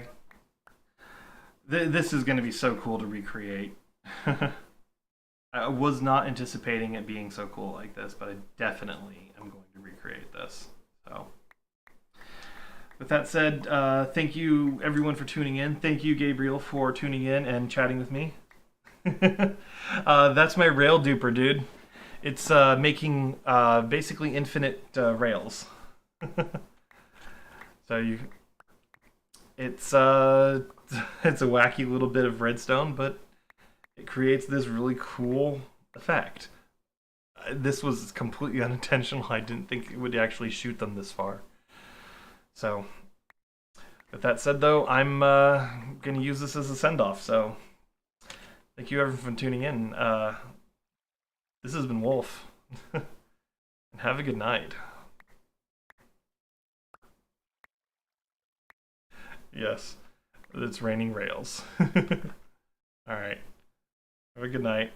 this is going to be so cool to recreate. I was not anticipating it being so cool like this, but I definitely am going to recreate this. So, with that said, thank you everyone for tuning in. Thank you, Gabriel, for tuning in and chatting with me. That's my rail duper, dude. It's making basically infinite rails. So it's it's a wacky little bit of redstone, but it creates this really cool effect. This was completely unintentional. I didn't think it would actually shoot them this far. So, with that said, though, I'm going to use this as a send-off. So, thank you everyone for tuning in. This has been Wolf. And have a good night. Yes, it's raining rails. All right. Have a good night.